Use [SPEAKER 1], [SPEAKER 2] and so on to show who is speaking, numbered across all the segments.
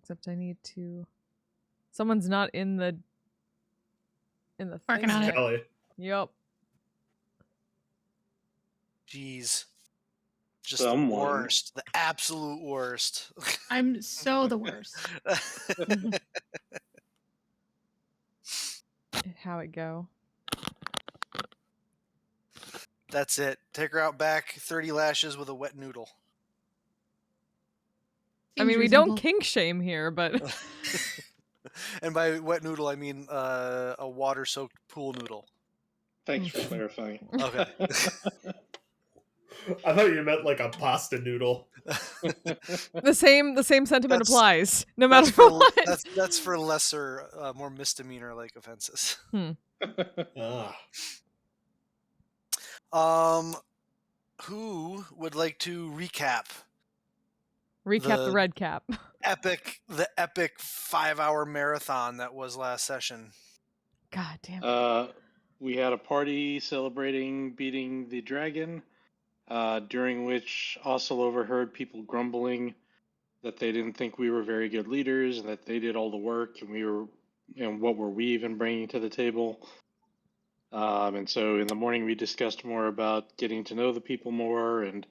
[SPEAKER 1] Except I need to... Someone's not in the
[SPEAKER 2] Working
[SPEAKER 1] thing
[SPEAKER 2] on it.
[SPEAKER 1] yet.
[SPEAKER 3] Kelly.
[SPEAKER 1] Yep.
[SPEAKER 4] Jeez. Just
[SPEAKER 5] Someone.
[SPEAKER 4] the worst. The absolute worst.
[SPEAKER 2] I'm so the worst.
[SPEAKER 1] How it go?
[SPEAKER 4] That's it. Take her out back, 30 lashes with a wet noodle.
[SPEAKER 1] I mean,
[SPEAKER 2] Seems
[SPEAKER 1] we don't
[SPEAKER 2] reasonable.
[SPEAKER 1] kink shame here, but...
[SPEAKER 4] And by wet noodle, I mean a water-soaked pool noodle.
[SPEAKER 5] Thanks for clarifying.
[SPEAKER 4] Okay.
[SPEAKER 3] I thought you meant like a pasta noodle.
[SPEAKER 1] The same sentiment
[SPEAKER 4] That's-
[SPEAKER 1] applies, no matter
[SPEAKER 4] That's for,
[SPEAKER 1] what.
[SPEAKER 4] that's for lesser, more misdemeanor-like offenses.
[SPEAKER 3] Ah.
[SPEAKER 4] Who would like to recap
[SPEAKER 1] Recap the red cap.
[SPEAKER 4] the epic 5-hour marathon that was last session?
[SPEAKER 1] God damn it.
[SPEAKER 5] We had a party celebrating beating the dragon, during which Ossel overheard people grumbling that they didn't think we were very good leaders and that they did all the work and what were we even bringing to the table. And so in the morning we discussed more about getting to know the people more and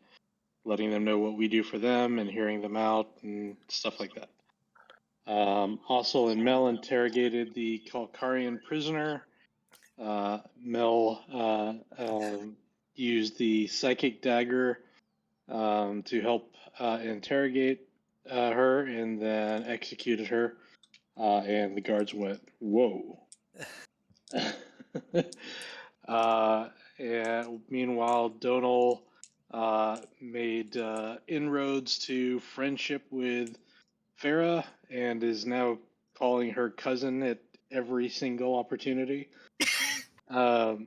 [SPEAKER 5] letting them know what we do for them and hearing them out and stuff like that. Ossel and Mel interrogated the Kalkarian prisoner. Mel used the psychic dagger to help interrogate her and then executed her. And the guards went, whoa. And meanwhile, Donal made inroads to friendship with Farah and is now calling her cousin at every single opportunity.
[SPEAKER 3] I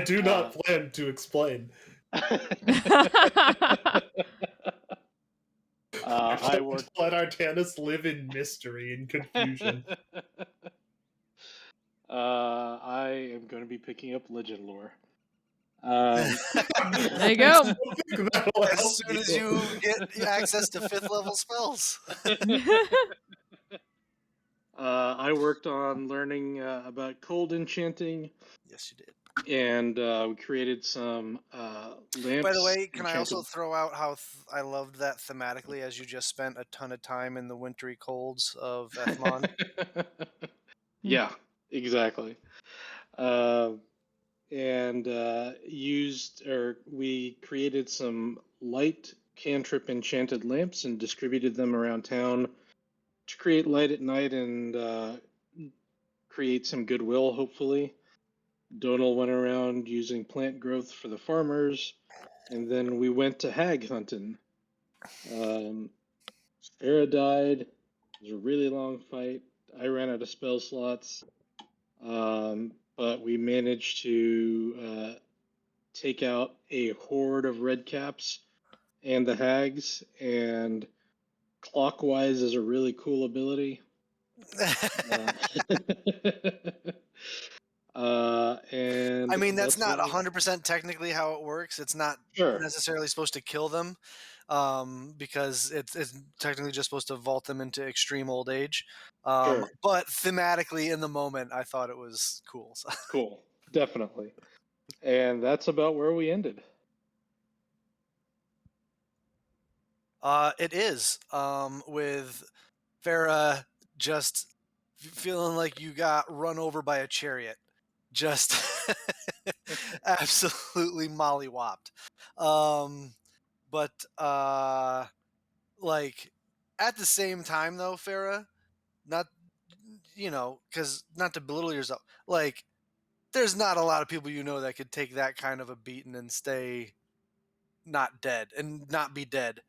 [SPEAKER 3] do not plan to explain.
[SPEAKER 5] I worked.
[SPEAKER 3] Let Artanis live in mystery and confusion.
[SPEAKER 5] I am going to be picking up legend lore.
[SPEAKER 1] There you go.
[SPEAKER 4] As soon as you get access to 5th level spells.
[SPEAKER 5] I worked on learning about cold enchanting.
[SPEAKER 4] Yes, you did.
[SPEAKER 5] And we created some lamps.
[SPEAKER 4] By the way, can I also throw out how I loved that thematically, as you just spent a ton of time in the wintry colds of Ethmon?
[SPEAKER 5] Yeah, exactly. And we created some light cantrip enchanted lamps and distributed them around town to create light at night and create some goodwill, hopefully. Donal went around using plant growth for the farmers, and then we went to hag hunting. Farah died. It was a really long fight. I ran out of spell slots, but we managed to take out a horde of redcaps and the hags, and clockwise is a really cool ability. And
[SPEAKER 4] I mean, that's not 100% technically how it works. It's not necessarily supposed to kill them, because it's technically just supposed to vault them into extreme old age. But thematically, in the moment, I thought it was cool. So.
[SPEAKER 5] Cool, definitely. And that's about where we ended.
[SPEAKER 4] It is, with Farah just feeling like you got run over by a chariot. Just absolutely mollywopped. But like at the same time though, Farah, not, because not to belittle yourself, like there's not a lot of people that could take that kind of a beating and stay not dead and not be dead.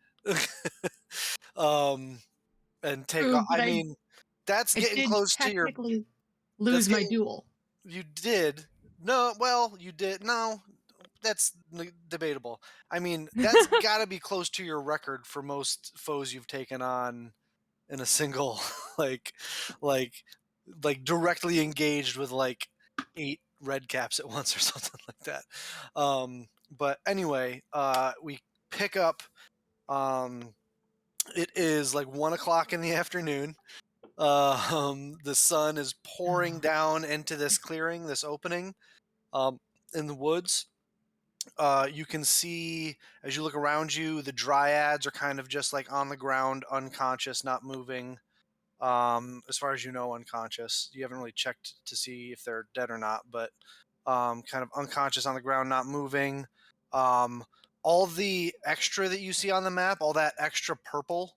[SPEAKER 4] And take off. I mean, that's getting close to your.
[SPEAKER 2] Lose my duel.
[SPEAKER 4] You did. No, well, you did. No, that's debatable. I mean, that's got to be close to your record for most foes you've taken on in a single, like directly engaged with 8 red caps at once or something like that. But anyway, we pick up It is like 1 o'clock in the afternoon. The sun is pouring down into this clearing, this opening, in the woods. You can see as you look around you, the Dryads are kind of just like on the ground, unconscious, not moving. As far as you know, unconscious. You haven't really checked to see if they're dead or not, but kind of unconscious on the ground, not moving. All the extra that you see on the map, all that extra purple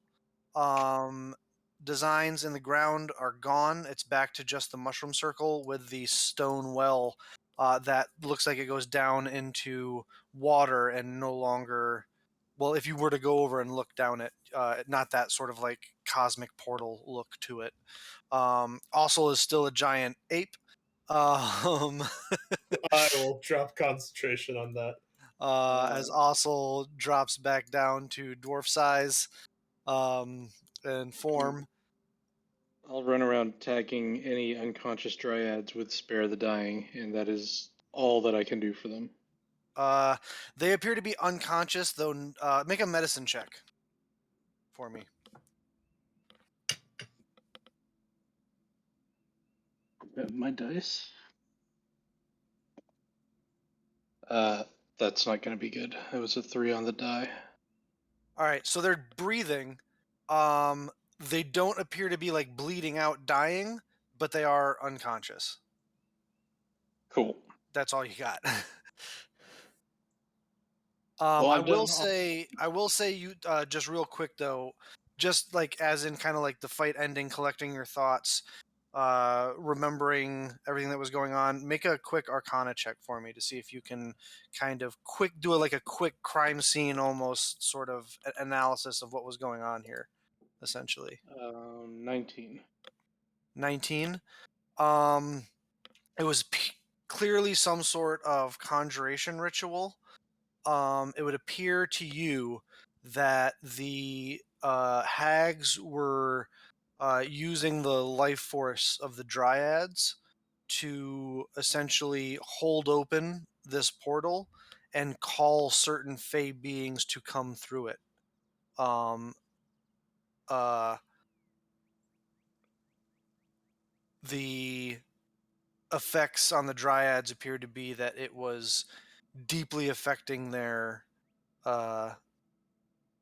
[SPEAKER 4] designs in the ground are gone. It's back to just the mushroom circle with the stone well that looks like it goes down into water and no longer. Well, if you were to go over and look down it, not that sort of like cosmic portal look to it. Also, is still a giant ape.
[SPEAKER 3] I will drop concentration on that.
[SPEAKER 4] As Ossel drops back down to dwarf size and form.
[SPEAKER 5] I'll run around tagging any unconscious dryads with Spare the Dying, and that is all that I can do for them.
[SPEAKER 4] They appear to be unconscious, though. Make a medicine check for me.
[SPEAKER 5] My dice. That's not going to be good. It was a 3 on the die.
[SPEAKER 4] All right, so they're breathing. They don't appear to be like bleeding out, dying, but they are unconscious.
[SPEAKER 5] Cool.
[SPEAKER 4] That's all you got.
[SPEAKER 5] Well,
[SPEAKER 4] I will say you just real quick though, just like as in kind of like the fight ending, collecting your thoughts, remembering everything that was going on. Make a quick Arcana check for me to see if you can kind of do a quick crime scene almost sort of analysis of what was going on here, essentially.
[SPEAKER 5] 19.
[SPEAKER 4] 19. It was clearly some sort of conjuration ritual. It would appear to you that the hags were using the life force of the Dryads to essentially hold open this portal and call certain fey beings to come through it. The effects on the Dryads appear to be that it was deeply affecting their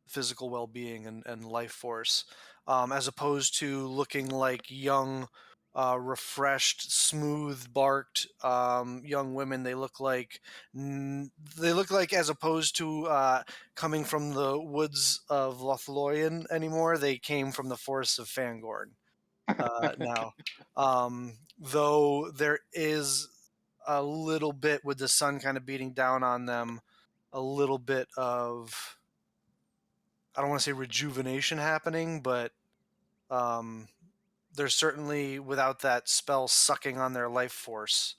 [SPEAKER 4] physical well-being and life force, as opposed to looking like young, refreshed, smooth-barked young women. They look like as opposed to coming from the woods of Lothlorien anymore, they came from the forests of Fangorn. Now, though there is a little bit with the sun kind of beating down on them, a little bit of, I don't want to say rejuvenation happening, but there's certainly, without that spell sucking on their life force,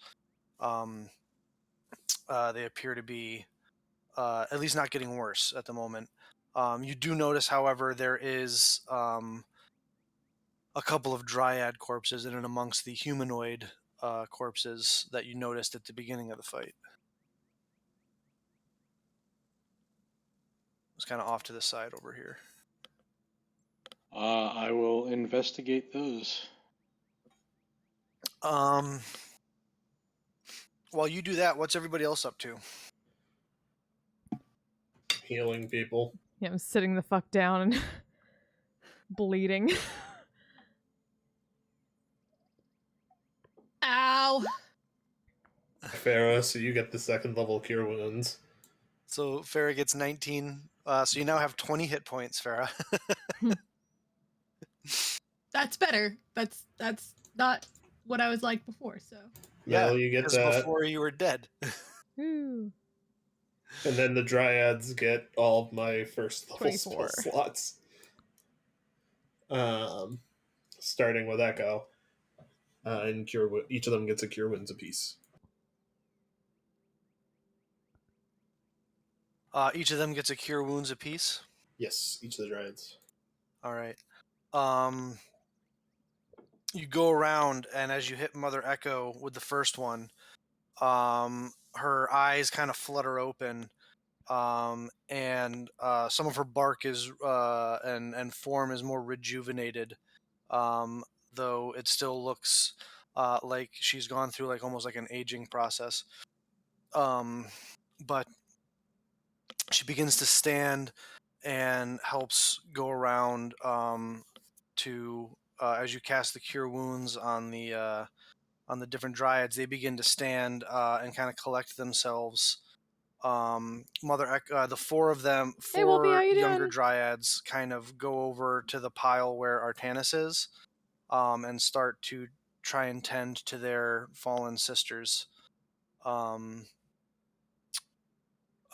[SPEAKER 4] they appear to be at least not getting worse at the moment. You do notice, however, there is a couple of Dryad corpses in and amongst the humanoid corpses that you noticed at the beginning of the fight. It's kind of off to the side over here.
[SPEAKER 5] I will investigate those.
[SPEAKER 4] While you do that, what's everybody else up to?
[SPEAKER 3] Healing people.
[SPEAKER 1] Yeah, I'm sitting the fuck down and bleeding.
[SPEAKER 2] Ow!
[SPEAKER 3] Farah, so you get the second level cure wounds.
[SPEAKER 4] So Farah gets 19. So you now have 20 hit points, Farah.
[SPEAKER 2] That's better. That's not what I was like before. So
[SPEAKER 3] Mel, you get that.
[SPEAKER 4] Before you were dead.
[SPEAKER 1] Ooh.
[SPEAKER 3] And then the Dryads get all of my first level
[SPEAKER 1] 24
[SPEAKER 3] spell slots. Starting with Echo. And each of them gets a cure wounds apiece.
[SPEAKER 4] Each of them gets a cure wounds apiece?
[SPEAKER 3] Yes, each of the Dryads.
[SPEAKER 4] All right. You go around, and as you hit Mother Echo with the first one, her eyes kind of flutter open, and some of her bark is and form is more rejuvenated, though it still looks like she's gone through like almost like an aging process. But she begins to stand and helps go around to as you cast the cure wounds on the different dryads. They begin to stand and kind of collect themselves. The four of them,
[SPEAKER 1] Hey, Wolfie, how you
[SPEAKER 4] younger
[SPEAKER 1] doing?
[SPEAKER 4] dryads, kind of go over to the pile where Artanis is, and start to try and tend to their fallen sisters.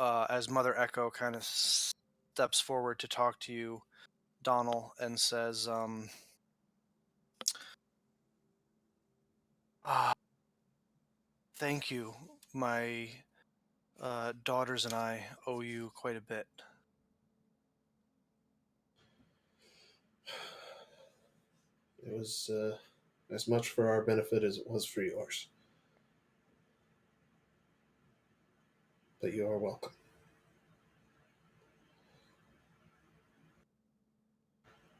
[SPEAKER 4] As Mother Echo kind of steps forward to talk to you, Donald, and says, "Thank you. My daughters and I owe you quite a bit."
[SPEAKER 3] It was as much for our benefit as it was for yours. But you are welcome.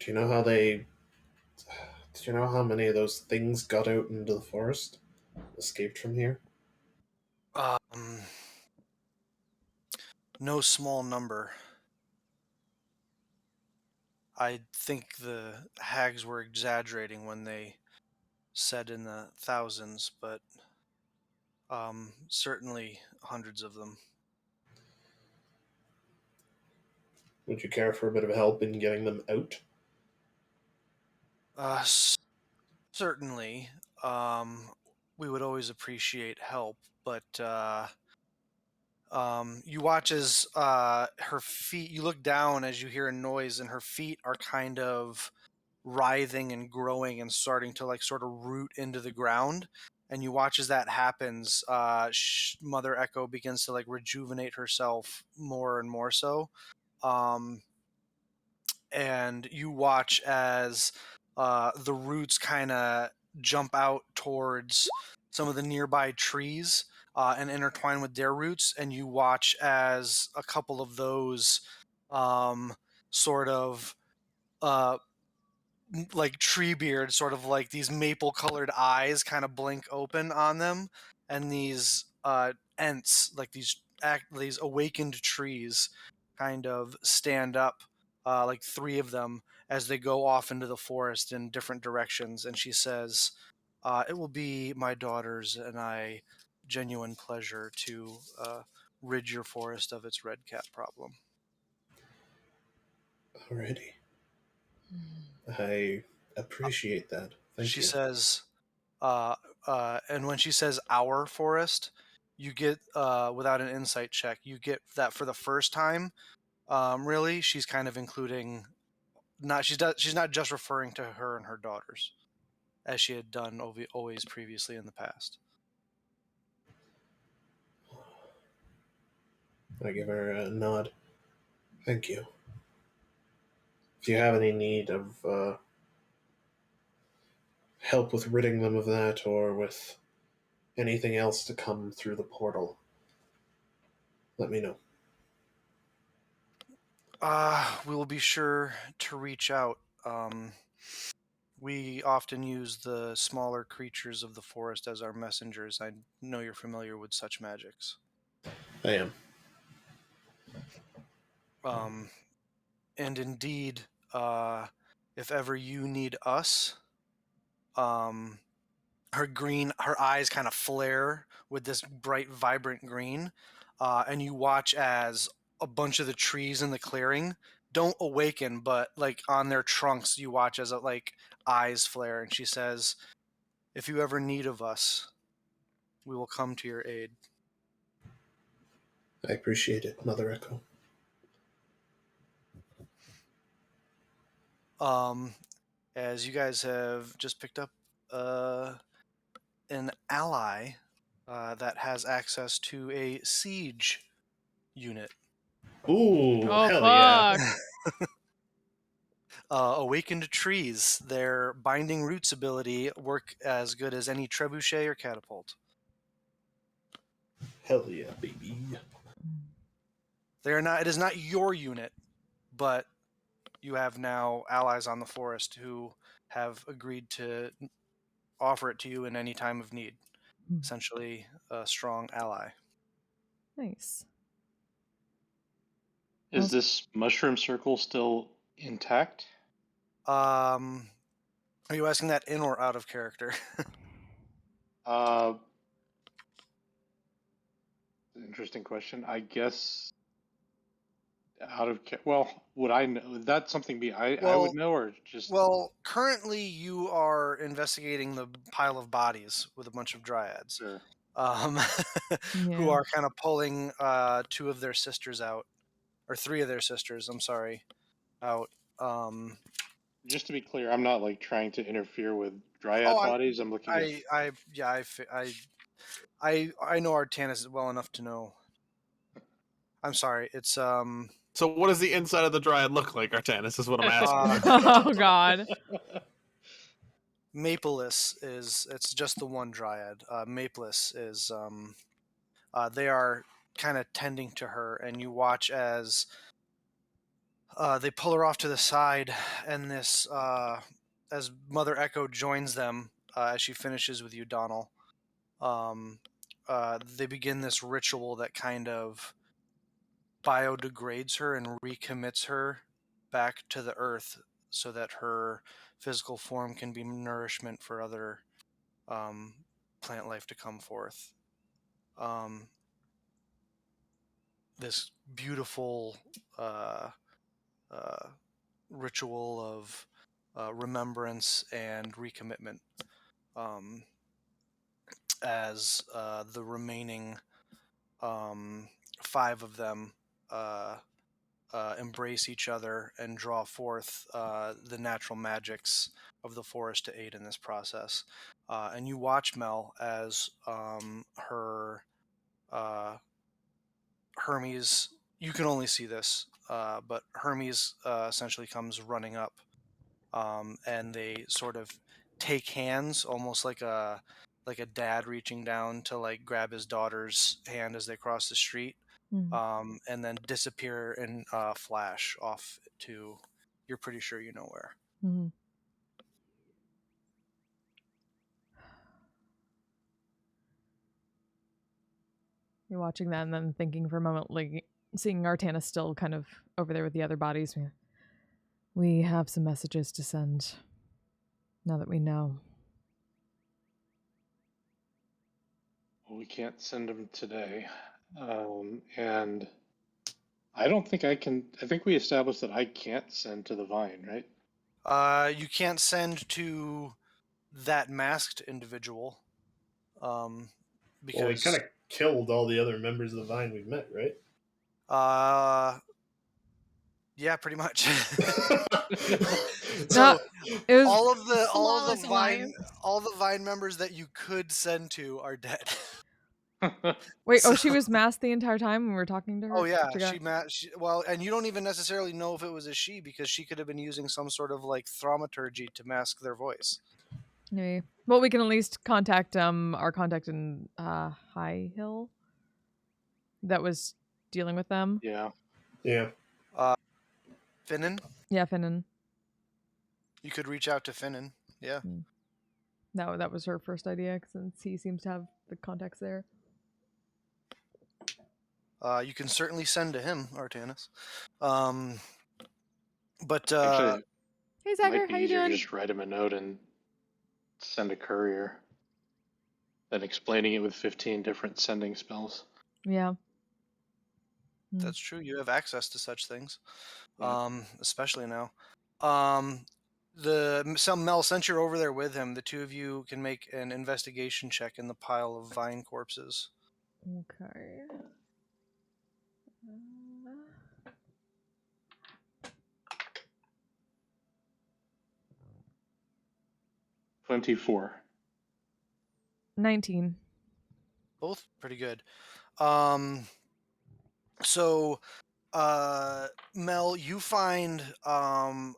[SPEAKER 3] Do you know how they... Do you know how many of those things got out into the forest? Escaped from here?
[SPEAKER 4] No small number. I think the hags were exaggerating when they said in the thousands, but certainly hundreds of them.
[SPEAKER 3] Would you care for a bit of help in getting them out?
[SPEAKER 4] Certainly. We would always appreciate help, but you watch as her feet, you look down as you hear a noise, and her feet are kind of writhing and growing and starting to like sort of root into the ground. And you watch as that happens. Mother Echo begins to like rejuvenate herself more and more so. And you watch as the roots kind of jump out towards some of the nearby trees and intertwine with their roots. And you watch as a couple of those sort of like tree beard, sort of like these maple colored eyes kind of blink open on them, and these ents, like these awakened trees, kind of stand up, like three of them, as they go off into the forest in different directions. And she says, "It will be my daughters and I genuine pleasure to rid your forest of its red cat problem."
[SPEAKER 3] Alrighty. I appreciate that. Thank
[SPEAKER 4] She
[SPEAKER 3] you.
[SPEAKER 4] says, and when she says "our forest," you get without an insight check, you get that for the first time. Really, she's kind of including she's not just referring to her and her daughters, as she had done always previously in the past.
[SPEAKER 3] I give her a nod. Thank you. If you have any need of help with ridding them of that, or with anything else to come through the portal, let me know.
[SPEAKER 4] We will be sure to reach out. We often use the smaller creatures of the forest as our messengers. I know you're familiar with such magics.
[SPEAKER 3] I am.
[SPEAKER 4] And indeed, if ever you need us, her eyes kind of flare with this bright, vibrant green, and you watch as a bunch of the trees in the clearing don't awaken, but like on their trunks, you watch as like eyes flare. And she says, "If you ever need of us, we will come to your aid."
[SPEAKER 3] I appreciate it, Mother Echo.
[SPEAKER 4] As you guys have just picked up an ally that has access to a siege unit.
[SPEAKER 3] Ooh,
[SPEAKER 1] Oh,
[SPEAKER 3] hell
[SPEAKER 1] fuck.
[SPEAKER 3] yeah.
[SPEAKER 4] Awakened trees. Their binding roots ability work as good as any trebuchet or catapult.
[SPEAKER 3] Hell yeah, baby.
[SPEAKER 4] They are not. It is not your unit, but you have now allies on the forest who have agreed to offer it to you in any time of need. Essentially, a strong ally.
[SPEAKER 1] Nice.
[SPEAKER 5] Is this mushroom circle still intact?
[SPEAKER 4] Are you asking that in or out of character?
[SPEAKER 5] Interesting question. I guess out of well, would I know? Would that something be I would know, or just?
[SPEAKER 4] Well, currently you are investigating the pile of bodies with a bunch of Dryads,
[SPEAKER 5] Sure.
[SPEAKER 4] who are kind of pulling 2 of their sisters out, or 3 of their sisters. I'm sorry, out.
[SPEAKER 5] Just to be clear, I'm not like trying to interfere with Dryad bodies. I'm looking at.
[SPEAKER 4] I know Artanis well enough to know. I'm sorry. It's
[SPEAKER 6] So what does the inside of the Dryad look like, Artanis, is what I'm asking.
[SPEAKER 1] Oh, God.
[SPEAKER 4] Mapelis it's just the one Dryad. Mapelis is they are kind of tending to her, and you watch as they pull her off to the side, and this as Mother Echo joins them as she finishes with you, Donald. They begin this ritual that kind of biodegrades her and recommits her back to the earth so that her physical form can be nourishment for other plant life to come forth. This beautiful ritual of remembrance and recommitment as the remaining 5 of them embrace each other and draw forth the natural magics of the forest to aid in this process. And you watch Mel as her Hermes, you can only see this, but Hermes essentially comes running up, and they sort of take hands, almost like a dad reaching down to like grab his daughter's hand as they cross the street. And then disappear in a flash off to, you're pretty sure you know where.
[SPEAKER 1] You're watching that and then thinking for a moment, like seeing Artanis still kind of over there with the other bodies. We have some messages to send now that we know.
[SPEAKER 5] Well, we can't send them today. And I don't think I can. I think we established that I can't send to the Vine, right?
[SPEAKER 4] You can't send to that masked individual. Because
[SPEAKER 3] we kind of killed all the other members of the Vine we've met, right?
[SPEAKER 4] Yeah, pretty much.
[SPEAKER 1] So it was
[SPEAKER 4] all the Vine members that you could send to are dead.
[SPEAKER 1] Wait, she was masked the entire time when we were talking to her?
[SPEAKER 4] Oh yeah, well, and you don't even necessarily know if it was a she, because she could have been using some sort of like thaumaturgy to mask their voice.
[SPEAKER 1] Maybe. Well, we can at least contact our contact in High Hill that was dealing with them.
[SPEAKER 5] Yeah.
[SPEAKER 4] Finnan?
[SPEAKER 1] Yeah, Finnan.
[SPEAKER 4] You could reach out to Finnan. Yeah.
[SPEAKER 1] No, that was her first idea, since he seems to have the contacts there.
[SPEAKER 4] You can certainly send to him, Artanis. But
[SPEAKER 5] Actually,
[SPEAKER 1] hey, Zachary, how you doing?
[SPEAKER 5] Just write him a note and send a courier. Than explaining it with 15 different sending spells.
[SPEAKER 1] Yeah.
[SPEAKER 4] That's true. You have access to such things, especially now. Mel, since you're over there with him, the 2 of you can make an investigation check in the pile of vine corpses.
[SPEAKER 1] Okay.
[SPEAKER 5] 24.
[SPEAKER 1] 19.
[SPEAKER 4] Both pretty good. So, Mel, you find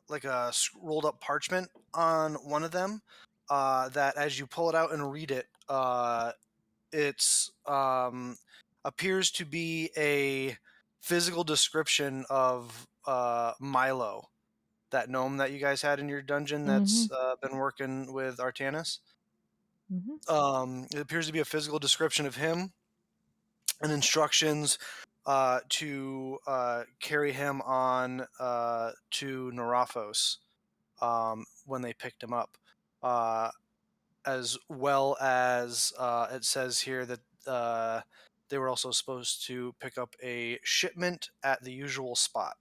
[SPEAKER 4] like a rolled up parchment on one of them that, as you pull it out and read it, it's appears to be a physical description of Milo, that gnome that you guys had in your dungeon that's been working with Artanis. It appears to be a physical description of him and instructions to carry him on to Naraphos when they picked him up. As well as it says here that they were also supposed to pick up a shipment at the usual spot.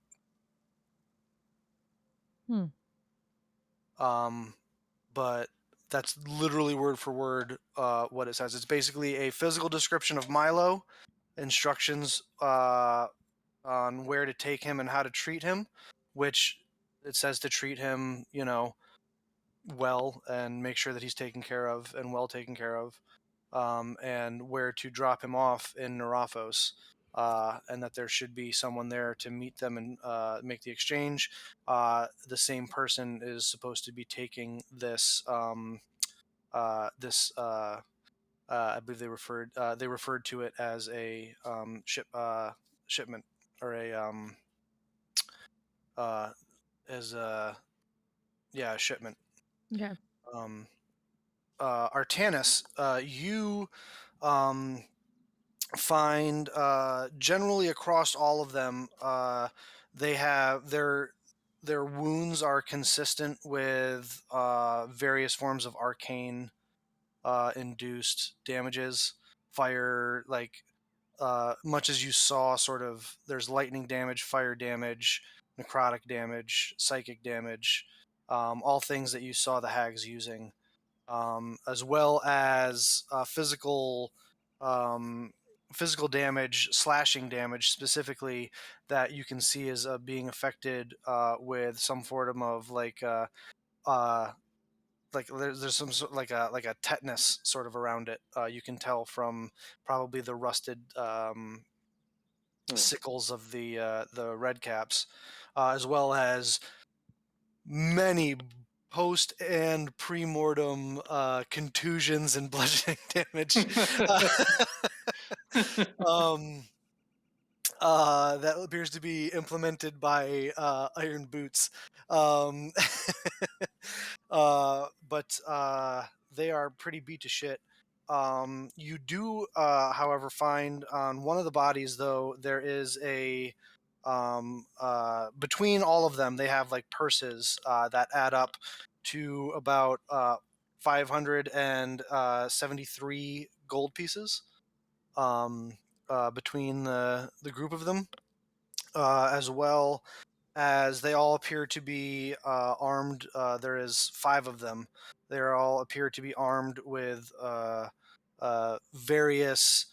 [SPEAKER 4] But that's literally word for word what it says. It's basically a physical description of Milo, instructions on where to take him and how to treat him, which it says to treat him, well and make sure that he's taken care of and well taken care of, and where to drop him off in Naraphos, and that there should be someone there to meet them and make the exchange. The same person is supposed to be taking this. I believe they referred to it as a shipment, or a as a shipment.
[SPEAKER 1] Okay.
[SPEAKER 4] Artanis, you find generally across all of them, they have their wounds are consistent with various forms of arcane induced damages, fire, like much as you saw, sort of. There's lightning damage, fire damage, necrotic damage, psychic damage, all things that you saw the hags using. As well as physical damage, slashing damage specifically, that you can see as being affected with some form of like there's some sort, like a tetanus sort of around it. You can tell from probably the rusted sickles of the red caps, as well as many post and pre-mortem contusions and bludgeoning damage. That appears to be implemented by Iron Boots. But they are pretty beat to shit. You do, however, find on one of the bodies, though, there is a between all of them, they have like purses that add up to about 573 gold pieces between the group of them, as well as they all appear to be armed. There is 5 of them. They all appear to be armed with various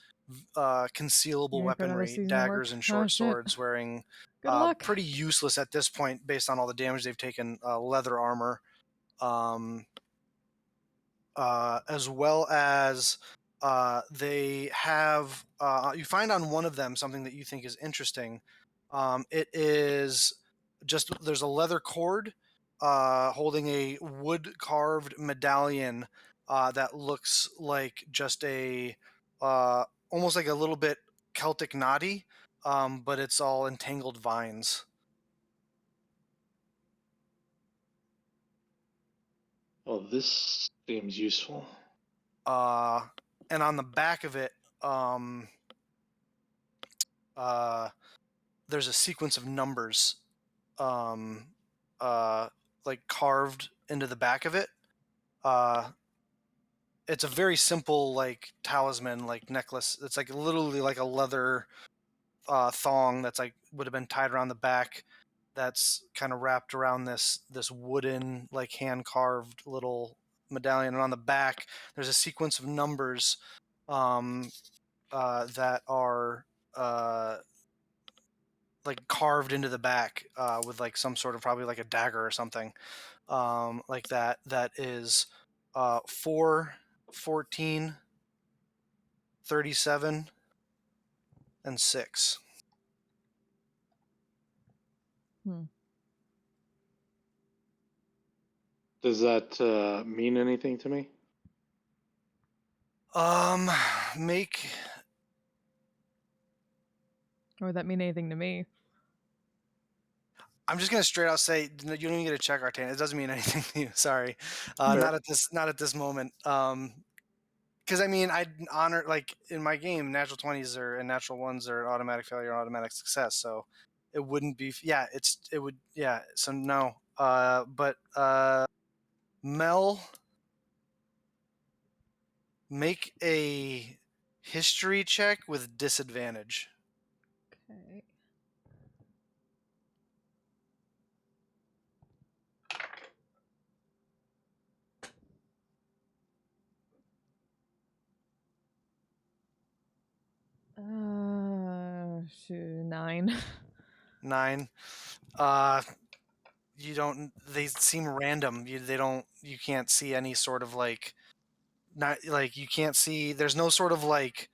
[SPEAKER 4] concealable weaponry, daggers and short swords, wearing pretty useless at this point based on all the damage they've taken, leather armor, as well as they have, you find on one of them something that you think is interesting. It is just, there's a leather cord holding a wood carved medallion that looks like just a almost like a little bit Celtic knotty, but it's all entangled vines.
[SPEAKER 5] Well, this seems useful.
[SPEAKER 4] And on the back of it, there's a sequence of numbers, like carved into the back of it. It's a very simple, like, talisman, like necklace. It's like literally like a leather thong that's like would have been tied around the back. That's kind of wrapped around this wooden, like, hand carved little medallion, and on the back there's a sequence of numbers that are like carved into the back with like some sort of, probably like a dagger or something, like that. That is 4, 14, 37, and 6.
[SPEAKER 5] Does that mean anything to me?
[SPEAKER 4] Make
[SPEAKER 1] Or would that mean anything to me?
[SPEAKER 4] I'm just gonna straight out say you don't even get a check, Artane. It doesn't mean anything to you. Sorry,
[SPEAKER 6] Sure.
[SPEAKER 4] not at this moment. Because I mean, I'd honor like in my game, natural 20s and natural ones are automatic failure, and automatic success. So it wouldn't be. Yeah, it would. Yeah. So no. But Mel, make a history check with disadvantage.
[SPEAKER 1] Okay. Shoot, 9.
[SPEAKER 4] 9. You don't. They seem random. You can't see any sort of like. Not like you can't see. There's no sort of like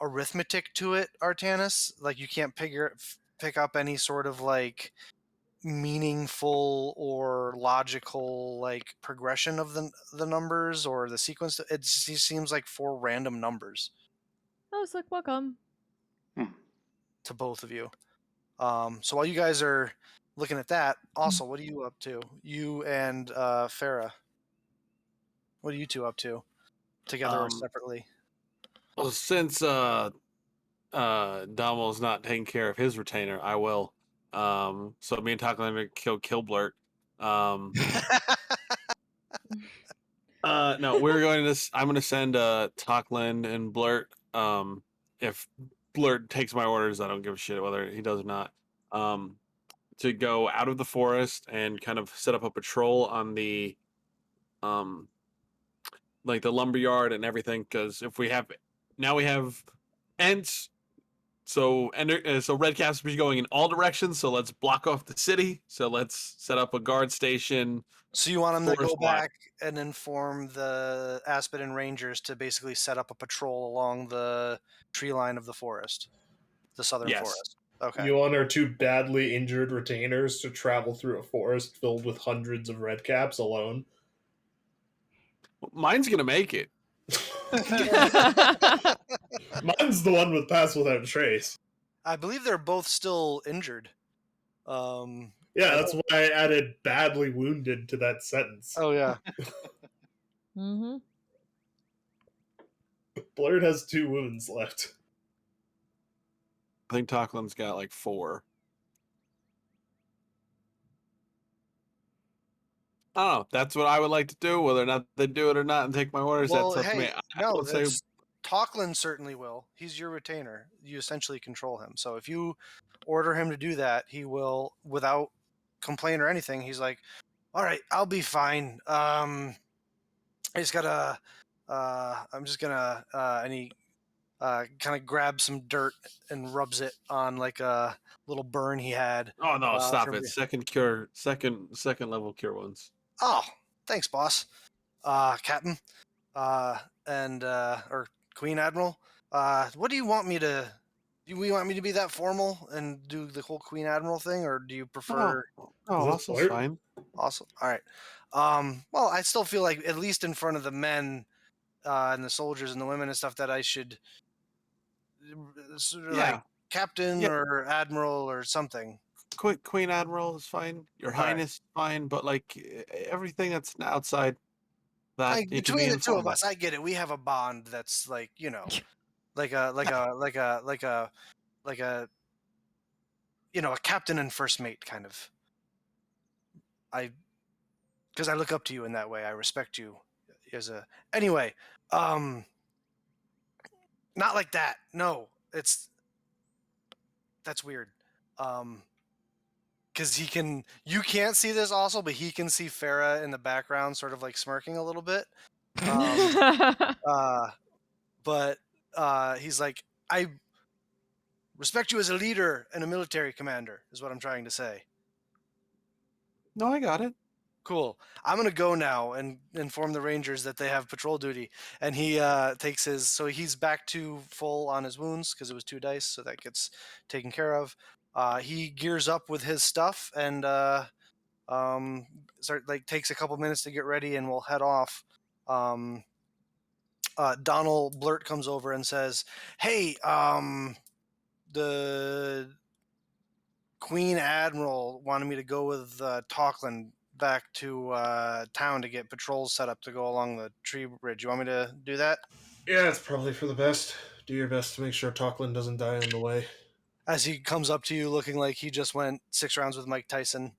[SPEAKER 4] arithmetic to it, Artanis. Like you can't pick up any sort of like meaningful or logical like progression of the numbers or the sequence. It seems like 4 random numbers.
[SPEAKER 1] Oh, Slick, welcome.
[SPEAKER 4] To both of you. So while you guys are looking at that, also, what are you up to? You and Farah. What are you two up to? Together or separately?
[SPEAKER 6] Well, since Damo's not taking care of his retainer, I will. So me and Taco are gonna kill Blurt. No, we're going to. I'm going to send Tocklin and Blurt. If Blurt takes my orders, I don't give a shit whether he does or not. To go out of the forest and kind of set up a patrol on the, like the lumberyard and everything. Because if we have, now we have Ents. So so Red Caps be going in all directions. So let's block off the city. So let's set up a guard station.
[SPEAKER 4] So you want them to go back and inform the Aspidin Rangers to basically set up a patrol along the tree line of the forest, the southern forest. Okay.
[SPEAKER 3] You want our 2 badly injured retainers to travel through a forest filled with hundreds of redcaps alone?
[SPEAKER 6] Mine's gonna make it.
[SPEAKER 3] Mine's the one with pass without trace.
[SPEAKER 4] I believe they're both still injured.
[SPEAKER 3] Yeah, that's why I added badly wounded to that sentence.
[SPEAKER 4] Oh yeah.
[SPEAKER 1] Mm-hmm.
[SPEAKER 3] Blurt has 2 wounds left.
[SPEAKER 6] I think Tocklin's got like 4. Oh, that's what I would like to do. Whether or not they do it or not and take my orders,
[SPEAKER 4] Well,
[SPEAKER 6] that's up to me.
[SPEAKER 4] No, Tocklin certainly will. He's your retainer. You essentially control him. So if you order him to do that, he will, without complaint or anything. He's like, "All right, I'll be fine. I just gotta. I'm just gonna." And he kind of grabs some dirt and rubs it on like a little burn he had.
[SPEAKER 6] Oh no! Stop it! Second level cure wounds.
[SPEAKER 4] Oh, thanks, boss. Captain. Or Queen Admiral. What do you want me to? Do you want me to be that formal and do the whole Queen Admiral thing, or do you prefer?
[SPEAKER 6] Oh, Awesome's fine.
[SPEAKER 4] Awesome. All right. Well, I still feel like at least in front of the men and the soldiers and the women and stuff that I should, like Captain or Admiral or something.
[SPEAKER 6] Queen Admiral is fine. Your Highness is fine, but like everything that's outside that,
[SPEAKER 4] like, between the 2 of us, I get it. We have a bond that's like, like a a captain and first mate kind of. Because I look up to you in that way. I respect you as a. Anyway, not like that. No, that's weird. Because you can't see this also, but he can see Farah in the background, sort of like smirking a little bit. But he's like, I respect you as a leader and a military commander, is what I'm trying to say.
[SPEAKER 6] No, I got it.
[SPEAKER 4] Cool. I'm going to go now and inform the Rangers that they have patrol duty. And he takes so he's back to full on his wounds because it was 2 dice, so that gets taken care of. He gears up with his stuff and takes a couple minutes to get ready, and we'll head off. Donald Blurt comes over and says, "Hey, the Queen Admiral wanted me to go with Talkland back to town to get patrols set up to go along the tree bridge. You want me to do that?
[SPEAKER 3] Yeah, it's probably for the best. Do your best to make sure Talkland doesn't die on the way.
[SPEAKER 4] As he comes up to you looking like he just went 6 rounds with Mike Tyson.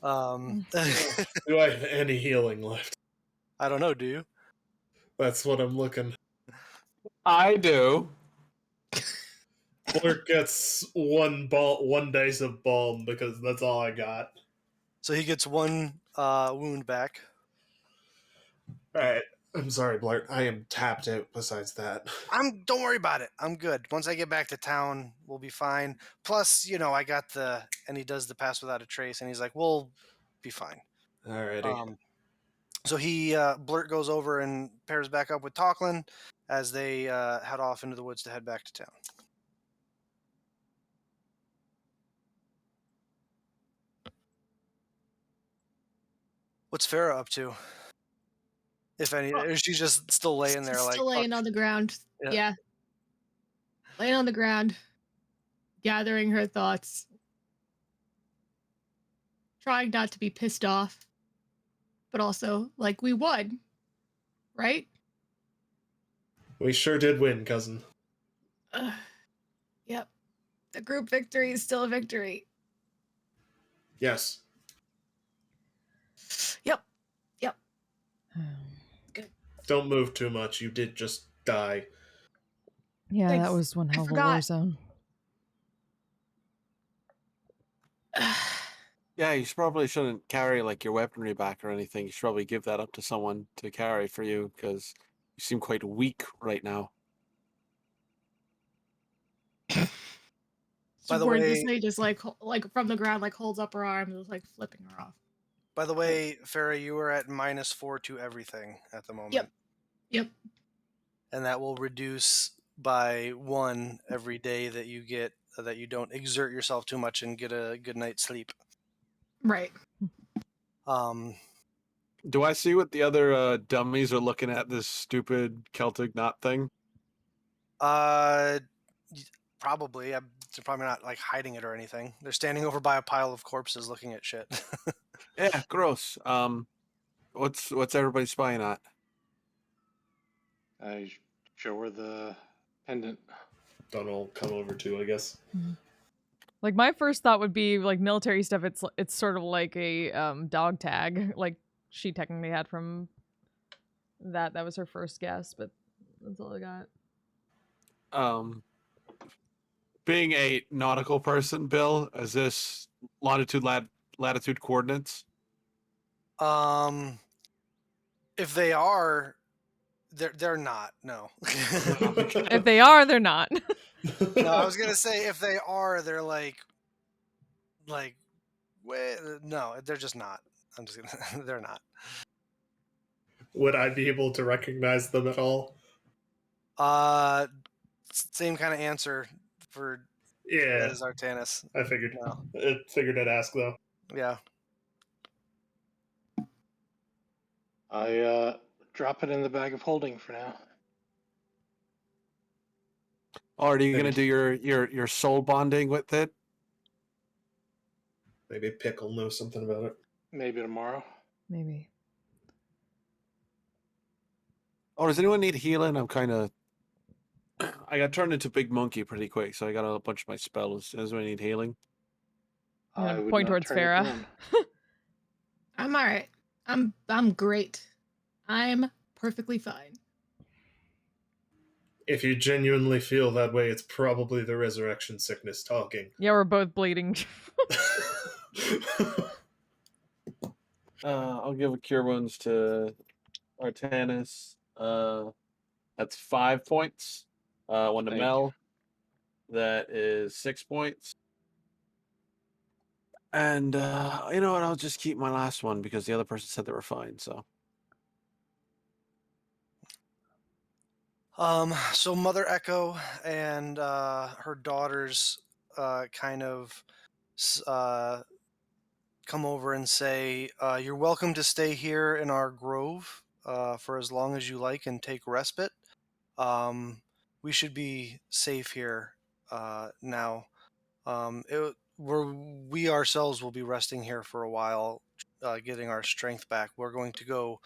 [SPEAKER 3] Do I have any healing left?
[SPEAKER 4] I don't know, do you?
[SPEAKER 3] That's what I'm looking.
[SPEAKER 6] I do.
[SPEAKER 3] Blurk gets one dice of balm because that's all I got.
[SPEAKER 4] So he gets 1 wound back.
[SPEAKER 3] Alright. I'm sorry, Blurt. I am tapped out besides that.
[SPEAKER 4] Don't worry about it. I'm good. Once I get back to town, we'll be fine. Plus, I got and he does the pass without a trace, and he's like, we'll be fine.
[SPEAKER 3] Alrighty.
[SPEAKER 4] So he, Blurt goes over and pairs back up with Talkland as they head off into the woods to head back to town. What's Farah up to? If any, or she's just still laying there,
[SPEAKER 2] Still laying on the ground. Yeah. Laying on the ground, gathering her thoughts, trying not to be pissed off, but also like we won, right?
[SPEAKER 3] We sure did win, cousin.
[SPEAKER 2] Yep. The group victory is still a victory.
[SPEAKER 3] Yes.
[SPEAKER 2] Yep.
[SPEAKER 3] Don't move too much. You did just die.
[SPEAKER 1] Yeah,
[SPEAKER 2] Thanks.
[SPEAKER 1] that was one hell of a war
[SPEAKER 2] forgot.
[SPEAKER 1] zone.
[SPEAKER 6] Yeah, you probably shouldn't carry like your weaponry back or anything. You should probably give that up to someone to carry for you because you seem quite weak right now.
[SPEAKER 4] By the
[SPEAKER 2] Where
[SPEAKER 4] way-
[SPEAKER 2] Disney just like from the ground, like holds up her arms, just like flipping her off.
[SPEAKER 4] By the way, Farah, you are at -4 to everything at the moment.
[SPEAKER 2] Yep.
[SPEAKER 4] And that will reduce by 1 every day that you get that you don't exert yourself too much and get a good night's sleep.
[SPEAKER 2] Right.
[SPEAKER 6] Do I see what the other dummies are looking at this stupid Celtic knot thing?
[SPEAKER 4] Probably. They're probably not like hiding it or anything. They're standing over by a pile of corpses looking at shit.
[SPEAKER 6] Yeah, gross. What's everybody spying at?
[SPEAKER 5] I show her the pendant.
[SPEAKER 3] Don't all come over too, I guess.
[SPEAKER 1] Like my first thought would be like military stuff. It's sort of like a dog tag, like she technically had from that. That was her first guess, but that's all I got.
[SPEAKER 6] Being a nautical person, Bill, is this longitude, latitude coordinates?
[SPEAKER 4] If they are, they're not. No.
[SPEAKER 1] If they are, they're not.
[SPEAKER 4] No, I was gonna say if they are, they're like, wait, no, they're just not. I'm just gonna, they're not.
[SPEAKER 3] Would I be able to recognize them at all?
[SPEAKER 4] Same kind of answer for
[SPEAKER 3] Yeah,
[SPEAKER 4] as Artanis.
[SPEAKER 3] I figured.
[SPEAKER 4] No.
[SPEAKER 3] I figured I'd ask though.
[SPEAKER 4] Yeah.
[SPEAKER 5] I drop it in the bag of holding for now.
[SPEAKER 6] Or are you gonna do your soul bonding with it?
[SPEAKER 3] Maybe Pickle knows something about it.
[SPEAKER 5] Maybe tomorrow.
[SPEAKER 1] Maybe.
[SPEAKER 6] Oh, does anyone need healing? I got turned into Big Monkey pretty quick, so I got a bunch of my spells. Does anyone need healing?
[SPEAKER 5] I would
[SPEAKER 1] Point
[SPEAKER 5] not
[SPEAKER 1] towards
[SPEAKER 5] turn it
[SPEAKER 1] Farah.
[SPEAKER 5] down.
[SPEAKER 2] I'm all right. I'm great. I'm perfectly fine.
[SPEAKER 3] If you genuinely feel that way, it's probably the resurrection sickness talking.
[SPEAKER 1] Yeah, we're both bleeding.
[SPEAKER 6] I'll give a cure wounds to Artanis. That's 5 points. One to
[SPEAKER 5] Thank
[SPEAKER 6] Mel. That is 6 points. And you know what? I'll just keep my last one because the other person said they were fine. So.
[SPEAKER 4] So Mother Echo and her daughters kind of come over and say, "You're welcome to stay here in our grove for as long as you like and take respite. We should be safe here now. We ourselves will be resting here for a while, getting our strength back. We're going to go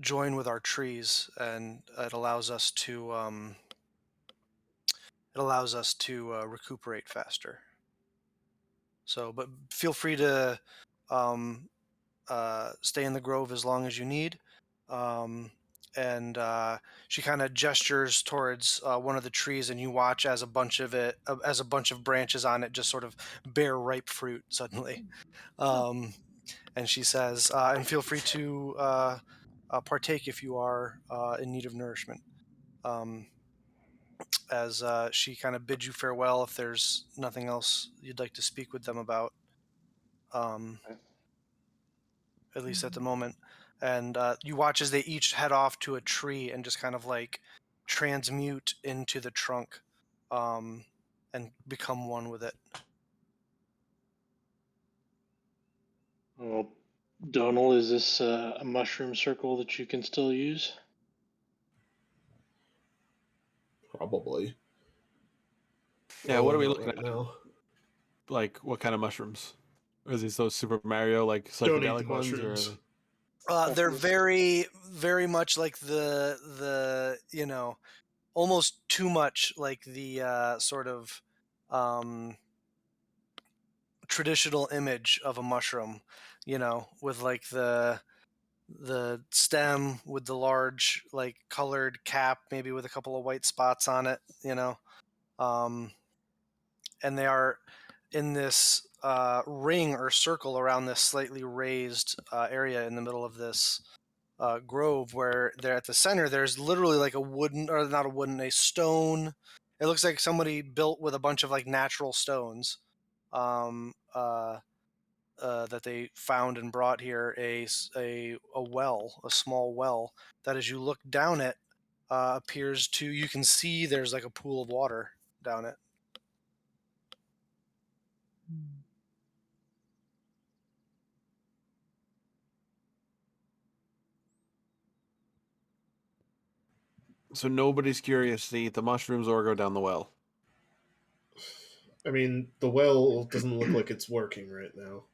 [SPEAKER 4] join with our trees, and it allows us to recuperate faster. So, but feel free to stay in the grove as long as you need. And she kind of gestures towards one of the trees, and you watch as a bunch of branches on it just sort of bear ripe fruit suddenly. And she says, and feel free to partake if you are in need of nourishment. As she kind of bids you farewell, if there's nothing else you'd like to speak with them about, at least at the moment. And you watch as they each head off to a tree and just kind of like transmute into the trunk and become one with it.
[SPEAKER 5] Well, Donal, is this a mushroom circle that you can still use?
[SPEAKER 3] Probably.
[SPEAKER 6] Yeah, what are we
[SPEAKER 3] Not
[SPEAKER 6] looking
[SPEAKER 3] right
[SPEAKER 6] at?
[SPEAKER 3] now?
[SPEAKER 6] Like, what kind of mushrooms? Is these those Super Mario, like,
[SPEAKER 3] Don't eat the
[SPEAKER 6] psychedelic ones?
[SPEAKER 3] mushrooms.
[SPEAKER 4] They're very, very much like the almost too much like the sort of traditional image of a mushroom, with like the stem with the large like colored cap, maybe with a couple of white spots on it, and they are in this ring or circle around this slightly raised area in the middle of this grove, where they're at the center. There's literally like a stone. It looks like somebody built with a bunch of like natural stones that they found and brought here. A small well that, as you look down it, you can see there's like a pool of water down it.
[SPEAKER 6] So nobody's curious to eat the mushrooms or go down the well.
[SPEAKER 3] I mean, the well doesn't look like it's working right now.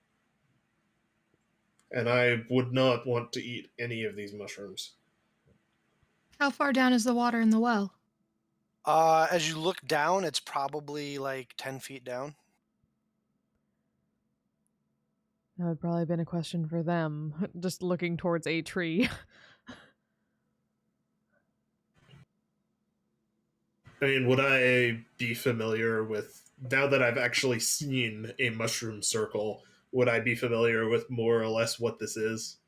[SPEAKER 3] And I would not want to eat any of these mushrooms.
[SPEAKER 2] How far down is the water in the well?
[SPEAKER 4] As you look down, it's probably like 10 feet down.
[SPEAKER 1] That would probably have been a question for them, just looking towards a tree.
[SPEAKER 3] I mean, would I be familiar with, now that I've actually seen a mushroom circle, would I be familiar with more or less what this is?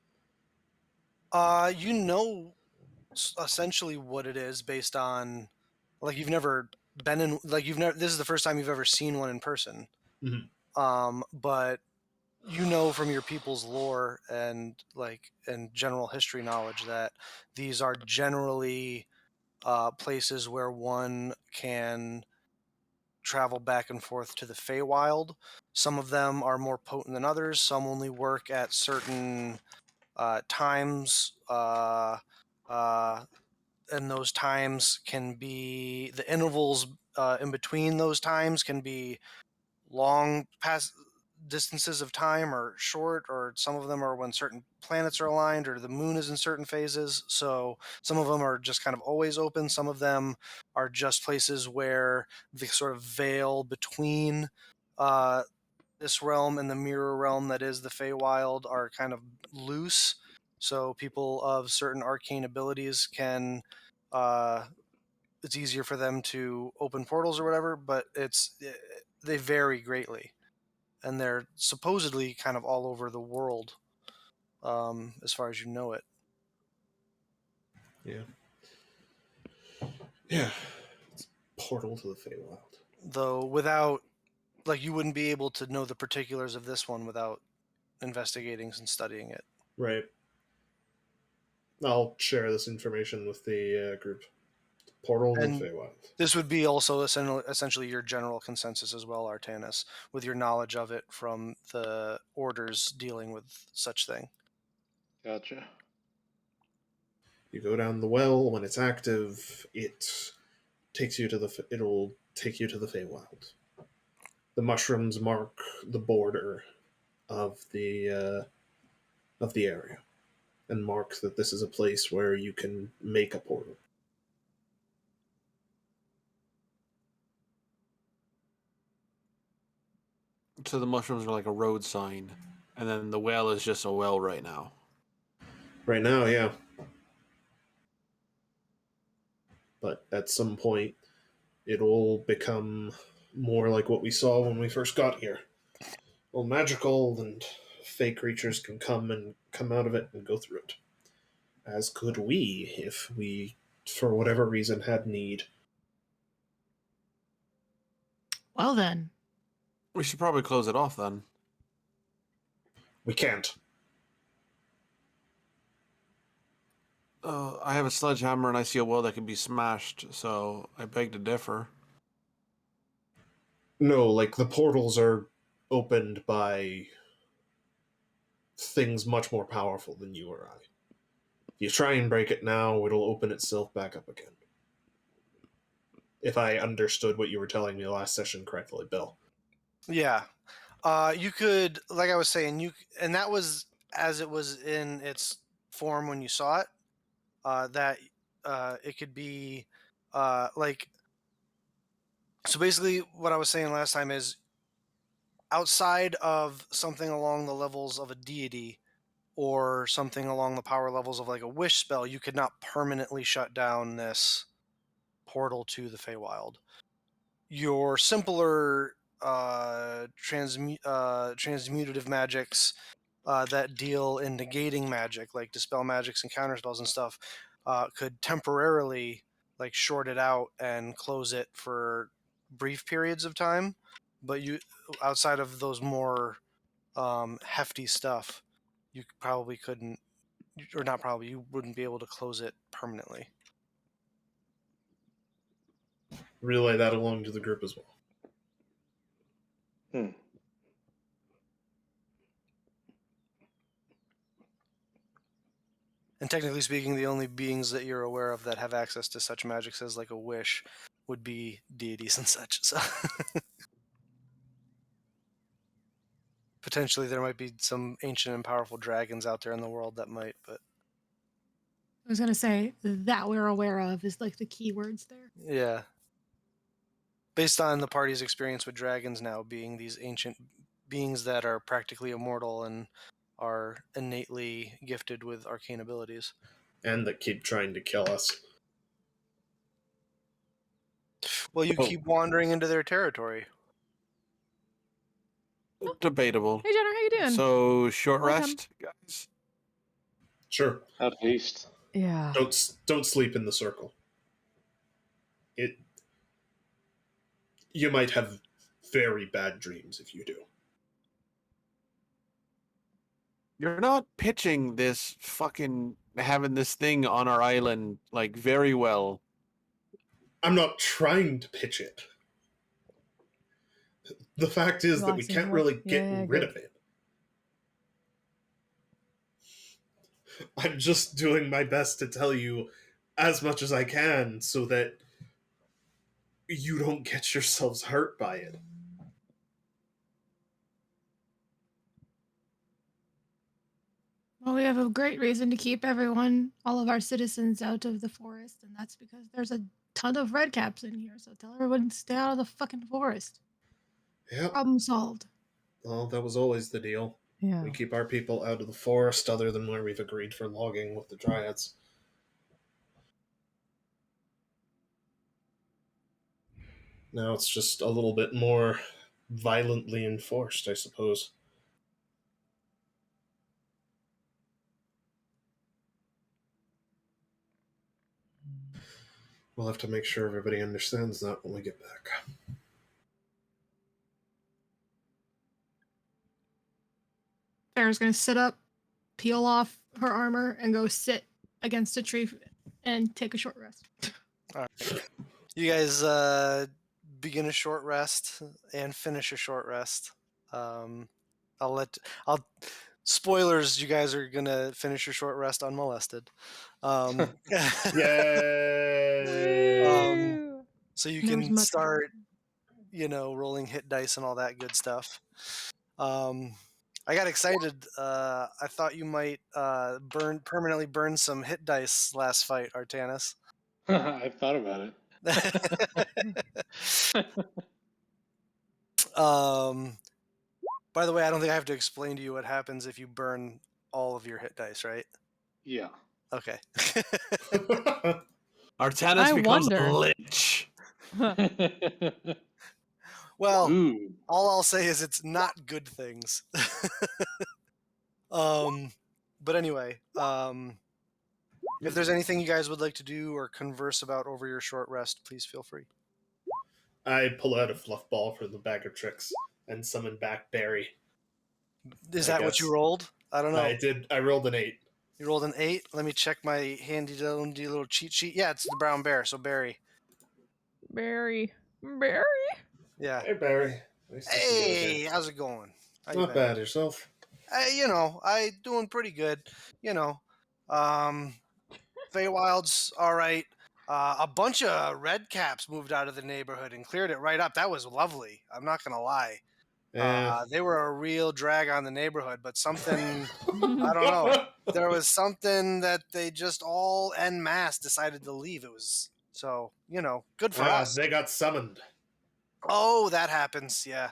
[SPEAKER 4] You know essentially what it is based on, like, you've never been in, like, this is the first time you've ever seen one in person.
[SPEAKER 3] Mm-hmm.
[SPEAKER 4] But from your people's lore and general history knowledge that these are generally places where one can travel back and forth to the Feywild. Some of them are more potent than others. Some only work at certain times, and those times can be, the intervals in between those times can be long past distances of time or short, or some of them are when certain planets are aligned or the moon is in certain phases. So some of them are just kind of always open. Some of them are just places where the sort of veil between this realm and the mirror realm that is the Feywild are kind of loose. So people of certain arcane abilities can it's easier for them to open portals or whatever, but they vary greatly. And they're supposedly kind of all over the world, as far as you know it.
[SPEAKER 3] Yeah. Yeah. It's portal to the Feywild.
[SPEAKER 4] Though without, like, you wouldn't be able to know the particulars of this one without investigating and studying it.
[SPEAKER 3] Right. I'll share this information with the group. Portal to the Feywild.
[SPEAKER 4] This would be also essentially your general consensus as well, Artanis, with your knowledge of it from the orders dealing with such thing.
[SPEAKER 5] Gotcha.
[SPEAKER 3] You go down the well. When it's active, it'll take you to the Feywild. The mushrooms mark the border of the area, and mark that this is a place where you can make a portal.
[SPEAKER 6] So the mushrooms are like a road sign, and then the well is just a well right now.
[SPEAKER 3] Right now, yeah. But at some point, it'll become more like what we saw when we first got here. Well, magical and fey creatures can come out of it and go through it. As could we, if we, for whatever reason, had need.
[SPEAKER 2] Well then.
[SPEAKER 6] We should probably close it off then.
[SPEAKER 3] We can't.
[SPEAKER 6] I have a sledgehammer and I see a well that can be smashed, so I beg to differ.
[SPEAKER 3] No, like the portals are opened by things much more powerful than you or I. If you try and break it now, it'll open itself back up again. If I understood what you were telling me last session correctly, Bill.
[SPEAKER 4] Yeah. You could, like I was saying, and that was as it was in its form when you saw it, that it could be like, so basically what I was saying last time is outside of something along the levels of a deity or something along the power levels of like a wish spell, you could not permanently shut down this portal to the Feywild. Your simpler transmutative magics that deal in negating magic, like dispel magics and counterspells and stuff, could temporarily like short it out and close it for brief periods of time. But you, outside of those more hefty stuff, you probably couldn't, or not probably, you wouldn't be able to close it permanently.
[SPEAKER 3] Relay that along to the group as well. And technically speaking, the only beings that you're aware of that have access to such magics as like a wish would be deities and such. So potentially there might be some ancient and powerful dragons out there in the world that might, but
[SPEAKER 2] I was going to say that we're aware of is like the key words there.
[SPEAKER 4] yeah. Based on the party's experience with dragons now being these ancient beings that are practically immortal and are innately gifted with arcane abilities.
[SPEAKER 3] And that keep trying to kill us.
[SPEAKER 4] Well, you keep wandering into their territory.
[SPEAKER 6] Debatable.
[SPEAKER 1] Hey, Jenner, how you doing?
[SPEAKER 6] So, short
[SPEAKER 1] Welcome.
[SPEAKER 6] rest, guys?
[SPEAKER 3] Sure.
[SPEAKER 5] At least.
[SPEAKER 1] Yeah.
[SPEAKER 3] Don't sleep in the circle. You might have very bad dreams if you do.
[SPEAKER 6] You're not pitching this fucking having this thing on our island like very well.
[SPEAKER 3] I'm not trying to pitch it. The fact is that we
[SPEAKER 1] Relaxing
[SPEAKER 3] can't
[SPEAKER 1] more.
[SPEAKER 3] really get
[SPEAKER 1] Yeah,
[SPEAKER 3] rid
[SPEAKER 1] good.
[SPEAKER 3] of it. I'm just doing my best to tell you as much as I can so that you don't get yourselves hurt by it.
[SPEAKER 2] Well, we have a great reason to keep all of our citizens out of the forest, and that's because there's a ton of redcaps in here, so tell everyone to stay out of the fucking forest.
[SPEAKER 3] Yep.
[SPEAKER 2] Problem solved.
[SPEAKER 3] Well, that was always the deal.
[SPEAKER 1] Yeah.
[SPEAKER 3] We keep our people out of the forest other than where we've agreed for logging with the Dryads. Now it's just a little bit more violently enforced, I suppose. We'll have to make sure everybody understands that when we get back.
[SPEAKER 2] Farrah's gonna sit up, peel off her armor, and go sit against a tree and take a short rest.
[SPEAKER 4] All right. You guys begin a short rest and finish a short rest. spoilers, you guys are gonna finish your short rest unmolested.
[SPEAKER 3] Yay!
[SPEAKER 4] So you
[SPEAKER 1] There's
[SPEAKER 4] can
[SPEAKER 1] much
[SPEAKER 4] start, rolling hit dice and all that good stuff. I got excited. I thought you might permanently burn some hit dice last fight, Artanis.
[SPEAKER 5] I've thought about it.
[SPEAKER 4] By the way, I don't think I have to explain to you what happens if you burn all of your hit dice, right?
[SPEAKER 5] Yeah.
[SPEAKER 4] Okay.
[SPEAKER 6] Artanis
[SPEAKER 1] I
[SPEAKER 6] becomes a
[SPEAKER 1] wonder.
[SPEAKER 6] lich.
[SPEAKER 4] Well,
[SPEAKER 5] Ooh.
[SPEAKER 4] all I'll say is it's not good things. But anyway, if there's anything you guys would like to do or converse about over your short rest, please feel free.
[SPEAKER 3] I pull out a fluff ball from the bag of tricks and summon back Barry.
[SPEAKER 4] Is
[SPEAKER 3] I
[SPEAKER 4] that what
[SPEAKER 3] guess.
[SPEAKER 4] you rolled? I don't know.
[SPEAKER 3] I did. I rolled an 8.
[SPEAKER 4] You rolled an 8? Let me check my handy little cheat sheet. Yeah, it's the brown bear, so Barry.
[SPEAKER 1] Barry.
[SPEAKER 4] Yeah.
[SPEAKER 3] Hey, Barry. Nice to see you
[SPEAKER 4] Hey,
[SPEAKER 3] again.
[SPEAKER 4] how's it going? How you
[SPEAKER 3] Not
[SPEAKER 4] been?
[SPEAKER 3] bad. Yourself?
[SPEAKER 4] I doing pretty good. Feywild's all right. A bunch of red caps moved out of the neighborhood and cleared it right up. That was lovely. I'm not gonna lie.
[SPEAKER 3] Yeah.
[SPEAKER 4] They were a real drag on the neighborhood, but something I don't know. There was something that they just all en masse decided to leave. It was so good for us.
[SPEAKER 3] They got summoned.
[SPEAKER 4] Oh, that happens. Yeah,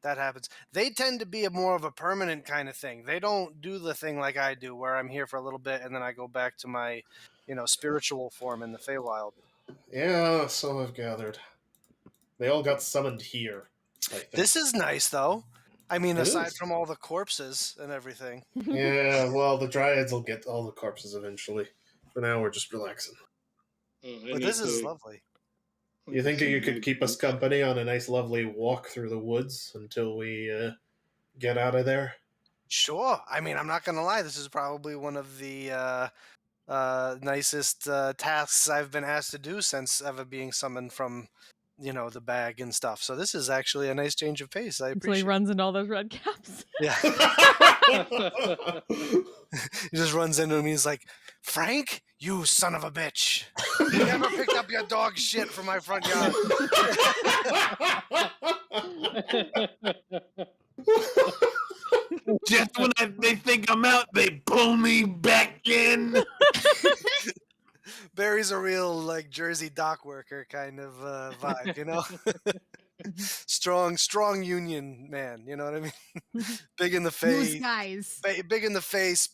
[SPEAKER 4] that happens. They tend to be more of a permanent kind of thing. They don't do the thing like I do, where I'm here for a little bit and then I go back to my, spiritual form in the Feywild.
[SPEAKER 3] Yeah, so I've gathered. They all got summoned here, I think.
[SPEAKER 4] This is nice, though. I mean,
[SPEAKER 3] It
[SPEAKER 4] aside
[SPEAKER 3] is.
[SPEAKER 4] from all the corpses and everything.
[SPEAKER 3] Yeah, well, the Dryads will get all the corpses eventually. For now, we're just relaxing.
[SPEAKER 4] But this is lovely.
[SPEAKER 3] You think you could keep us company on a nice, lovely walk through the woods until we get out of there?
[SPEAKER 4] Sure. I mean, I'm not going to lie. This is probably one of the nicest tasks I've been asked to do since ever being summoned from, the bag and stuff. So this is actually a nice change of pace. I
[SPEAKER 1] Until
[SPEAKER 4] appreciate
[SPEAKER 1] he runs into all those red caps.
[SPEAKER 4] Yeah. He just runs into him and he's like, Frank, you son of a bitch. You never picked up your dog shit from my front yard.
[SPEAKER 6] Just when they think I'm out, they pull me back in.
[SPEAKER 4] Barry's a real Jersey dock worker kind of vibe, strong union man, you know what I mean? Big in the face.
[SPEAKER 2] Guys.
[SPEAKER 4] Big in the face,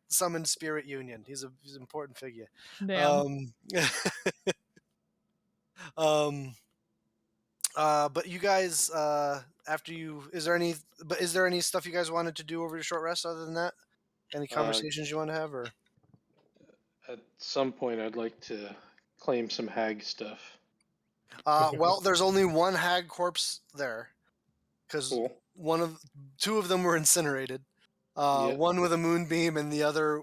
[SPEAKER 4] summoned spirit union. He's an important figure.
[SPEAKER 1] Damn.
[SPEAKER 4] But you guys, is there any stuff you guys wanted to do over your short rest other than that? Any conversations you want to have, or?
[SPEAKER 5] At some point, I'd like to claim some hag stuff.
[SPEAKER 4] Well, there's only one hag corpse there, because
[SPEAKER 5] Cool.
[SPEAKER 4] two of them were incinerated. One with a moonbeam and the other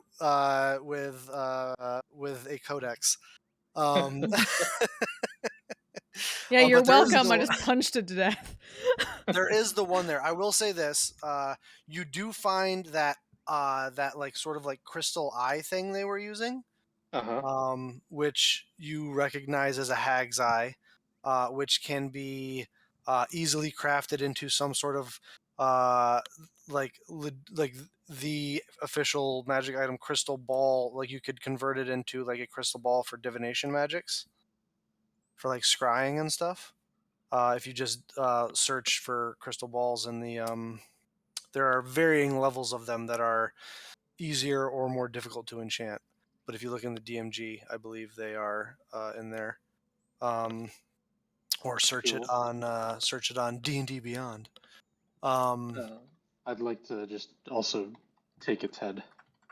[SPEAKER 4] with a codex.
[SPEAKER 1] Yeah, you're welcome. I just punched it to death.
[SPEAKER 4] There is the one there. I will say this: you do find that sort of crystal eye thing they were using, which you recognize as a hag's eye, which can be easily crafted into some sort of the official magic item crystal ball. Like you could convert it into a crystal ball for divination magics, for scrying and stuff. If you just search for crystal balls in the there are varying levels of them that are easier or more difficult to enchant. But if you look in the DMG, I believe they are in there. Or search it on D&D Beyond.
[SPEAKER 5] I'd like to just also take its head.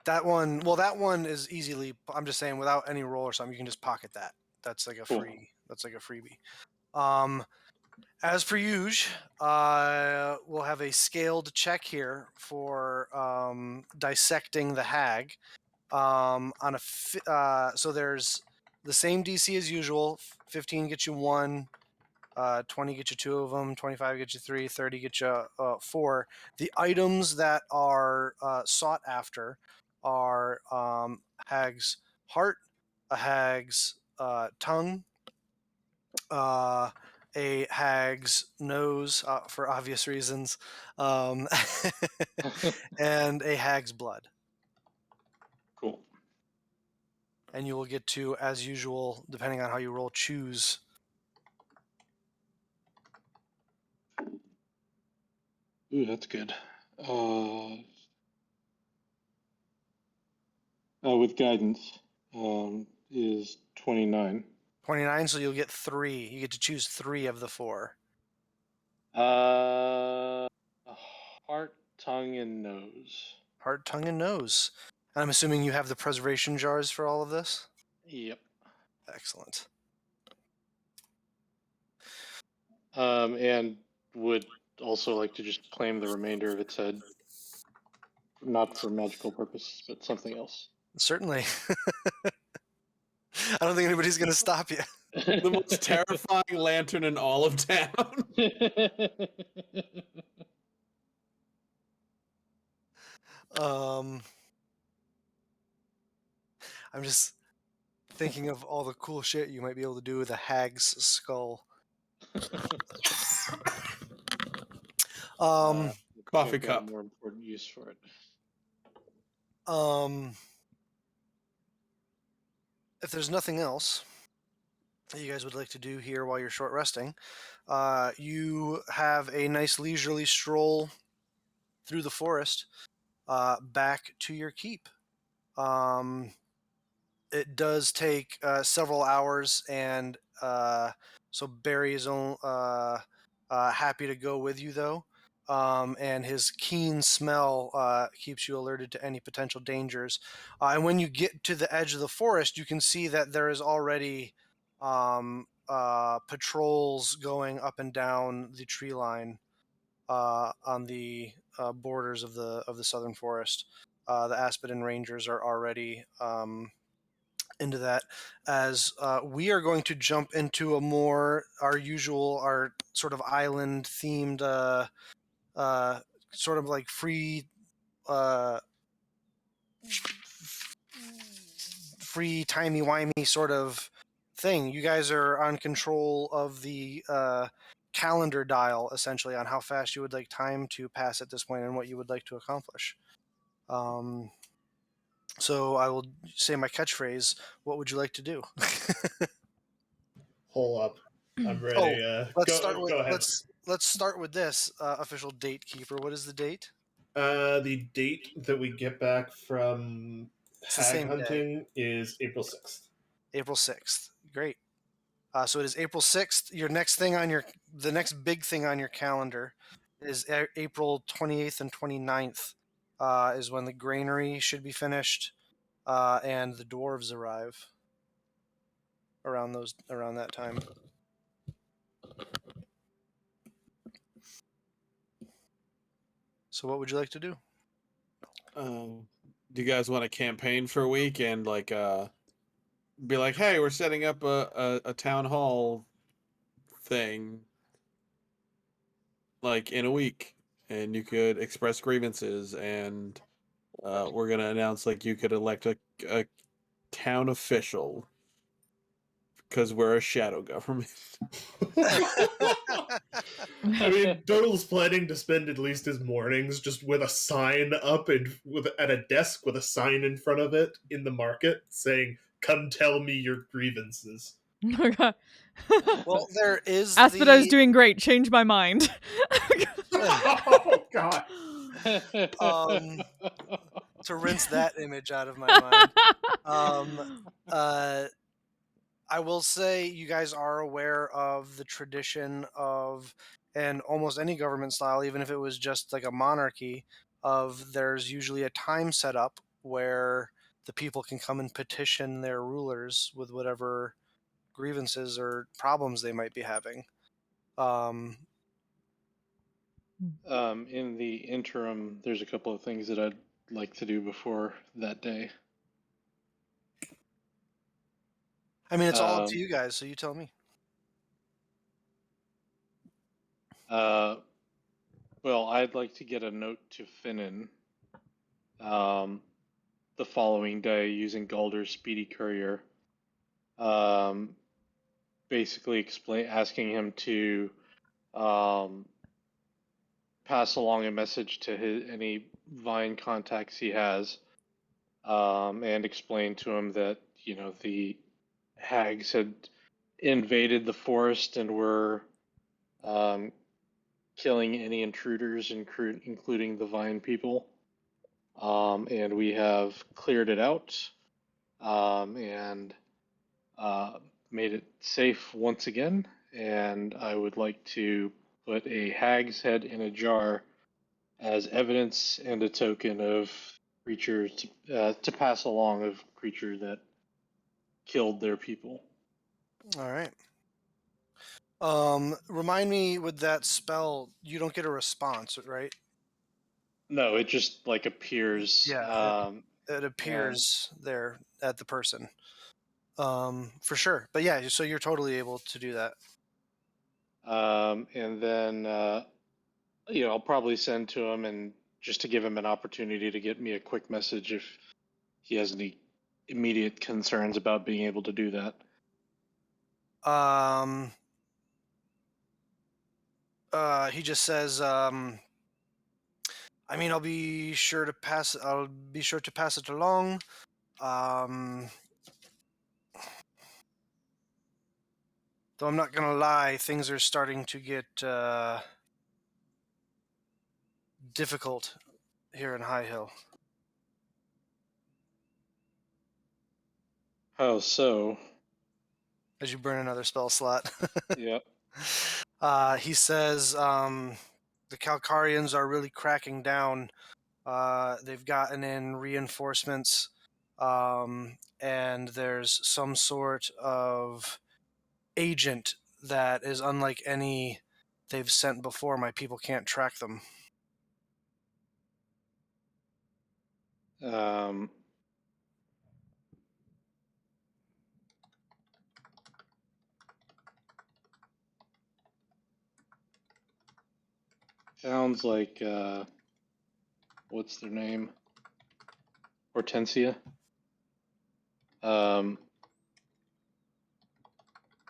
[SPEAKER 4] That one is easily. I'm just saying, without any roll or something, you can just pocket that. That's like a free. That's like a freebie. As per usual, we'll have a scaled check here for dissecting the hag. So there's the same DC as usual. 15 gets you 1, 20 get you 2 of them, 25 get you 3, 30 get you 4. The items that are sought after are hag's heart, a hag's tongue, a hag's nose for obvious reasons, and a hag's blood.
[SPEAKER 5] Cool.
[SPEAKER 4] And you will get to, as usual, depending on how you roll, choose.
[SPEAKER 5] Ooh, that's good. With guidance, is 29.
[SPEAKER 4] 29, so you'll get 3. You get to choose 3 of the 4.
[SPEAKER 5] Heart, tongue, and nose.
[SPEAKER 4] Heart, tongue, and nose. And I'm assuming you have the preservation jars for all of this?
[SPEAKER 5] Yep.
[SPEAKER 4] Excellent.
[SPEAKER 5] And would also like to just claim the remainder of its head. Not for magical purposes, but something else.
[SPEAKER 4] Certainly. I don't think anybody's going to stop you.
[SPEAKER 6] The most terrifying lantern in all of town.
[SPEAKER 4] I'm just thinking of all the cool shit you might be able to do with a hag's skull.
[SPEAKER 6] Coffee
[SPEAKER 5] I've got
[SPEAKER 6] cup.
[SPEAKER 5] a more important use for it.
[SPEAKER 4] If there's nothing else that you guys would like to do here while you're short resting, you have a nice leisurely stroll through the forest back to your keep. It does take several hours, and so Barry is happy to go with you, though. And his keen smell keeps you alerted to any potential dangers. And when you get to the edge of the forest, you can see that there is already patrols going up and down the tree line on the borders of the southern forest. The Aspidin Rangers are already into that, as we are going to jump into our sort of island themed sort of like free timey-wimey sort of thing. You guys are on control of the calendar dial, essentially, on how fast you would like time to pass at this point and what you would like to accomplish. So I will say my catchphrase. What would you like to do?
[SPEAKER 3] Hole up. I'm ready.
[SPEAKER 4] Let's
[SPEAKER 3] go ahead.
[SPEAKER 4] Let's start with this official date keeper. What is the date?
[SPEAKER 3] The date that we get back from hag hunting is April 6th.
[SPEAKER 4] April 6th. Great. So it is April 6th. The next big thing on your calendar is April 28th and 29th is when the granary should be finished and the dwarves arrive around that time. So what would you like to do?
[SPEAKER 6] Do you guys want to campaign for a week and be like, hey, we're setting up a town hall thing in a week, and you could express grievances, and we're gonna announce you could elect a town official because we're a shadow government.
[SPEAKER 3] I mean, Doodle's planning to spend at least his mornings just with a sign up and at a desk with a sign in front of it in the market saying, "Come tell me your grievances."
[SPEAKER 4] Well, there is
[SPEAKER 1] Aspida is doing great. Change my mind.
[SPEAKER 3] Oh God.
[SPEAKER 4] To rinse that image out of my mind. I will say you guys are aware of the tradition of, and almost any government style, even if it was just like a monarchy, of there's usually a time set up where the people can come and petition their rulers with whatever grievances or problems they might be having.
[SPEAKER 5] In the interim, there's a couple of things that I'd like to do before that day.
[SPEAKER 4] I mean, it's all up to you guys, so you tell me.
[SPEAKER 5] Well, I'd like to get a note to Finnan the following day using Galder's Speedy Courier. Basically asking him to pass along a message to any Vine contacts he has, and explain to him that, the hags had invaded the forest and were killing any intruders, including the Vine people. And we have cleared it out, and made it safe once again. And I would like to put a hag's head in a jar as evidence and a token of creature to pass along of creature that killed their people.
[SPEAKER 4] All right. Remind me, with that spell, you don't get a response, right?
[SPEAKER 5] No, it just appears.
[SPEAKER 4] Yeah, it appears there at the person. For sure. But yeah, so you're totally able to do that.
[SPEAKER 5] And then I'll probably send to him, and just to give him an opportunity to get me a quick message if he has any immediate concerns about being able to do that.
[SPEAKER 4] He just says, I'll be sure to pass it along. Though I'm not gonna lie, things are starting to get difficult here in High Hill.
[SPEAKER 5] How so?
[SPEAKER 4] As you burn another spell slot.
[SPEAKER 5] Yep.
[SPEAKER 4] He says the Calcarians are really cracking down. They've gotten in reinforcements, and there's some sort of agent that is unlike any they've sent before. My people can't track them.
[SPEAKER 5] Sounds like what's their name? Hortensia.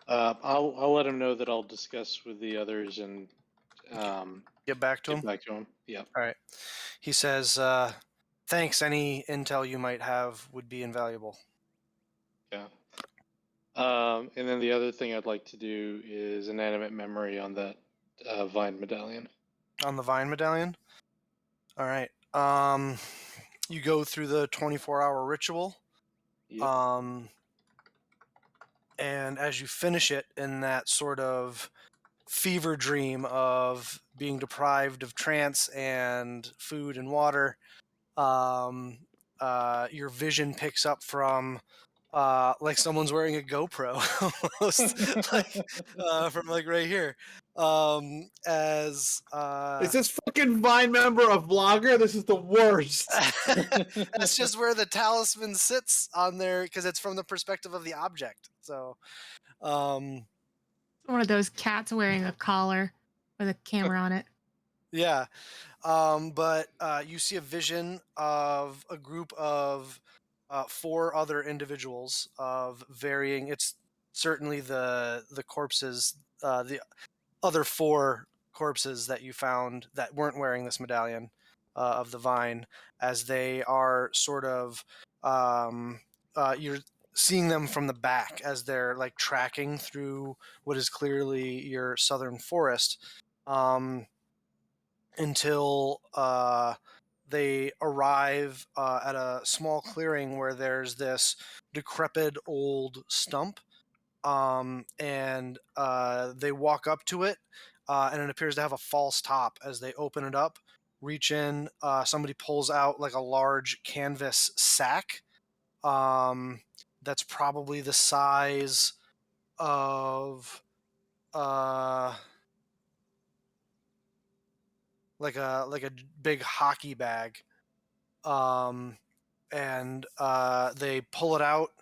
[SPEAKER 5] I'll let him know that I'll discuss with the others and
[SPEAKER 4] Get back to him?
[SPEAKER 5] Get back to him. Yeah.
[SPEAKER 4] All right. He says, thanks. Any intel you might have would be invaluable.
[SPEAKER 5] Yeah. And then the other thing I'd like to do is inanimate memory on that Vine medallion.
[SPEAKER 4] On the Vine medallion? All right. You go through the 24-hour ritual.
[SPEAKER 5] Yep.
[SPEAKER 4] And as you finish it in that sort of fever dream of being deprived of trance and food and water, your vision picks up from like someone's wearing a GoPro almost, from right here. As
[SPEAKER 6] Is this fucking Vine member a vlogger? This is the worst.
[SPEAKER 4] that's just where the talisman sits on there, because it's from the perspective of the object. So
[SPEAKER 2] one of those cats wearing a collar with a camera on it.
[SPEAKER 4] yeah. But you see a vision of a group of 4 other individuals of varying. It's certainly the corpses, the other 4 corpses that you found that weren't wearing this medallion of the Vine, as they are sort of you're seeing them from the back as they're tracking through what is clearly your southern forest, until they arrive at a small clearing where there's this decrepit old stump, and they walk up to it, and it appears to have a false top. As they open it up, reach in, somebody pulls out a large canvas sack that's probably the size of like a big hockey bag, and they pull it out.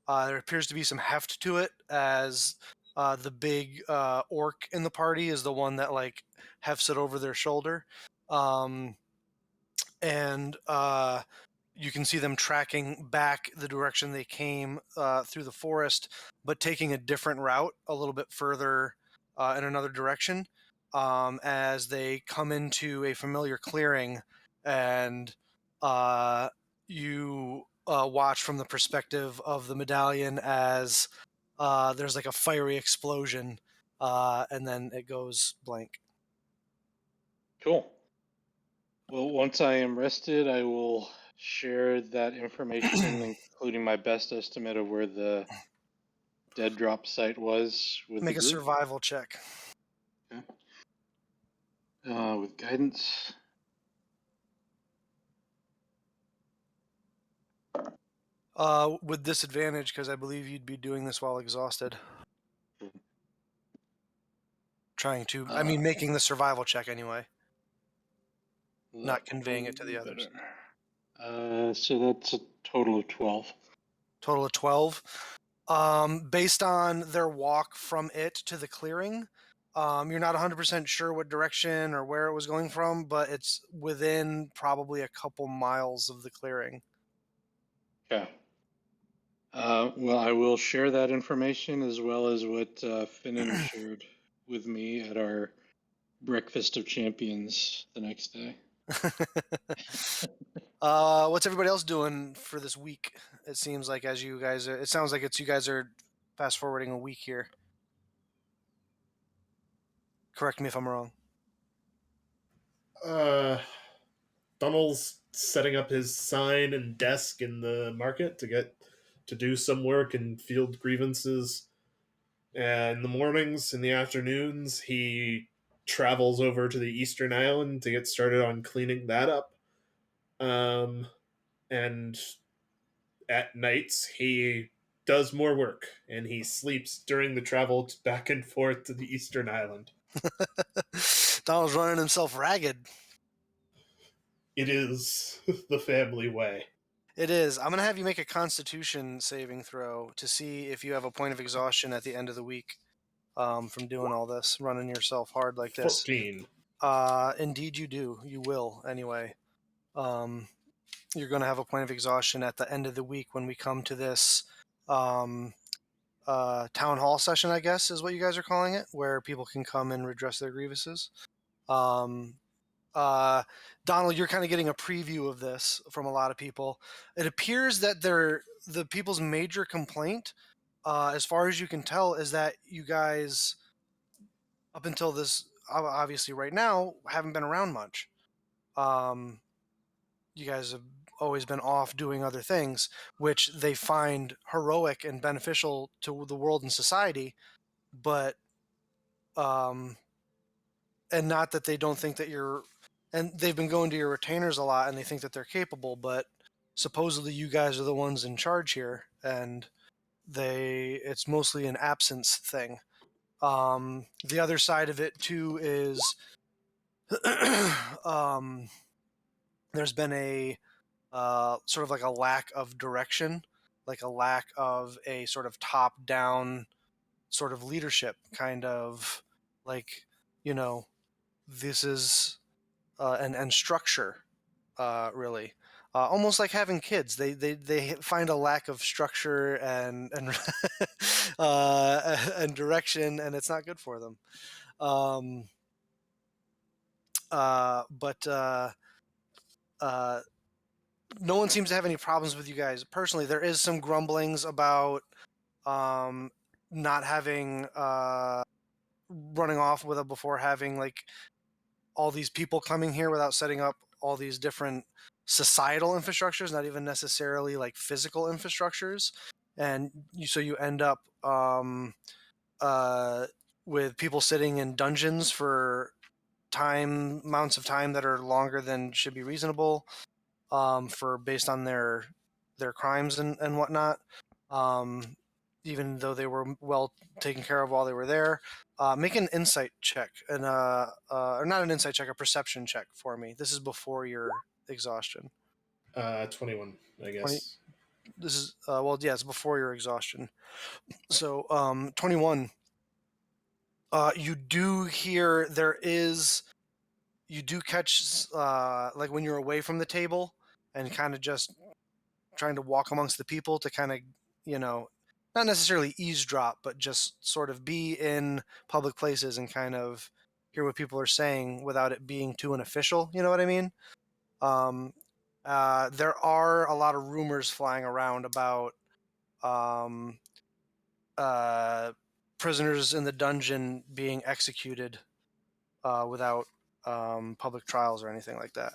[SPEAKER 4] There appears to be some heft to it, as The big orc in the party is the one that like hefts it over their shoulder, and you can see them tracking back the direction they came through the forest, but taking a different route a little bit further in another direction as they come into a familiar clearing, and you watch from the perspective of the medallion as there's like a fiery explosion, and then it goes blank.
[SPEAKER 5] Cool. Well, once I am rested, I will share that information, including my best estimate of where the dead drop site was with
[SPEAKER 4] Make
[SPEAKER 5] the
[SPEAKER 4] a
[SPEAKER 5] group.
[SPEAKER 4] survival check.
[SPEAKER 5] Okay. With guidance.
[SPEAKER 4] With disadvantage, because I believe you'd be doing this while exhausted. Trying to, making the survival check anyway. Not conveying it to the others.
[SPEAKER 5] So that's a total of 12.
[SPEAKER 4] Total of 12. Based on their walk from it to the clearing, you're not 100% sure what direction or where it was going from, but it's within probably a couple miles of the clearing.
[SPEAKER 5] Okay. Well, I will share that information as well as what Finnan shared with me at our Breakfast of Champions the next day.
[SPEAKER 4] What's everybody else doing for this week? It seems like as you guys are, it sounds like you guys are fast forwarding a week here. Correct me if I'm wrong.
[SPEAKER 3] Donald's setting up his sign and desk in the market to do some work and field grievances. And in the mornings, in the afternoons, he travels over to the Eastern Island to get started on cleaning that up. And at nights, he does more work, and he sleeps during the travel back and forth to the Eastern Island.
[SPEAKER 4] Donald's running himself ragged.
[SPEAKER 3] It is the family way.
[SPEAKER 4] It is. I'm going to have you make a Constitution saving throw to see if you have a point of exhaustion at the end of the week from doing all this, running yourself hard like this.
[SPEAKER 3] 14.
[SPEAKER 4] Indeed you do. You will, anyway. You're going to have a point of exhaustion at the end of the week when we come to this town hall session, I guess, is what you guys are calling it, where people can come and redress their grievances. Donald, you're kind of getting a preview of this from a lot of people. It appears that the people's major complaint, as far as you can tell, is that you guys, up until this, obviously right now, haven't been around much. You guys have always been off doing other things, which they find heroic and beneficial to the world and society, but and not that they don't think that you're, and they've been going to your retainers a lot and they think that they're capable, but supposedly you guys are the ones in charge here, and it's mostly an absence thing. The other side of it too is there's been a sort of like a lack of direction, like a lack of a sort of top-down sort of leadership, kind of like, this is and structure, really. Almost like having kids, they find a lack of structure and and direction, and it's not good for them. But no one seems to have any problems with you guys personally. There is some grumblings about not having running off with it before having like all these people coming here without setting up all these different societal infrastructures, not even necessarily like physical infrastructures, and so you end up with people sitting in dungeons for amounts of time that are longer than should be reasonable, based on their crimes and whatnot. Even though they were well taken care of while they were there. Make an insight check, or not an insight check, a perception check for me. This is before your exhaustion.
[SPEAKER 3] 21, I guess.
[SPEAKER 4] This is, it's before your exhaustion. So, 21. You do hear you do catch like when you're away from the table and kind of just trying to walk amongst the people to kind of, not necessarily eavesdrop, but just sort of be in public places and kind of hear what people are saying without it being too unofficial. You know what I mean? There are a lot of rumors flying around about um, prisoners in the dungeon being executed without public trials or anything like that.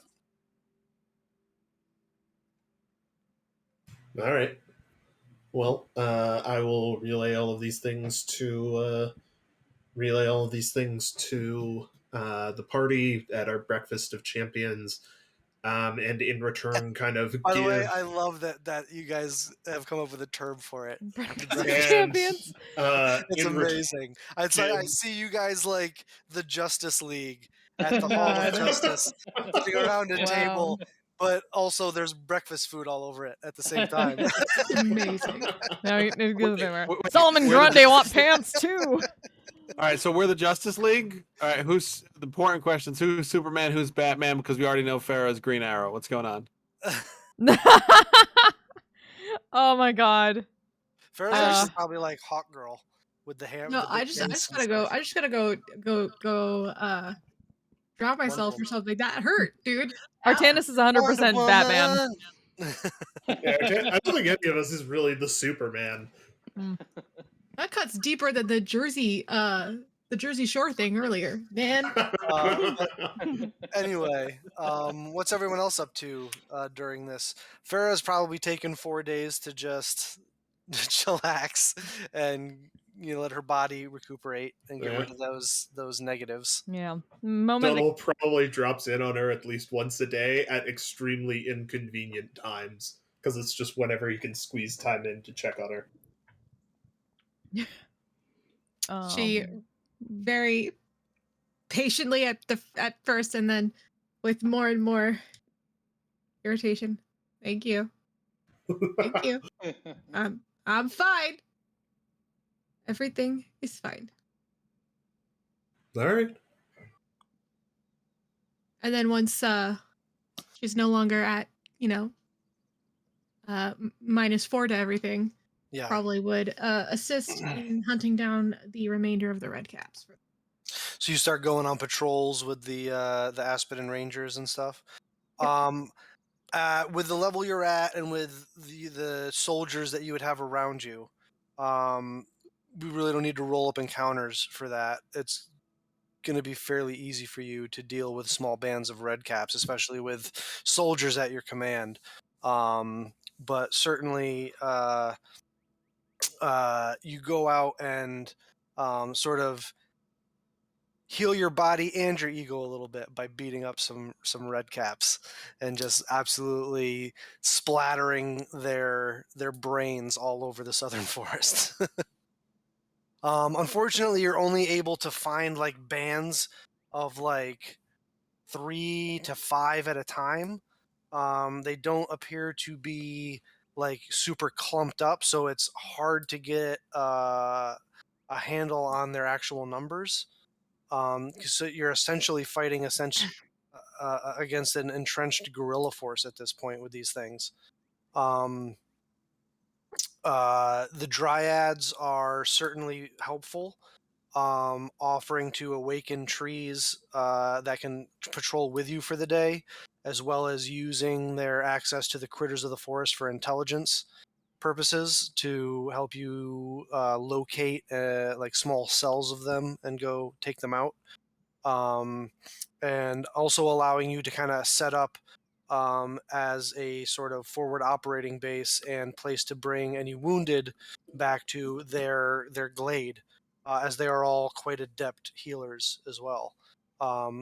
[SPEAKER 3] All right. Well, I will relay all of these things to the party at our breakfast of champions, and in return, kind of
[SPEAKER 4] By the way,
[SPEAKER 3] give.
[SPEAKER 4] I love that you guys have come up with a term for it.
[SPEAKER 1] Breakfast of
[SPEAKER 3] And,
[SPEAKER 1] champions.
[SPEAKER 4] It's
[SPEAKER 3] in ret-
[SPEAKER 4] amazing. It's like I see you guys like the Justice League at the
[SPEAKER 1] Oh,
[SPEAKER 4] Hall of
[SPEAKER 1] God.
[SPEAKER 4] Justice, sitting around a
[SPEAKER 1] Wow.
[SPEAKER 4] table, but also there's breakfast food all over it at the same time.
[SPEAKER 2] Amazing.
[SPEAKER 1] Now it goes
[SPEAKER 6] Wait,
[SPEAKER 1] everywhere.
[SPEAKER 6] wait,
[SPEAKER 1] Solomon
[SPEAKER 6] where the-
[SPEAKER 1] Grundy want pants too.
[SPEAKER 6] All right, so we're the Justice League. All right, who's the important questions? Who's Superman? Who's Batman? Because we already know Farrah's Green Arrow. What's going on?
[SPEAKER 1] Oh my god.
[SPEAKER 4] Farrah's actually probably like Hawk Girl with the hair.
[SPEAKER 2] No,
[SPEAKER 4] the
[SPEAKER 2] I
[SPEAKER 4] big
[SPEAKER 2] just
[SPEAKER 4] pants
[SPEAKER 2] gotta
[SPEAKER 4] and
[SPEAKER 2] go.
[SPEAKER 4] stuff.
[SPEAKER 2] I just gotta go. Drop myself
[SPEAKER 4] Wonder
[SPEAKER 2] or something. That hurt, dude.
[SPEAKER 1] Artanis is 100%
[SPEAKER 4] Wonder
[SPEAKER 1] Batman.
[SPEAKER 4] Woman.
[SPEAKER 3] Yeah, I don't think any of us is really the Superman.
[SPEAKER 2] That cuts deeper than the Jersey Shore thing earlier, man.
[SPEAKER 4] Anyway, what's everyone else up to during this? Farrah's probably taken 4 days to just chillax and let her body recuperate and get rid of those negatives.
[SPEAKER 1] Yeah. Moment.
[SPEAKER 3] Donald probably drops in on her at least once a day at extremely inconvenient times because it's just whenever he can squeeze time in to check on her.
[SPEAKER 2] She very patiently at first, and then with more and more irritation. Thank you. Thank you. I'm fine. Everything is fine.
[SPEAKER 3] All right.
[SPEAKER 2] And then once she's no longer at -4 to everything,
[SPEAKER 4] Yeah.
[SPEAKER 2] probably would assist in hunting down the remainder of the red caps.
[SPEAKER 4] So you start going on patrols with the Aspidin Rangers and stuff. With the level you're at and with the soldiers that you would have around you, we really don't need to roll up encounters for that. It's going to be fairly easy for you to deal with small bands of red caps, especially with soldiers at your command. But certainly, you go out and sort of heal your body and your ego a little bit by beating up some red caps and just absolutely splattering their brains all over the southern forest. Unfortunately, you're only able to find like bands of like 3 to 5 at a time. They don't appear to be like super clumped up, so it's hard to get a handle on their actual numbers. So you're essentially fighting against an entrenched guerrilla force at this point with these things. The Dryads are certainly helpful, offering to awaken trees that can patrol with you for the day, as well as using their access to the critters of the forest for intelligence purposes to help you locate like small cells of them and go take them out. And also allowing you to kind of set up as a sort of forward operating base and place to bring any wounded back to their glade, as they are all quite adept healers as well.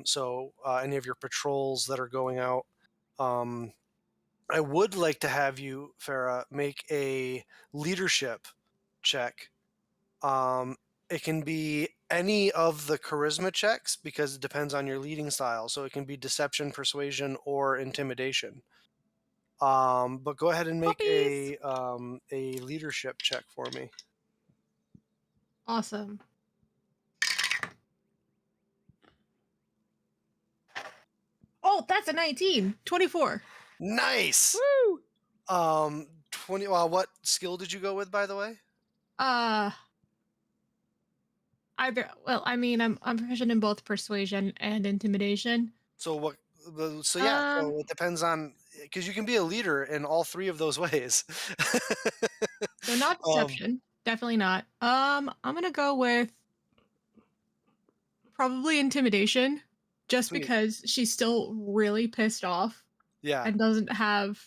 [SPEAKER 4] So any of your patrols that are going out, I would like to have you, Farrah, make a leadership check. It can be any of the charisma checks because it depends on your leading style. So it can be deception, persuasion, or intimidation. But go ahead and make a leadership check for me.
[SPEAKER 2] Awesome. Oh, that's a 19. 24.
[SPEAKER 4] Nice.
[SPEAKER 1] Woo!
[SPEAKER 4] 20. What skill did you go with, by the way?
[SPEAKER 2] I'm proficient in both persuasion and intimidation.
[SPEAKER 4] So what? So yeah. So it depends on, because you can be a leader in all three of those ways.
[SPEAKER 2] So not deception. Definitely not. I'm gonna go with probably intimidation, just
[SPEAKER 4] Sweet.
[SPEAKER 2] because she's still really pissed off.
[SPEAKER 4] Yeah.
[SPEAKER 2] And doesn't have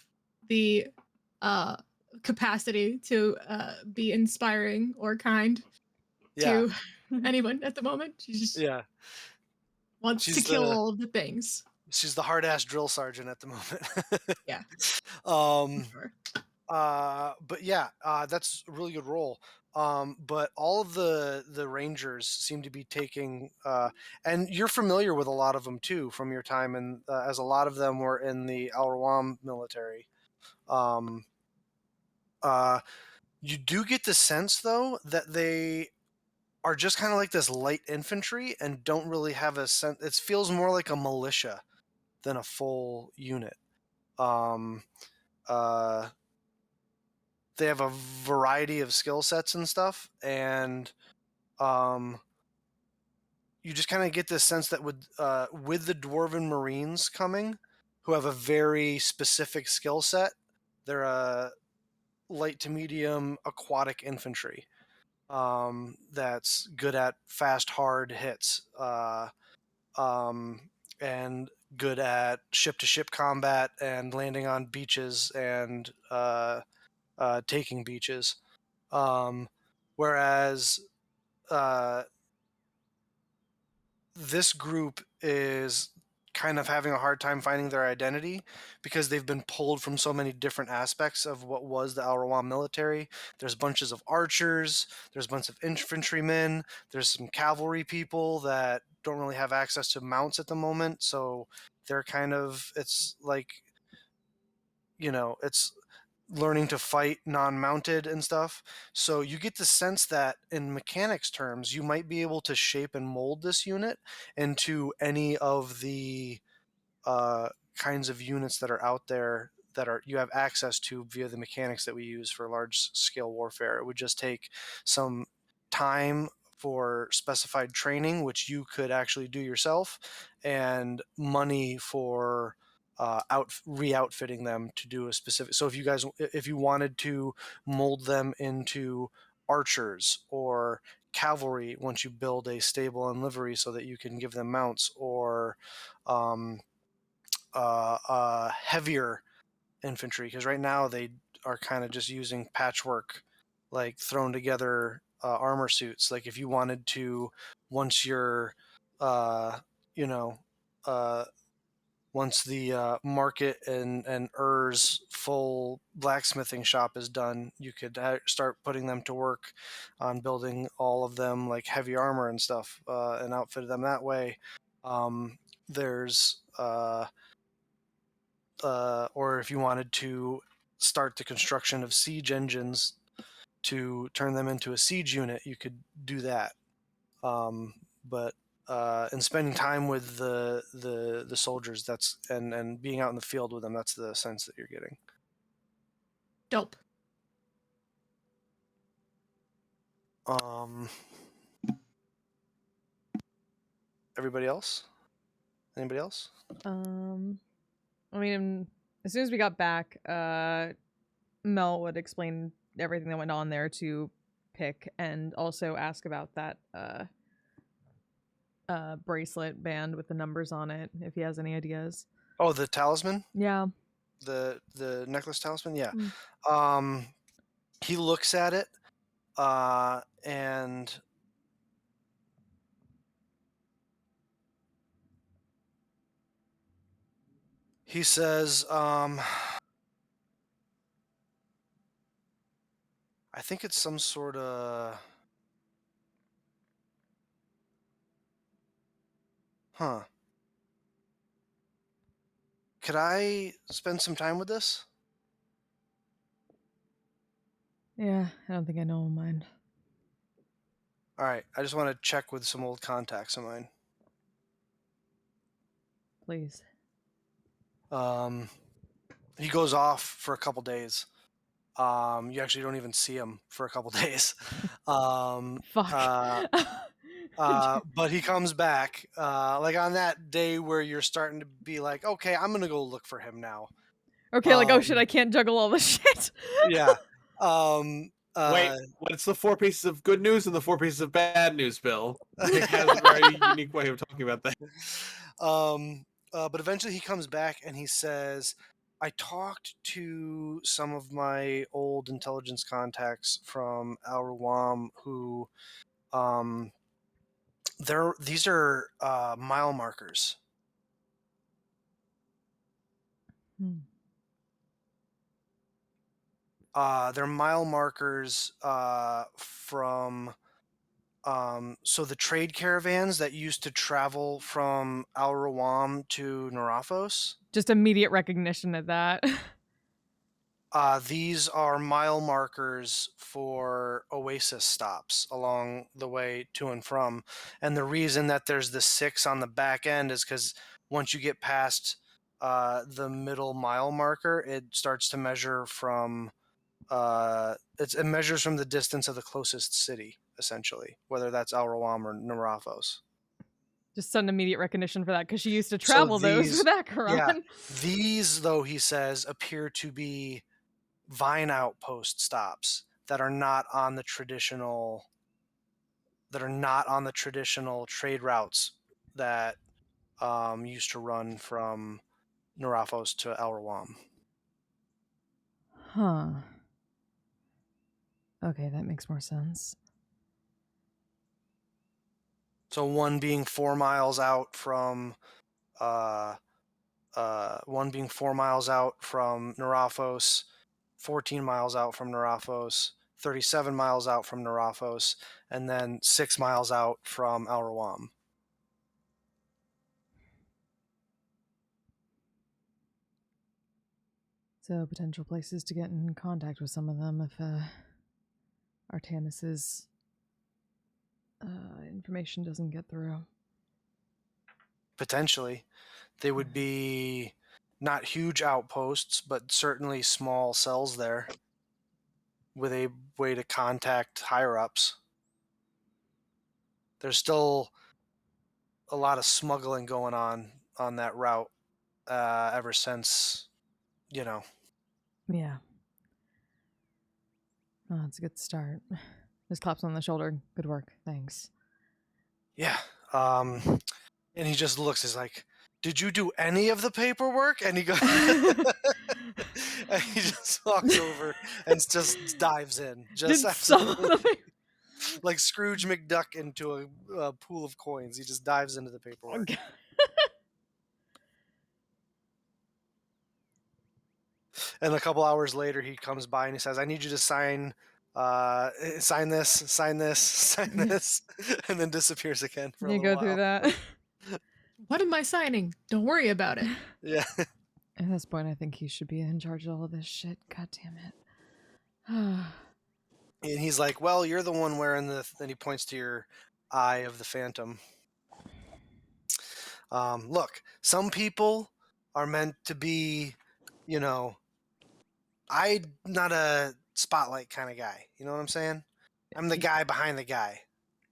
[SPEAKER 2] the capacity to be inspiring or kind to anyone at the moment. She just wants to kill all of the things.
[SPEAKER 4] She's the hard ass drill sergeant at the moment.
[SPEAKER 2] Yeah.
[SPEAKER 4] Sure. But yeah, that's a really good roll. But all of the rangers seem to be taking, and you're familiar with a lot of them too from your time, and as a lot of them were in the Al Rawam military. You do get the sense though that they are just kind of like this light infantry and don't really have a sense. It feels more like a militia than a full unit. They have a variety of skill sets and stuff, and you just kind of get this sense that with the Dwarven Marines coming, who have a very specific skill set, they're a light to medium aquatic infantry that's good at fast, hard hits, and good at ship-to-ship combat and landing on beaches and taking beaches. Whereas this group is kind of having a hard time finding their identity because they've been pulled from so many different aspects of what was the Al Rawam military. There's bunches of archers, there's a bunch of infantrymen, there's some cavalry people that don't really have access to mounts at the moment, so they're kind of, it's like, it's learning to fight non-mounted and stuff. So you get the sense that in mechanics terms, you might be able to shape and mold this unit into any of the kinds of units that are out there that you have access to via the mechanics that we use for large scale warfare. It would just take some time for specified training, which you could actually do yourself, and money for re-outfitting them to do a specific. So if you wanted to mold them into archers or cavalry, once you build a stable and livery so that you can give them mounts, or heavier infantry, because right now they are kind of just using patchwork, like thrown together armor suits. Like if you wanted to, once you're, you know, once the market and Ur's full blacksmithing shop is done, you could start putting them to work on building all of them like heavy armor and stuff, and outfit them that way. There's or if you wanted to start the construction of siege engines to turn them into a siege unit, you could do that. But and spending time with the soldiers, that's and being out in the field with them, that's the sense that you're getting.
[SPEAKER 2] Dope.
[SPEAKER 4] Everybody else? Anybody else?
[SPEAKER 1] I mean, as soon as we got back, Mel would explain everything that went on there to Pick, and also ask about that bracelet band with the numbers on it, if he has any ideas.
[SPEAKER 4] Oh, the talisman?
[SPEAKER 1] Yeah.
[SPEAKER 4] The necklace talisman? Yeah. He looks at it, and he says, I think it's some sort of... Huh. Could I spend some time with this?
[SPEAKER 1] Yeah, I don't think I know mine.
[SPEAKER 4] Alright, I just want to check with some old contacts of mine.
[SPEAKER 1] Please.
[SPEAKER 4] He goes off for a couple days. You actually don't even see him for a couple days.
[SPEAKER 1] Fuck.
[SPEAKER 4] But he comes back, like on that day where you're starting to be like, okay, I'm gonna go look for him now.
[SPEAKER 1] Okay, like, oh shit, I can't juggle all this shit.
[SPEAKER 4] Yeah.
[SPEAKER 6] Wait, what's the 4 pieces of good news and the 4 pieces of bad news, Bill? Nick has a very unique way of talking about that.
[SPEAKER 4] But eventually he comes back and he says, I talked to some of my old intelligence contacts from Al Rawam who, these are mile markers. They're mile markers from so the trade caravans that used to travel from Al Rawam to Narafos.
[SPEAKER 1] Just immediate recognition of that.
[SPEAKER 4] These are mile markers for oasis stops along the way to and from. And the reason that there's the 6 on the back end is because once you get past the middle mile marker, it starts to measure from it measures from the distance of the closest city, essentially, whether that's Al Rawam or Narafos.
[SPEAKER 1] Just sudden immediate recognition for that because she used to travel those with Acheron.
[SPEAKER 4] Yeah, these, though, he says, appear to be Vine outpost stops that are not on the traditional trade routes that used to run from Narafos to Al Rawam.
[SPEAKER 1] Huh. Okay, that makes more sense.
[SPEAKER 4] So one being 4 miles out from Narafos, 14 miles out from Narafos, 37 miles out from Narafos, and then 6 miles out from Al Rawam.
[SPEAKER 1] So potential places to get in contact with some of them if Artanis's information doesn't get through.
[SPEAKER 4] Potentially. They would be not huge outposts, but certainly small cells there with a way to contact higher-ups. There's still a lot of smuggling going on that route ever since,
[SPEAKER 1] Yeah. Oh, that's a good start. Just claps on the shoulder. Good work. Thanks.
[SPEAKER 4] Yeah. And he just looks, he's like, did you do any of the paperwork? And he goes, and he just walks over and just dives in. Just absolutely, like Scrooge McDuck into a pool of coins. He just dives into the paperwork. Okay. And a couple hours later, he comes by and he says, I need you to sign this, and then disappears again. For
[SPEAKER 1] you go through that.
[SPEAKER 2] What am I signing? Don't worry about it.
[SPEAKER 4] Yeah.
[SPEAKER 1] At this point, I think he should be in charge of all of this shit. God damn it.
[SPEAKER 4] And he's like, well, you're the one wearing the... Then he points to your eye of the phantom. Look, some people are meant to be, I'm not a spotlight kind of guy. You know what I'm saying? I'm the guy behind the guy.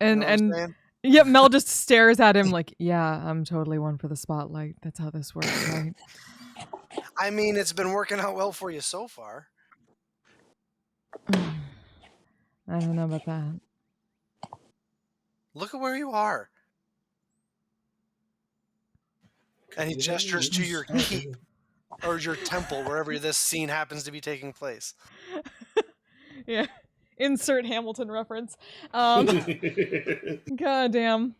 [SPEAKER 1] And yeah, Mel just stares at him like, yeah, I'm totally one for the spotlight. That's how this works, right?
[SPEAKER 4] I mean, it's been working out well for you so far.
[SPEAKER 1] I don't know about that.
[SPEAKER 4] Look at where you are. And he gestures to your keep or your temple, wherever this scene happens to be taking place.
[SPEAKER 1] Yeah. Insert Hamilton reference. God damn.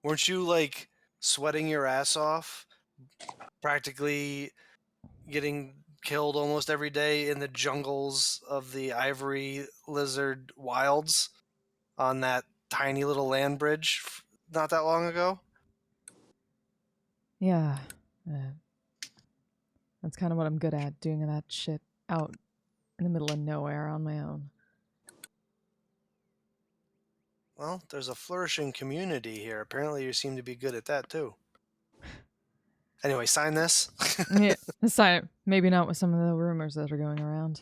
[SPEAKER 4] Weren't you like sweating your ass off, practically getting killed almost every day in the jungles of the ivory lizard wilds on that tiny little land bridge not that long ago?
[SPEAKER 1] Yeah. That's kind of what I'm good at, doing that shit out in the middle of nowhere on my own.
[SPEAKER 4] Well, there's a flourishing community here. Apparently you seem to be good at that too. Anyway, sign this.
[SPEAKER 1] Yeah, sign it. Maybe not with some of the rumors that are going around.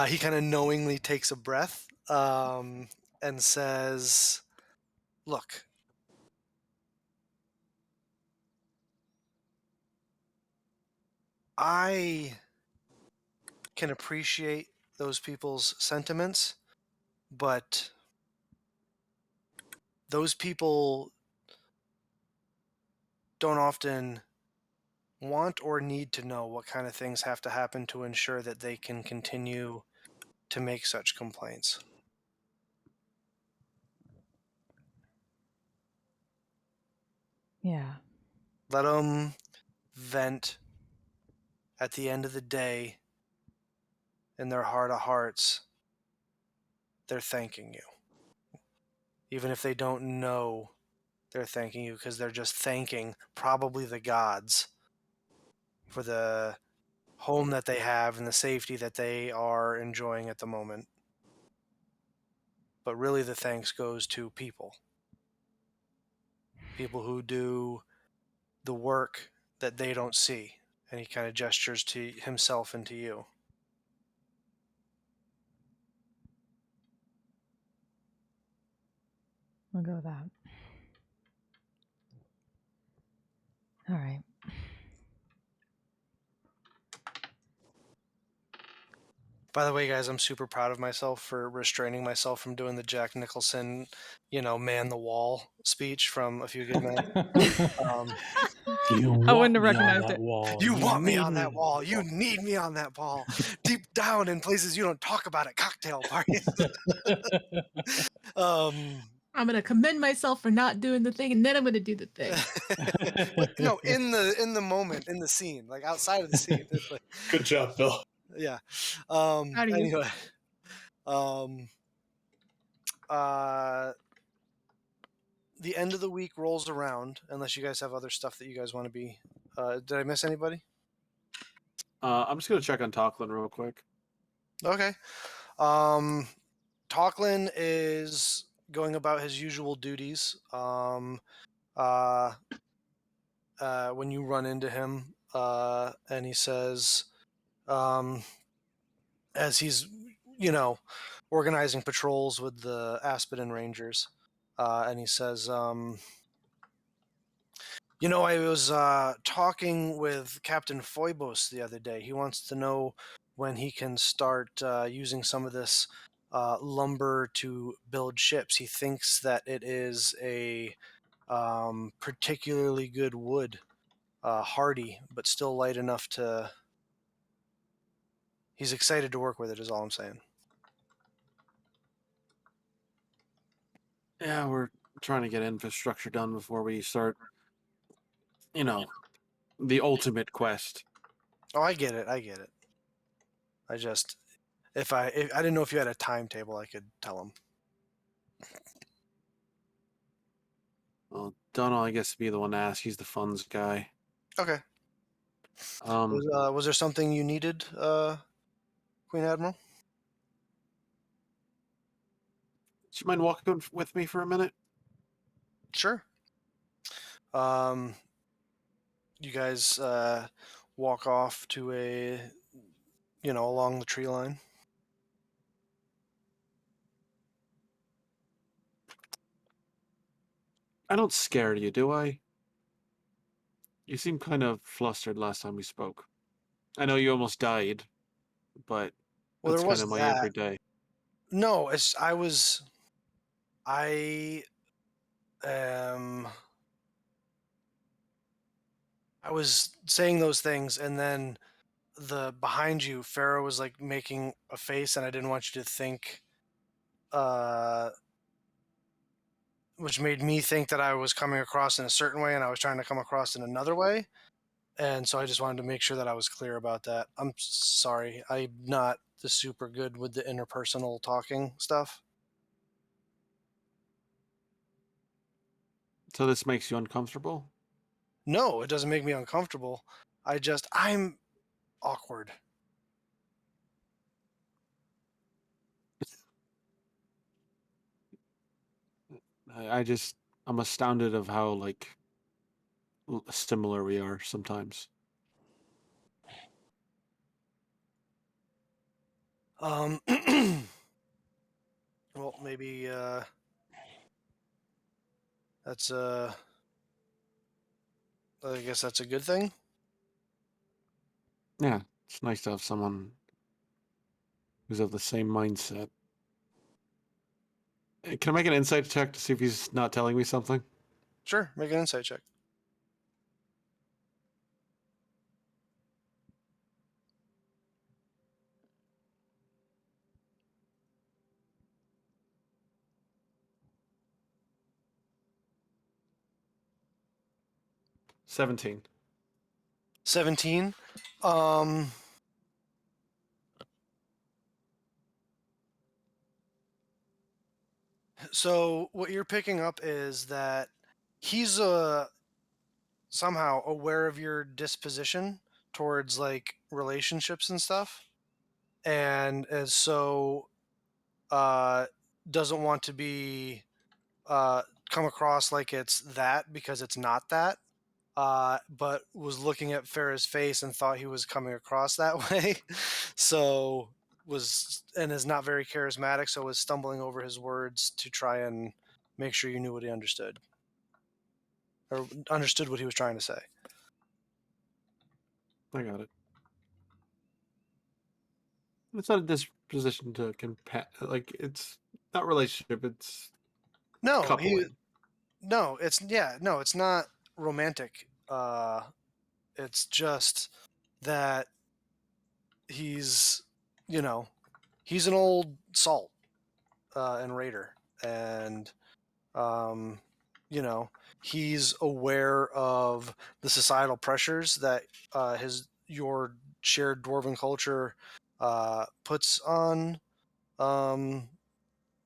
[SPEAKER 4] He kind of knowingly takes a breath and says, look, I can appreciate those people's sentiments, but those people don't often want or need to know what kind of things have to happen to ensure that they can continue to make such complaints.
[SPEAKER 1] Yeah.
[SPEAKER 4] Let them vent. At the end of the day, in their heart of hearts, they're thanking you. Even if they don't know they're thanking you, because they're just thanking probably the gods for the home that they have and the safety that they are enjoying at the moment. But really the thanks goes to people. People who do the work that they don't see. And he kind of gestures to himself and to you.
[SPEAKER 1] We'll go with that. All right.
[SPEAKER 4] By the way, guys, I'm super proud of myself for restraining myself from doing the Jack Nicholson, man the wall speech from A Few Good Men.
[SPEAKER 1] I wouldn't have recognized it.
[SPEAKER 7] Wall.
[SPEAKER 4] You want me
[SPEAKER 7] need
[SPEAKER 4] on that wall. You need me on that wall. Deep down in places you don't talk about at cocktail parties.
[SPEAKER 2] I'm gonna commend myself for not doing the thing, and then I'm gonna do the thing.
[SPEAKER 4] No, in the moment, in the scene, like outside of the scene. It's like,
[SPEAKER 3] Good job, Bill.
[SPEAKER 4] yeah.
[SPEAKER 2] Proud of you.
[SPEAKER 4] Anyway. The end of the week rolls around, unless you guys have other stuff that you guys want to be. Did I miss anybody?
[SPEAKER 6] I'm just gonna check on Talklin real quick.
[SPEAKER 4] Okay. Talklin is going about his usual duties. When you run into him, and he says, as he's, organizing patrols with the Aspidon Rangers, and he says, I was talking with Captain Phoebos the other day. He wants to know when he can start using some of this lumber to build ships. He thinks that it is a particularly good wood, hardy, but still light enough to... He's excited to work with it, is all I'm saying.
[SPEAKER 6] Yeah, we're trying to get infrastructure done before we start, the ultimate quest.
[SPEAKER 4] Oh, I get it. I just... If I didn't know if you had a timetable, I could tell him.
[SPEAKER 6] Well, Donald, I guess, be the one to ask. He's the funds guy.
[SPEAKER 4] Okay. Was there something you needed, Queen Admiral?
[SPEAKER 6] Do you mind walking with me for a minute?
[SPEAKER 4] Sure. You guys walk off to along the tree line.
[SPEAKER 6] I don't scare you, do I? You seem kind of flustered last time we spoke. I know you almost died, but
[SPEAKER 4] Well,
[SPEAKER 6] that's
[SPEAKER 4] there
[SPEAKER 6] kind
[SPEAKER 4] was
[SPEAKER 6] of my
[SPEAKER 4] that.
[SPEAKER 6] everyday.
[SPEAKER 4] No, I was saying those things, and then behind you, Pharaoh was like making a face, and I didn't want you to think, which made me think that I was coming across in a certain way, and I was trying to come across in another way. And so I just wanted to make sure that I was clear about that. I'm sorry. I'm not the super good with the interpersonal talking stuff.
[SPEAKER 6] So this makes you uncomfortable?
[SPEAKER 4] No, it doesn't make me uncomfortable. I'm awkward.
[SPEAKER 6] I'm astounded of how like similar we are sometimes.
[SPEAKER 4] Well, maybe that's I guess that's a good thing.
[SPEAKER 6] Yeah, it's nice to have someone who's of the same mindset. Can I make an insight check to see if he's not telling me something?
[SPEAKER 4] Sure, make an insight check.
[SPEAKER 6] $17.
[SPEAKER 4] 17. So what you're picking up is that he's somehow aware of your disposition towards like relationships and stuff, and is so doesn't want to be come across like it's that, because it's not that. But was looking at Farah's face and thought he was coming across that way. So is not very charismatic, so was stumbling over his words to try and make sure you knew what he understood. Or understood what he was trying to say.
[SPEAKER 6] I got it. It's not a disposition to like it's not relationship, it's
[SPEAKER 4] No,
[SPEAKER 6] coupling.
[SPEAKER 4] it's not romantic. It's just that he's, he's an old salt and raider, and he's aware of the societal pressures that your shared dwarven culture puts on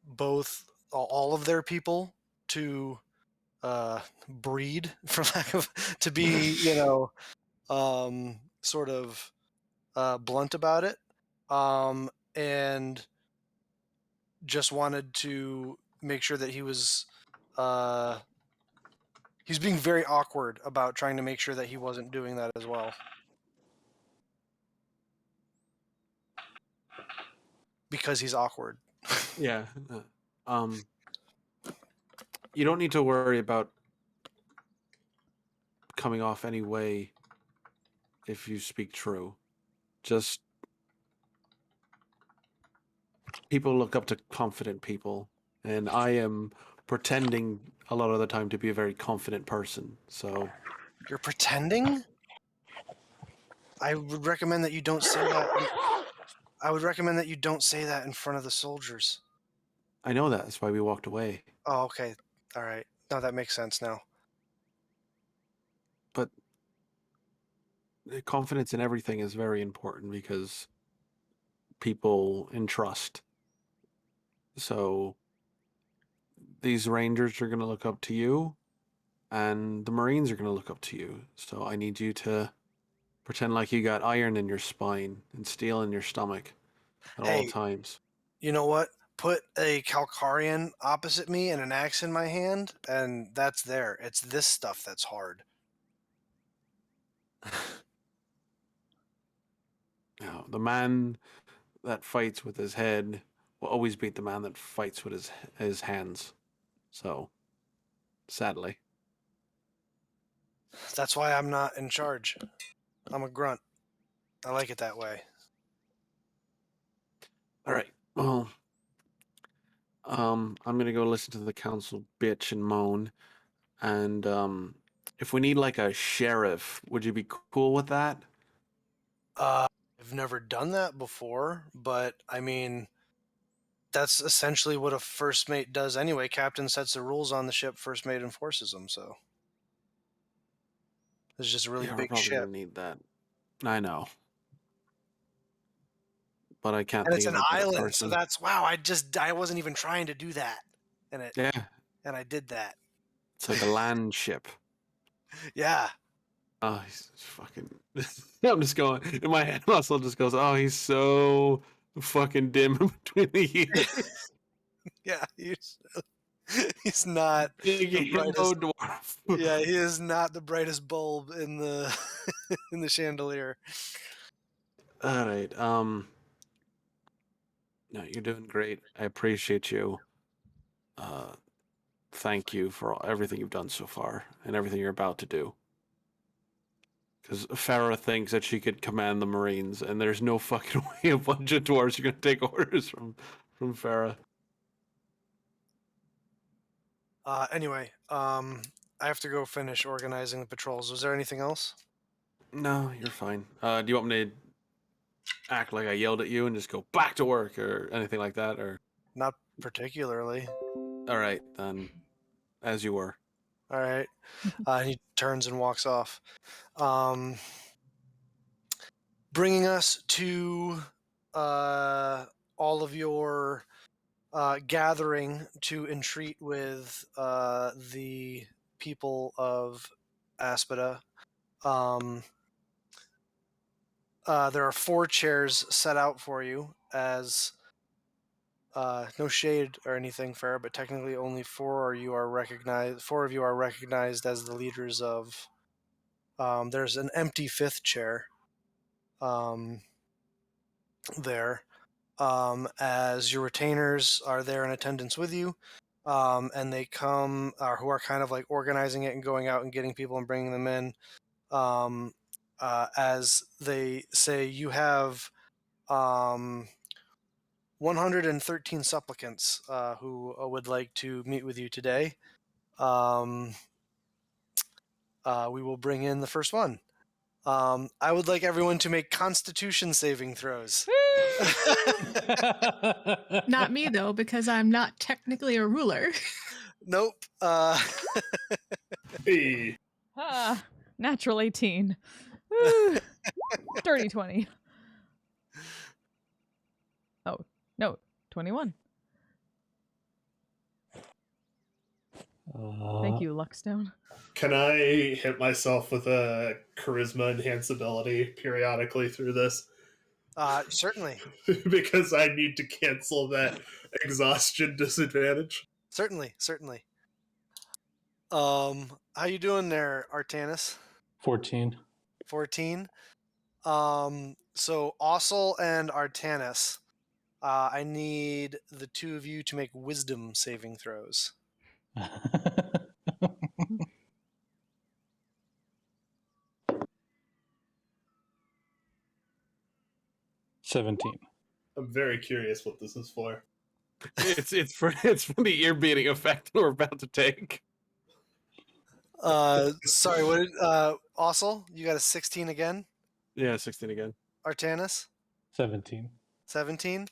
[SPEAKER 4] both all of their people to breed, for lack of, to be sort of blunt about it, and just wanted to make sure that he was he's being very awkward about trying to make sure that he wasn't doing that as well, because he's awkward.
[SPEAKER 6] Yeah. You don't need to worry about coming off any way if you speak true. Just people look up to confident people, and I am pretending a lot of the time to be a very confident person. So
[SPEAKER 4] You're pretending? I would recommend that you don't say that. I would recommend that you don't say that in front of the soldiers.
[SPEAKER 6] I know that. That's why we walked away.
[SPEAKER 4] Oh, okay. All right. No, that makes sense now.
[SPEAKER 6] But confidence in everything is very important because people entrust. So these Rangers are going to look up to you, and the Marines are going to look up to you. So I need you to pretend like you got iron in your spine and steel in your stomach at all
[SPEAKER 4] Hey,
[SPEAKER 6] times.
[SPEAKER 4] you know what? Put a Calcarian opposite me and an axe in my hand, and that's there. It's this stuff that's hard.
[SPEAKER 6] Now, the man that fights with his head will always beat the man that fights with his hands. So, sadly.
[SPEAKER 4] That's why I'm not in charge. I'm a grunt. I like it that way.
[SPEAKER 6] All right. Well, I'm gonna go listen to the council bitch and moan, and if we need like a sheriff, would you be cool with that?
[SPEAKER 4] I've never done that before, but I mean, that's essentially what a first mate does anyway. Captain sets the rules on the ship, first mate enforces them, so. It's just a really
[SPEAKER 6] Yeah, we're
[SPEAKER 4] big
[SPEAKER 6] probably
[SPEAKER 4] ship.
[SPEAKER 6] gonna need that. I know, but I can't
[SPEAKER 4] And it's
[SPEAKER 6] think
[SPEAKER 4] an
[SPEAKER 6] of a better
[SPEAKER 4] island, so
[SPEAKER 6] person.
[SPEAKER 4] that's, wow, I wasn't even trying to do that. And
[SPEAKER 6] Yeah,
[SPEAKER 4] I did that.
[SPEAKER 6] it's like a land ship.
[SPEAKER 4] Yeah.
[SPEAKER 6] Oh, he's fucking. I'm just going in my head. Russell just goes, "Oh, he's so fucking dim between the years."
[SPEAKER 4] Yeah. He's not
[SPEAKER 6] Big
[SPEAKER 4] the brightest.
[SPEAKER 6] himbo dwarf.
[SPEAKER 4] Yeah, he is not the brightest bulb in the in the chandelier.
[SPEAKER 6] All right. No, you're doing great. I appreciate you. Thank you for everything you've done so far and everything you're about to do. Because Farah thinks that she could command the Marines, and there's no fucking way a bunch of dwarves are gonna take orders from Farah.
[SPEAKER 4] Anyway, I have to go finish organizing the patrols. Was there anything else?
[SPEAKER 6] No, you're fine. Do you want me to act like I yelled at you and just go back to work or anything like that? Or
[SPEAKER 4] Not particularly.
[SPEAKER 6] all right, then, as you were.
[SPEAKER 4] All right. He turns and walks off. Bringing us to all of your gathering to entreat with the people of Aspida. There are 4 chairs set out for you as no shade or anything, Farah, but technically only 4 of you are recognized as the leaders of. There's an empty 5th chair there, as your retainers are there in attendance with you, and they come, who are kind of like organizing it and going out and getting people and bringing them in. As they say, you have 113 supplicants who would like to meet with you today. We will bring in the first one. I would like everyone to make Constitution saving throws.
[SPEAKER 2] Not me, though, because I'm not technically a ruler.
[SPEAKER 4] Nope.
[SPEAKER 3] Hey.
[SPEAKER 1] Natural 18. Woo. Dirty 20. Oh, no. 21. Thank you, Luckstone.
[SPEAKER 3] Can I hit myself with a charisma enhanceability periodically through this?
[SPEAKER 4] Certainly.
[SPEAKER 3] Because I need to cancel that exhaustion disadvantage.
[SPEAKER 4] Certainly. How you doing there, Artanis?
[SPEAKER 7] 14.
[SPEAKER 4] 14. So Ossel and Artanis, I need the 2 of you to make wisdom saving throws.
[SPEAKER 7] 17.
[SPEAKER 3] I'm very curious what this is for.
[SPEAKER 6] It's for the ear beating effect we're about to take.
[SPEAKER 4] Sorry, what did Ossel, you got a 16 again?
[SPEAKER 6] Yeah, 16 again.
[SPEAKER 4] Artanis?
[SPEAKER 7] 17.
[SPEAKER 4] 17?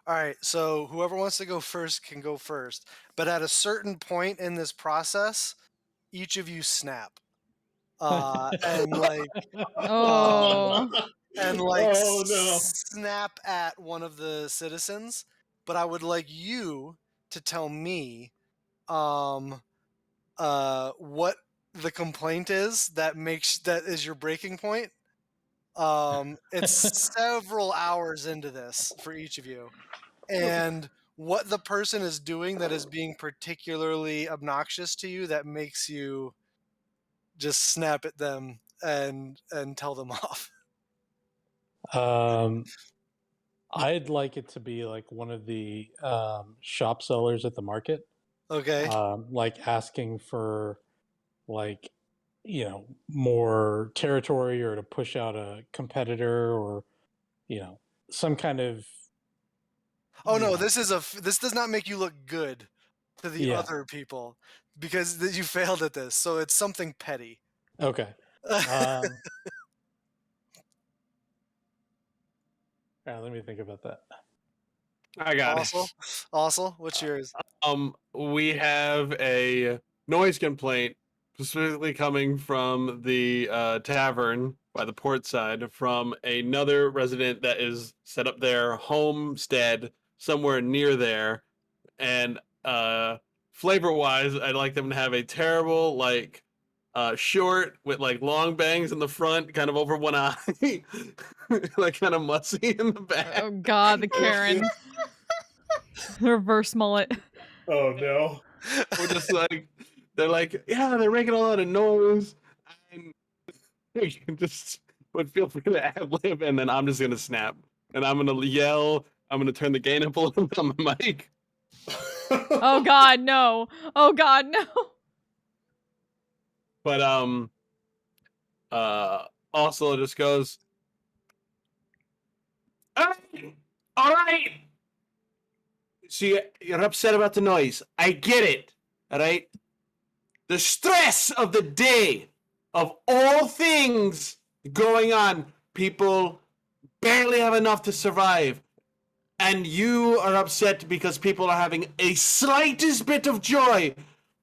[SPEAKER 4] All right, so whoever wants to go first can go first. But at a certain point in this process, each of you snap. And like
[SPEAKER 1] Oh.
[SPEAKER 3] Oh, no.
[SPEAKER 4] snap at one of the citizens. But I would like you to tell me what the complaint is that is your breaking point. It's several hours into this for each of you, and what the person is doing that is being particularly obnoxious to you that makes you just snap at them and tell them off.
[SPEAKER 7] I'd like it to be like one of the shop sellers at the market.
[SPEAKER 4] Okay.
[SPEAKER 7] Like asking for like, you know, more territory or to push out a competitor or, you know, some kind of.
[SPEAKER 4] Oh no, this does not make you look good to the other people because you failed at this. So it's something petty.
[SPEAKER 7] Okay. Let me think about that.
[SPEAKER 6] I got it.
[SPEAKER 4] Ossel, what's yours?
[SPEAKER 6] We have a noise complaint specifically coming from the tavern by the port side from another resident that is set up their homestead somewhere near there. And flavor-wise, I'd like them to have a terrible, like, short with like long bangs in the front, kind of over one eye, like kind of mussy in the back.
[SPEAKER 1] Oh God, the Karen. The reverse mullet.
[SPEAKER 3] Oh no.
[SPEAKER 6] We're just like, they're like, yeah, they're making a lot of noise. And you can just, but feel free to ad-lib, and then I'm just going to snap. And I'm going to yell. I'm going to turn the gain up a little bit on my mic.
[SPEAKER 1] Oh God, no. Oh God, no.
[SPEAKER 6] But also just goes, all right. So you're upset about the noise. I get it. All right. The stress of the day, of all things going on, people barely have enough to survive. And you are upset because people are having a slightest bit of joy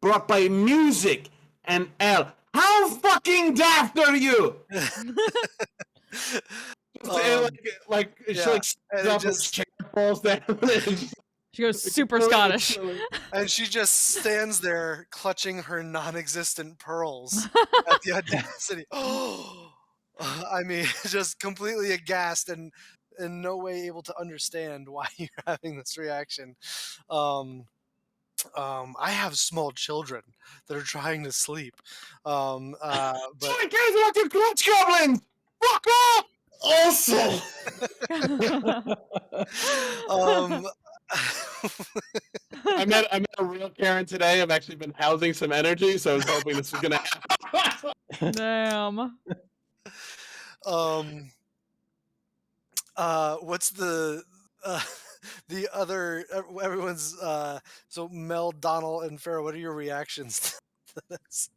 [SPEAKER 6] brought by music and ale. How fucking daft are you? She chair falls down.
[SPEAKER 1] She goes super Scottish.
[SPEAKER 4] And she just stands there clutching her non-existent pearls at the audacity. Oh, I mean, just completely aghast and in no way able to understand why you're having this reaction. I have small children that are trying to sleep. But
[SPEAKER 6] Nobody cares about your clutch goblins! Fuck off!
[SPEAKER 3] Also,
[SPEAKER 6] I met a real Karen today. I've actually been housing some energy, so I was hoping this was gonna happen.
[SPEAKER 1] Damn.
[SPEAKER 4] What's the other everyone's so Mel, Donald, and Farrah, what are your reactions to this?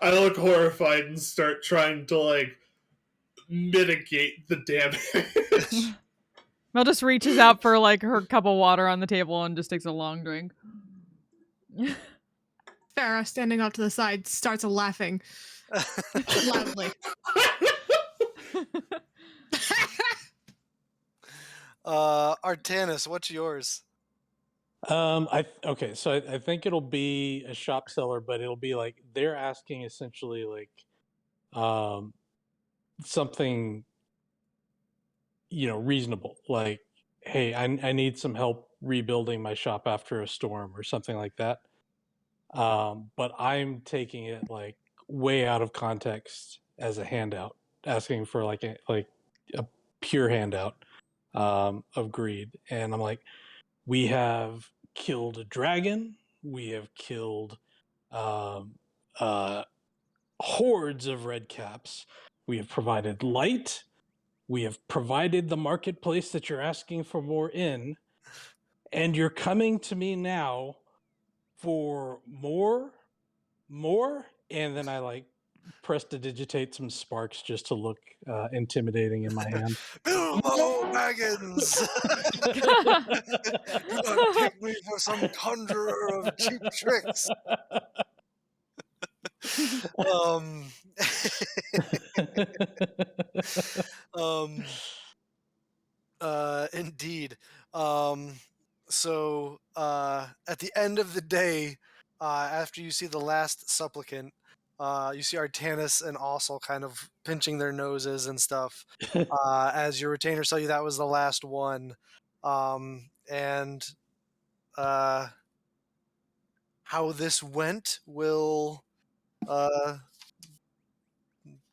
[SPEAKER 3] I look horrified and start trying to like mitigate the damage.
[SPEAKER 1] Mel just reaches out for like her cup of water on the table and just takes a long drink.
[SPEAKER 2] Farrah, standing off to the side, starts laughing loudly.
[SPEAKER 4] Artanis, what's yours?
[SPEAKER 7] Okay, so I think it'll be a shop seller, but it'll be like they're asking essentially like something, you know, reasonable, like, hey, I need some help rebuilding my shop after a storm or something like that. But I'm taking it like way out of context as a handout, asking for like a pure handout of greed. And I'm like, we have killed a dragon, we have killed hordes of red caps, we have provided light, we have provided the marketplace that you're asking for more in, and you're coming to me now for more, and then I like prestidigitate some sparks just to look intimidating in my hand.
[SPEAKER 4] Bilbo Baggins! Do not take me for some conjurer of cheap tricks. Indeed. So at the end of the day, after you see the last supplicant, you see Artanis and Ossel kind of pinching their noses and stuff as your retainers tell you that was the last one. And how this went will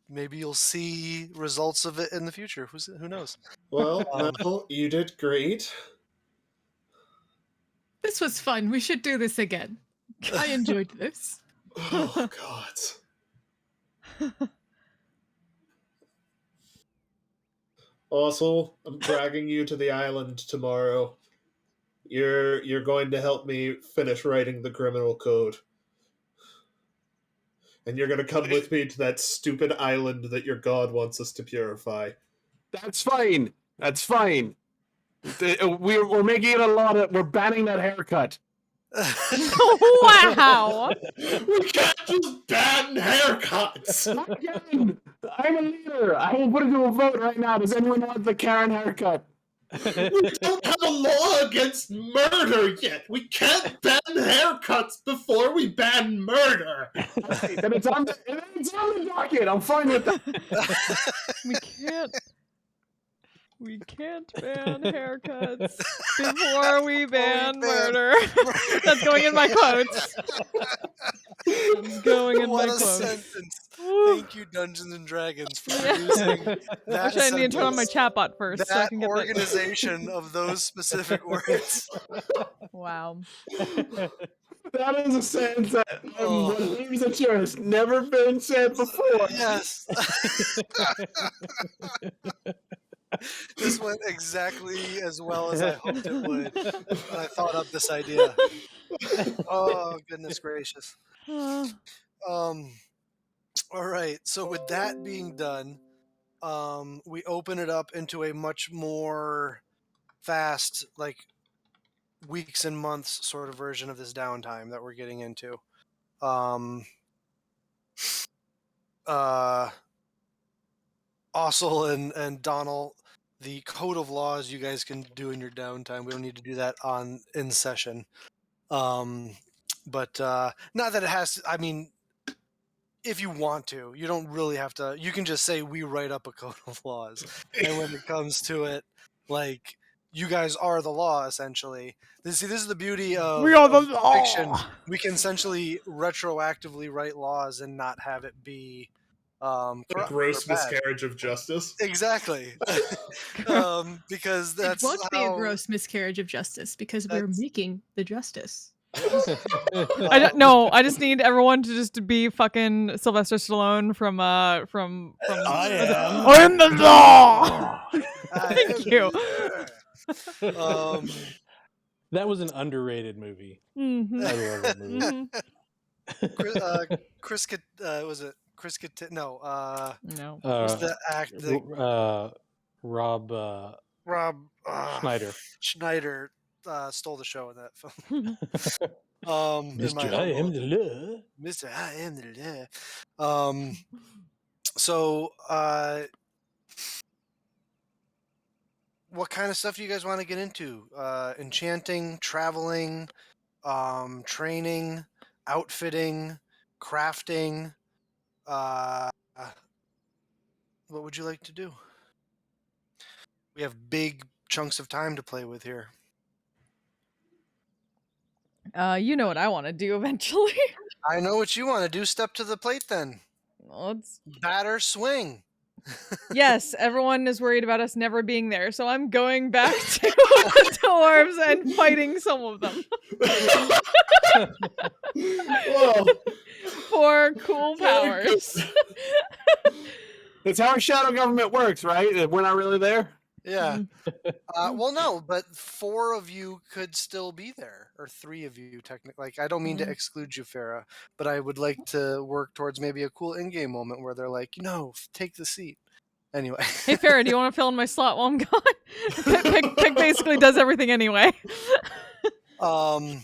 [SPEAKER 4] maybe you'll see results of it in the future. Who knows?
[SPEAKER 3] Well, Mel, you did great.
[SPEAKER 2] This was fun. We should do this again. I enjoyed this.
[SPEAKER 3] Oh God. Also, I'm dragging you to the island tomorrow. You're going to help me finish writing the criminal code. And you're going to come with me to that stupid island that your god wants us to purify.
[SPEAKER 6] That's fine. That's fine. We're making it a lot of... We're banning that haircut.
[SPEAKER 1] Wow.
[SPEAKER 3] We can't just ban haircuts.
[SPEAKER 6] Again, I'm a leader. I will put it to a vote right now. Does anyone want the Karen haircut?
[SPEAKER 3] We don't have a law against murder yet. We can't ban haircuts before we ban murder.
[SPEAKER 6] Okay, then it's on the docket. I'm fine with that.
[SPEAKER 1] We can't. We can't ban haircuts before we ban murder. That's going in my quotes. That's going in
[SPEAKER 4] What
[SPEAKER 1] my
[SPEAKER 4] a
[SPEAKER 1] quotes.
[SPEAKER 4] sentence.
[SPEAKER 1] Woo.
[SPEAKER 4] Thank you, Dungeons and Dragons, for producing that
[SPEAKER 1] Actually, I need to turn on my
[SPEAKER 4] sentence,
[SPEAKER 1] chatbot first so I
[SPEAKER 4] that
[SPEAKER 1] can get
[SPEAKER 4] organization of those specific words.
[SPEAKER 1] Wow.
[SPEAKER 6] That is a sentence that
[SPEAKER 4] Oh.
[SPEAKER 6] what leaves that chair has never been said before.
[SPEAKER 4] Yes. This went exactly as well as I hoped it would when I thought up this idea. Oh, goodness gracious. All right. So with that being done, we open it up into a much more fast, like weeks and months sort of version of this downtime that we're getting into. Ossel and Donald, the code of laws you guys can do in your downtime. We don't need to do that in session. But not that it has to, I mean, if you want to, you don't really have to. You can just say we write up a code of laws, and when it comes to it, like you guys are the law essentially. This is the beauty of
[SPEAKER 1] We are the law.
[SPEAKER 4] fiction. We can essentially retroactively write laws and not have it be
[SPEAKER 3] A gross miscarriage of justice.
[SPEAKER 4] Exactly. Because that's
[SPEAKER 2] it won't be a gross miscarriage of justice because we're making the justice.
[SPEAKER 1] I don't know. I just need everyone to just be fucking Sylvester Stallone from
[SPEAKER 6] I
[SPEAKER 1] am the law. Thank you.
[SPEAKER 7] That was an underrated movie.
[SPEAKER 1] Mm-hmm.
[SPEAKER 7] I love that movie.
[SPEAKER 4] Chris was it Chris no
[SPEAKER 1] No.
[SPEAKER 4] was the act that
[SPEAKER 7] Rob
[SPEAKER 4] Schneider stole the show in that film.
[SPEAKER 7] Mr. I am the law.
[SPEAKER 4] Mr. I am the law. So what kind of stuff do you guys want to get into? Enchanting, traveling, training, outfitting, crafting. What would you like to do? We have big chunks of time to play with here.
[SPEAKER 1] You know what I want to do eventually.
[SPEAKER 4] I know what you want to do. Step to the plate then.
[SPEAKER 1] Let's
[SPEAKER 4] batter swing.
[SPEAKER 1] Yes, everyone is worried about us never being there, so I'm going back to the dwarves and fighting some of them. For cool powers.
[SPEAKER 6] That's how our shadow government works, right? We're not really there.
[SPEAKER 4] Yeah. Well, no, but 4 of you could still be there, or 3 of you technically. Like, I don't mean to exclude you, Farah, but I would like to work towards maybe a cool in-game moment where they're like, take the seat. Anyway.
[SPEAKER 1] Hey, Farah, do you want to fill in my slot while I'm gone? Pick basically does everything anyway.
[SPEAKER 4] Well,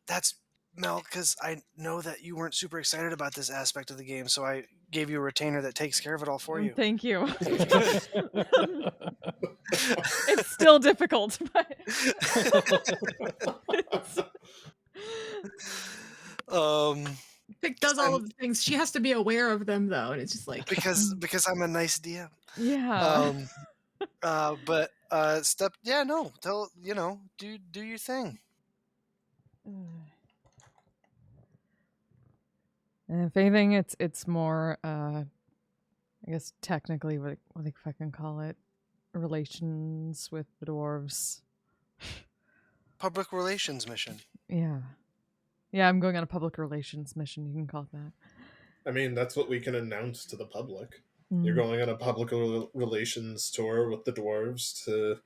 [SPEAKER 4] that's Mel, because I know that you weren't super excited about this aspect of the game, so I gave you a retainer that takes care of it all for you.
[SPEAKER 1] Thank you. It's still difficult, but
[SPEAKER 2] Pick does all of the things. She has to be aware of them though, and it's just like
[SPEAKER 4] because I'm a nice DM.
[SPEAKER 1] Yeah.
[SPEAKER 4] But step do your thing.
[SPEAKER 1] If anything, it's more, I guess technically what they fucking call it, relations with the dwarves.
[SPEAKER 4] Public relations mission.
[SPEAKER 1] Yeah. Yeah, I'm going on a public relations mission, you can call it that.
[SPEAKER 3] I mean, that's what we can announce to the public. You're going on a public relations tour with the dwarves to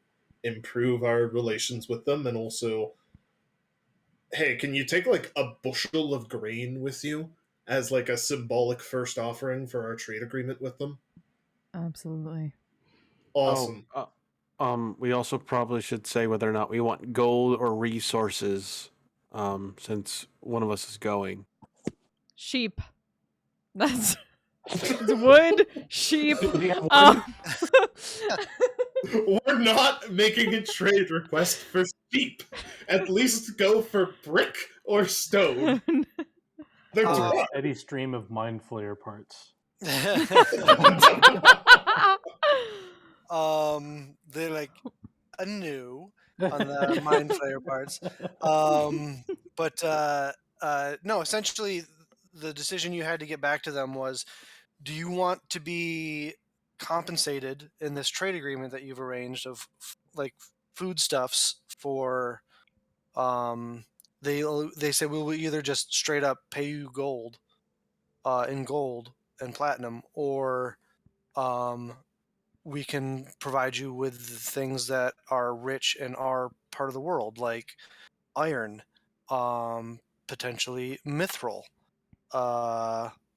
[SPEAKER 3] improve our relations with them, and also, hey, can you take like a bushel of grain with you as like a symbolic first offering for our trade agreement with them?
[SPEAKER 1] Absolutely.
[SPEAKER 3] Awesome.
[SPEAKER 6] We also probably should say whether or not we want gold or resources, since one of us is going.
[SPEAKER 1] Sheep. That's it's wood, sheep.
[SPEAKER 3] We're not making a trade request for sheep. At least go for brick or stone. They're dwarf.
[SPEAKER 7] Steady stream of mind flayer parts.
[SPEAKER 4] They're like a no on the mind flayer parts. No, essentially the decision you had to get back to them was, do you want to be compensated in this trade agreement that you've arranged of like foodstuffs for they say we'll either just straight up pay you gold in gold and platinum, or we can provide you with things that are rich in our part of the world, like iron, potentially mithril,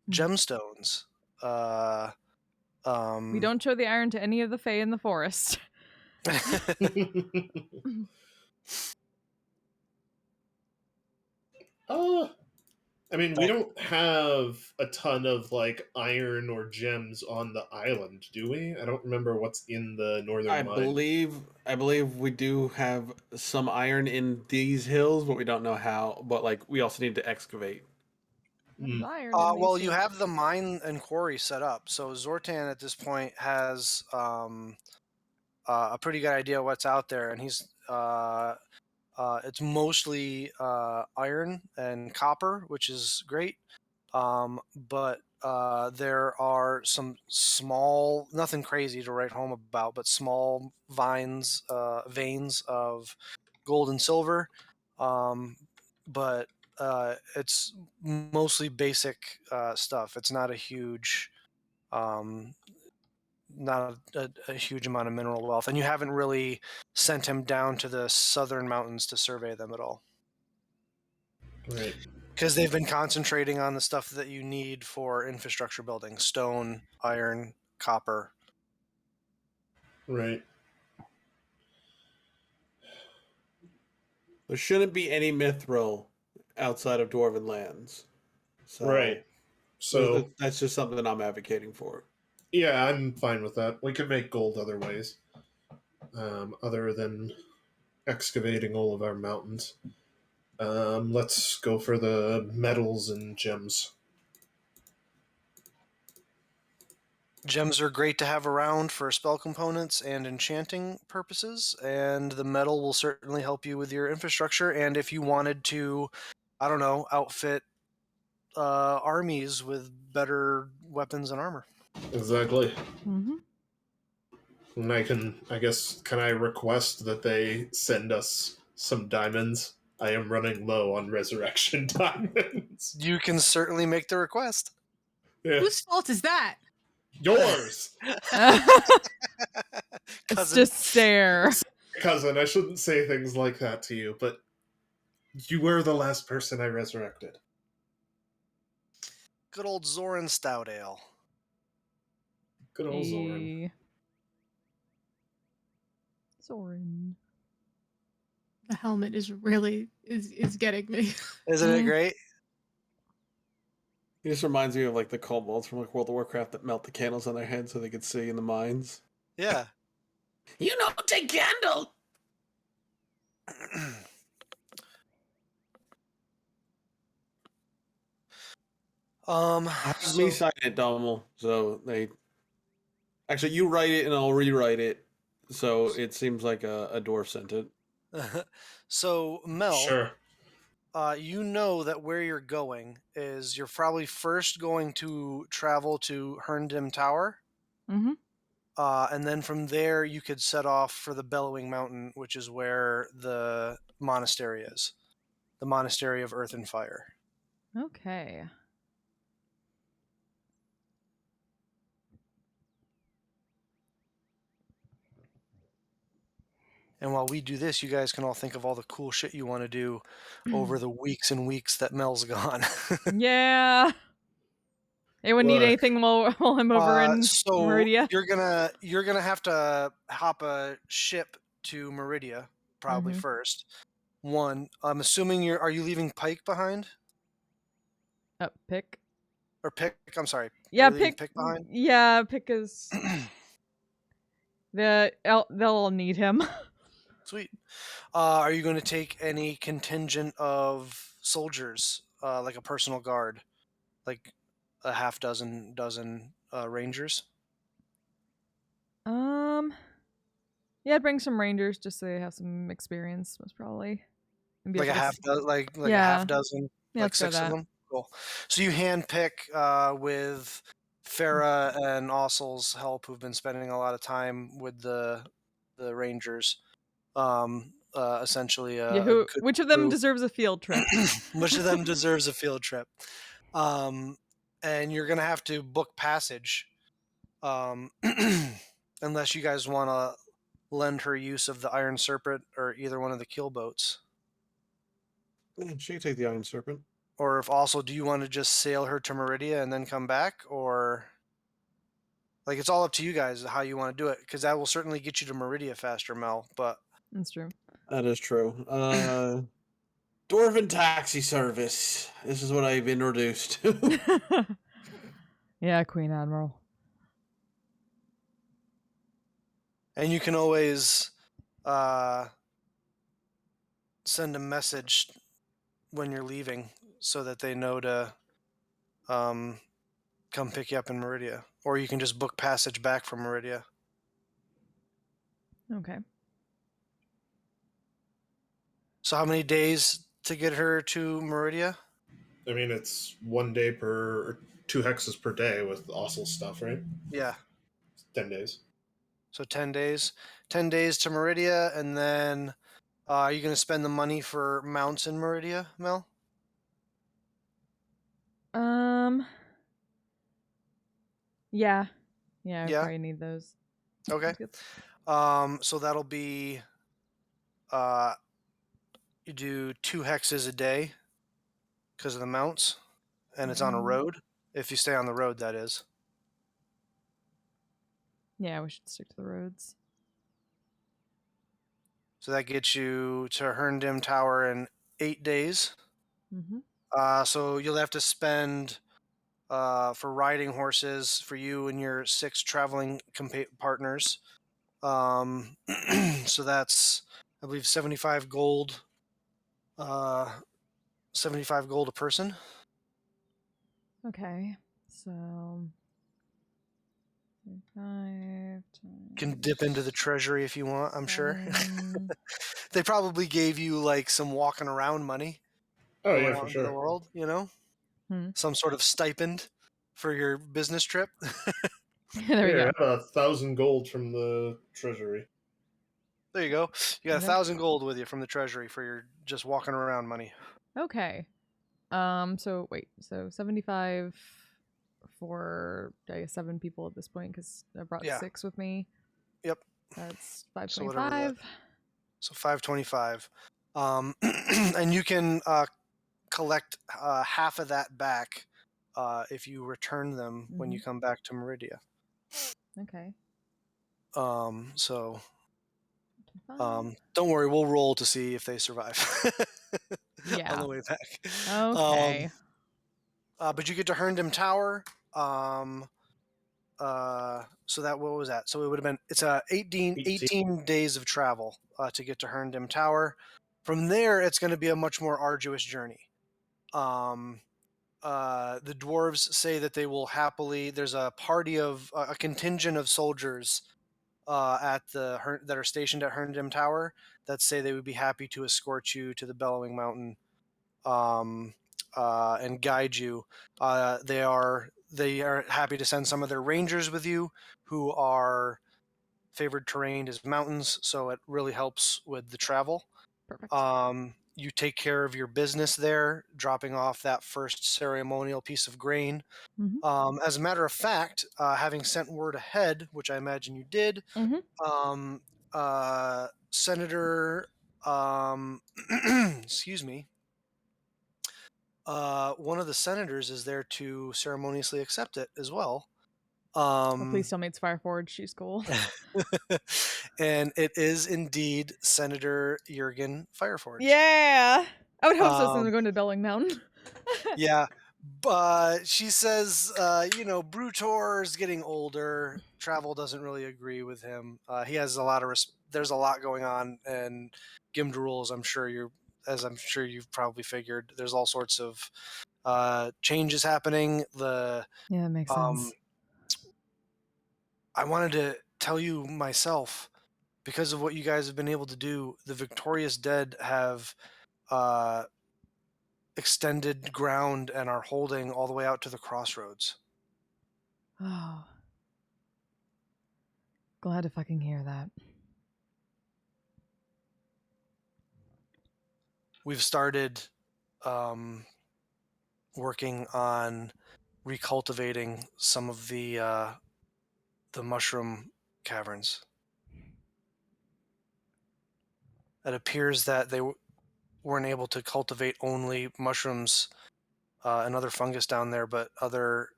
[SPEAKER 4] gemstones.
[SPEAKER 1] We don't show the iron to any of the Fae in the forest.
[SPEAKER 3] I mean, we don't have a ton of like iron or gems on the island, do we? I don't remember what's in the northern
[SPEAKER 6] I
[SPEAKER 3] mine.
[SPEAKER 6] believe we do have some iron in these hills, but we don't know how. But like, we also need to excavate.
[SPEAKER 1] There's iron in these
[SPEAKER 4] Well, you
[SPEAKER 1] hills.
[SPEAKER 4] have the mine and quarry set up, so Zortan at this point has a pretty good idea what's out there, and he's it's mostly iron and copper, which is great. But there are some small, nothing crazy to write home about, but small veins of gold and silver. But it's mostly basic stuff. It's not a huge, not a huge amount of mineral wealth, and you haven't really sent him down to the southern mountains to survey them at all.
[SPEAKER 3] Right.
[SPEAKER 4] Because they've been concentrating on the stuff that you need for infrastructure building: stone, iron, copper.
[SPEAKER 3] Right.
[SPEAKER 6] There shouldn't be any mithril outside of Dwarven lands. So
[SPEAKER 3] Right. So
[SPEAKER 6] that's just something that I'm advocating for.
[SPEAKER 3] yeah, I'm fine with that. We can make gold other ways, other than excavating all of our mountains. Let's go for the metals and gems.
[SPEAKER 4] Gems are great to have around for spell components and enchanting purposes, and the metal will certainly help you with your infrastructure. And if you wanted to, I don't know, outfit armies with better weapons and armor.
[SPEAKER 3] Exactly.
[SPEAKER 1] Mm-hmm.
[SPEAKER 3] And can I request that they send us some diamonds? I am running low on resurrection diamonds.
[SPEAKER 4] You can certainly make the request.
[SPEAKER 3] Yeah.
[SPEAKER 2] Whose fault is that?
[SPEAKER 3] Yours!
[SPEAKER 1] It's just stare.
[SPEAKER 3] Cousin, I shouldn't say things like that to you, but you were the last person I resurrected.
[SPEAKER 4] Good old Zoran Stout Ale.
[SPEAKER 3] Good old Zoran.
[SPEAKER 1] Zoran.
[SPEAKER 2] The helmet is really is getting me.
[SPEAKER 4] Isn't it great?
[SPEAKER 6] It just reminds me of like the kobolds from like World of Warcraft that melt the candles on their heads so they could see in the mines.
[SPEAKER 4] Yeah.
[SPEAKER 6] You know, take candle. Have me sign it, Dommel. So they actually, you write it and I'll rewrite it. So it seems like a dwarf sent it.
[SPEAKER 4] So Mel,
[SPEAKER 3] Sure.
[SPEAKER 4] You know that where you're going is you're probably first going to travel to Herndam Tower.
[SPEAKER 1] Mm-hmm.
[SPEAKER 4] And then from there you could set off for the Bellowing Mountain, which is where the monastery is. The Monastery of Earth and Fire.
[SPEAKER 1] Okay.
[SPEAKER 4] And while we do this, you guys can all think of all the cool shit you want to do over the weeks and weeks that Mel's gone.
[SPEAKER 1] Yeah. Anyone need anything while I'm over in Meridia?
[SPEAKER 4] You're gonna have to hop a ship to Meridia probably first. One, I'm assuming are you leaving Pike behind?
[SPEAKER 1] Pick.
[SPEAKER 4] Or Pick? I'm sorry.
[SPEAKER 1] Yeah,
[SPEAKER 4] Pick behind.
[SPEAKER 1] Yeah, Pick is. They'll all need him.
[SPEAKER 4] Sweet. Are you going to take any contingent of soldiers, like a personal guard, like a half dozen rangers?
[SPEAKER 1] Yeah, I'd bring some rangers just so they have some experience, most probably. And be
[SPEAKER 4] Like a
[SPEAKER 1] able to
[SPEAKER 4] half dozen, like a
[SPEAKER 1] Yeah.
[SPEAKER 4] half dozen,
[SPEAKER 1] Yeah,
[SPEAKER 4] like
[SPEAKER 1] let's go
[SPEAKER 4] 6 of
[SPEAKER 1] that.
[SPEAKER 4] them. Cool. So you handpick with Farah and Ossel's help, who've been spending a lot of time with the Rangers. Essentially,
[SPEAKER 1] Yeah,
[SPEAKER 4] a good
[SPEAKER 1] which of them
[SPEAKER 4] crew.
[SPEAKER 1] deserves a field trip?
[SPEAKER 4] Which of them deserves a field trip? And you're gonna have to book passage, unless you guys want to lend her use of the Iron Serpent or either one of the keel boats.
[SPEAKER 6] She can take the Iron Serpent.
[SPEAKER 4] Or if also, do you want to just sail her to Meridia and then come back? Or, like, it's all up to you guys how you want to do it, because that will certainly get you to Meridia faster, Mel. But
[SPEAKER 1] That's true.
[SPEAKER 6] That is true. Dwarven taxi service. This is what I've been introduced to.
[SPEAKER 1] Yeah, Queen Admiral.
[SPEAKER 4] and you can always send a message when you're leaving so that they know to come pick you up in Meridia. Or you can just book passage back from Meridia.
[SPEAKER 1] Okay.
[SPEAKER 4] So how many days to get her to Meridia?
[SPEAKER 3] I mean, it's 1 day per 2 hexes per day with Ossel stuff, right?
[SPEAKER 4] Yeah.
[SPEAKER 3] 10 days.
[SPEAKER 4] So 10 days. 10 days to Meridia, and then are you going to spend the money for mounts in Meridia, Mel?
[SPEAKER 1] Yeah. Yeah, I
[SPEAKER 4] Yeah?
[SPEAKER 1] probably need those.
[SPEAKER 4] Okay.
[SPEAKER 1] Good.
[SPEAKER 4] So that'll be you do 2 hexes a day because of the mounts, and it's on a road. If you stay on the road, that is.
[SPEAKER 1] Yeah, we should stick to the roads.
[SPEAKER 4] So that gets you to Herndam Tower in 8 days.
[SPEAKER 1] Mm-hmm.
[SPEAKER 4] So you'll have to spend for riding horses for you and your 6 traveling partners. So that's, I believe, 75 gold. 75 gold a person.
[SPEAKER 1] Okay, so 5
[SPEAKER 4] Can dip into the treasury if you want, I'm sure. They probably gave you like some walking around money.
[SPEAKER 3] Oh,
[SPEAKER 4] going
[SPEAKER 3] yeah,
[SPEAKER 4] out
[SPEAKER 3] for
[SPEAKER 4] into the
[SPEAKER 3] sure.
[SPEAKER 4] world, you know? Some sort of stipend for your business trip.
[SPEAKER 1] There we
[SPEAKER 3] Here,
[SPEAKER 1] go.
[SPEAKER 3] I have 1,000 gold from the treasury.
[SPEAKER 4] There you go. You got
[SPEAKER 1] Okay.
[SPEAKER 4] 1,000 gold with you from the treasury for your just walking around money.
[SPEAKER 1] Okay. So wait, so 75 for I guess 7 people at this point because I brought 6 with me.
[SPEAKER 4] Yep.
[SPEAKER 1] That's
[SPEAKER 4] So
[SPEAKER 1] 525.
[SPEAKER 4] So 525. And you can collect half of that back if you return them when you come back to Meridia.
[SPEAKER 1] Okay.
[SPEAKER 4] So don't worry, we'll roll to see if they survive.
[SPEAKER 1] Yeah.
[SPEAKER 4] On the way back.
[SPEAKER 1] Okay.
[SPEAKER 4] But you get to Herndam Tower. So that, what was that? So it would have been, it's 18 days of travel to get to Herndam Tower. From there, it's going to be a much more arduous journey. The dwarves say that they will happily, there's a party of, a contingent of soldiers that are stationed at Herndam Tower that say they would be happy to escort you to the Bellowing Mountain and guide you. They are happy to send some of their rangers with you, who are favored terrain is mountains, so it really helps with the travel.
[SPEAKER 1] Perfect.
[SPEAKER 4] You take care of your business there, dropping off that first ceremonial piece of grain. As a matter of fact, having sent word ahead, which I imagine you did, Senator, excuse me, one of the senators is there to ceremoniously accept it as well.
[SPEAKER 1] Please tell me it's Fireforge. She's cool.
[SPEAKER 4] And it is indeed Senator Jurgen Fireforge.
[SPEAKER 1] Yeah, I would hope so since I'm going to Belling Mountain.
[SPEAKER 4] Yeah, but she says, Brutor's getting older. Travel doesn't really agree with him. He has a lot of there's a lot going on, and Gimdrul, as I'm sure you've probably figured, there's all sorts of changes happening.
[SPEAKER 1] Yeah, that makes sense.
[SPEAKER 4] I wanted to tell you myself, because of what you guys have been able to do, the victorious dead have extended ground and are holding all the way out to the crossroads.
[SPEAKER 1] Oh. Glad to fucking hear that.
[SPEAKER 4] We've started working on recultivating some of the mushroom caverns. It appears that they weren't able to cultivate only mushrooms and other fungus down there, but other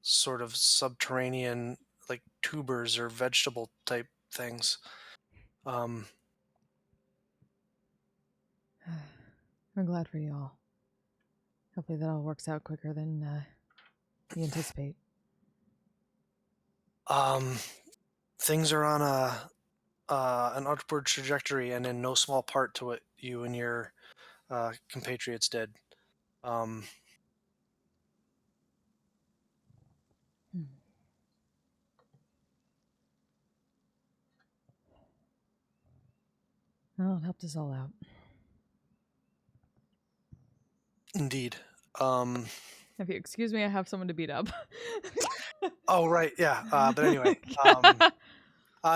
[SPEAKER 4] sort of subterranean, like tubers or vegetable type things.
[SPEAKER 1] I'm glad for you all. Hopefully that all works out quicker than you anticipate.
[SPEAKER 4] Things are on an upward trajectory, and in no small part to what you and your compatriots did.
[SPEAKER 1] Well, it helped us all out.
[SPEAKER 4] Indeed.
[SPEAKER 1] If you excuse me, I have someone to beat up.
[SPEAKER 4] Oh, right, yeah. But anyway,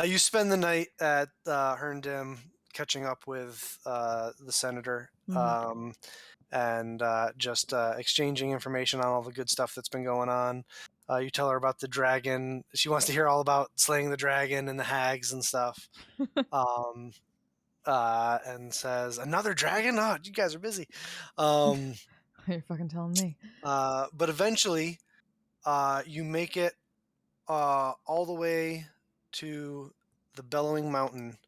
[SPEAKER 4] you spend the night at Herndam catching up with the senator, and just exchanging information on all the good stuff that's been going on. You tell her about the dragon. She wants to hear all about slaying the dragon and the hags and stuff. And says, "Another dragon? Oh, you guys are busy."
[SPEAKER 1] You're fucking telling me.
[SPEAKER 4] But eventually, you make it all the way to the Bellowing Mountain.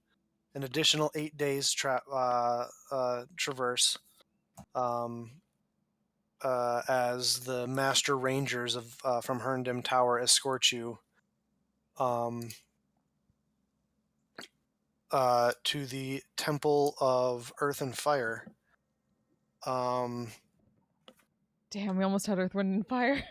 [SPEAKER 4] An additional 8 days traverse. As the Master Rangers of from Herndam Tower escort you to the Temple of Earth and Fire.
[SPEAKER 1] Damn, we almost had Earth, Wind, and Fire.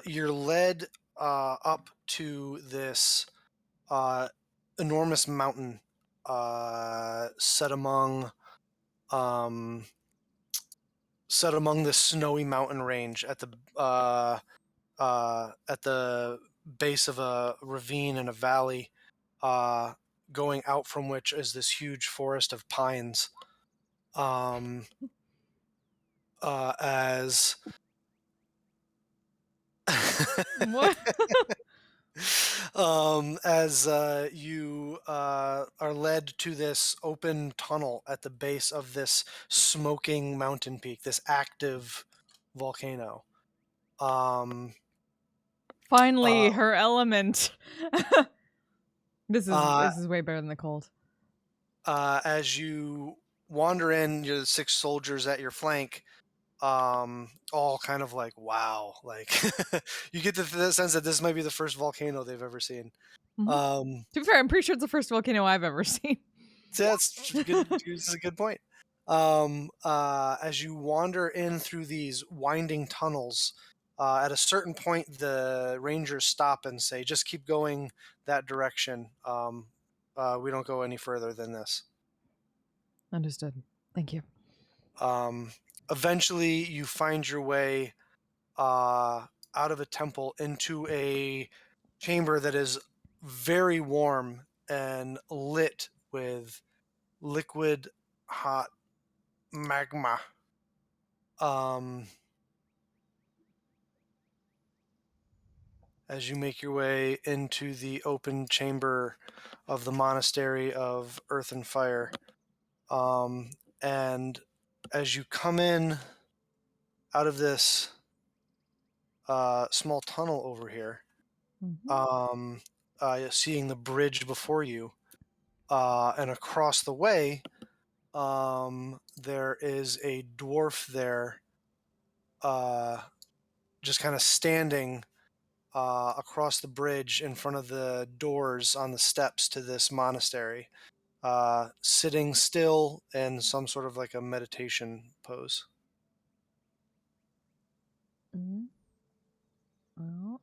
[SPEAKER 4] You're led up to this enormous mountain set among this snowy mountain range at the base of a ravine and a valley, going out from which is this huge forest of pines. As
[SPEAKER 1] What?
[SPEAKER 4] As you are led to this open tunnel at the base of this smoking mountain peak, this active volcano.
[SPEAKER 1] Finally, her element. This is way better than the cold.
[SPEAKER 4] As you wander in, you're the 6 soldiers at your flank, all kind of like, wow, like you get the sense that this might be the first volcano they've ever seen.
[SPEAKER 1] To be fair, I'm pretty sure it's the first volcano I've ever seen.
[SPEAKER 4] That's good. This is a good point. As you wander in through these winding tunnels, at a certain point, the rangers stop and say, "Just keep going that direction. We don't go any further than this."
[SPEAKER 1] Understood. Thank you.
[SPEAKER 4] Eventually, you find your way out of a temple into a chamber that is very warm and lit with liquid hot magma. As you make your way into the open chamber of the Monastery of Earth and Fire. And as you come in out of this small tunnel over here, seeing the bridge before you, and across the way, there is a dwarf there, just kind of standing across the bridge in front of the doors on the steps to this monastery, sitting still in some sort of like a meditation pose.
[SPEAKER 1] Mm-hmm. Well,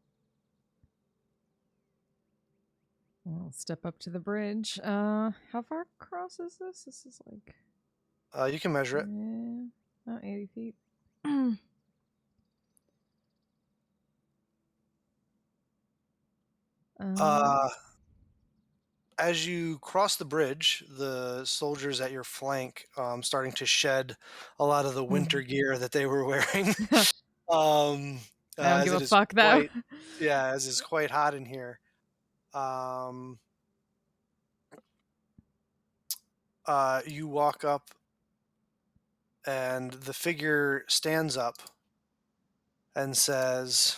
[SPEAKER 1] I'll step up to the bridge. How far across is this? This is like...
[SPEAKER 4] You can measure it.
[SPEAKER 1] Yeah, 80 feet.
[SPEAKER 4] As you cross the bridge, the soldiers at your flank starting to shed a lot of the winter gear that they were wearing.
[SPEAKER 1] I don't give a
[SPEAKER 4] is
[SPEAKER 1] fuck, though.
[SPEAKER 4] As it's quite hot in here. You walk up, and the figure stands up and says,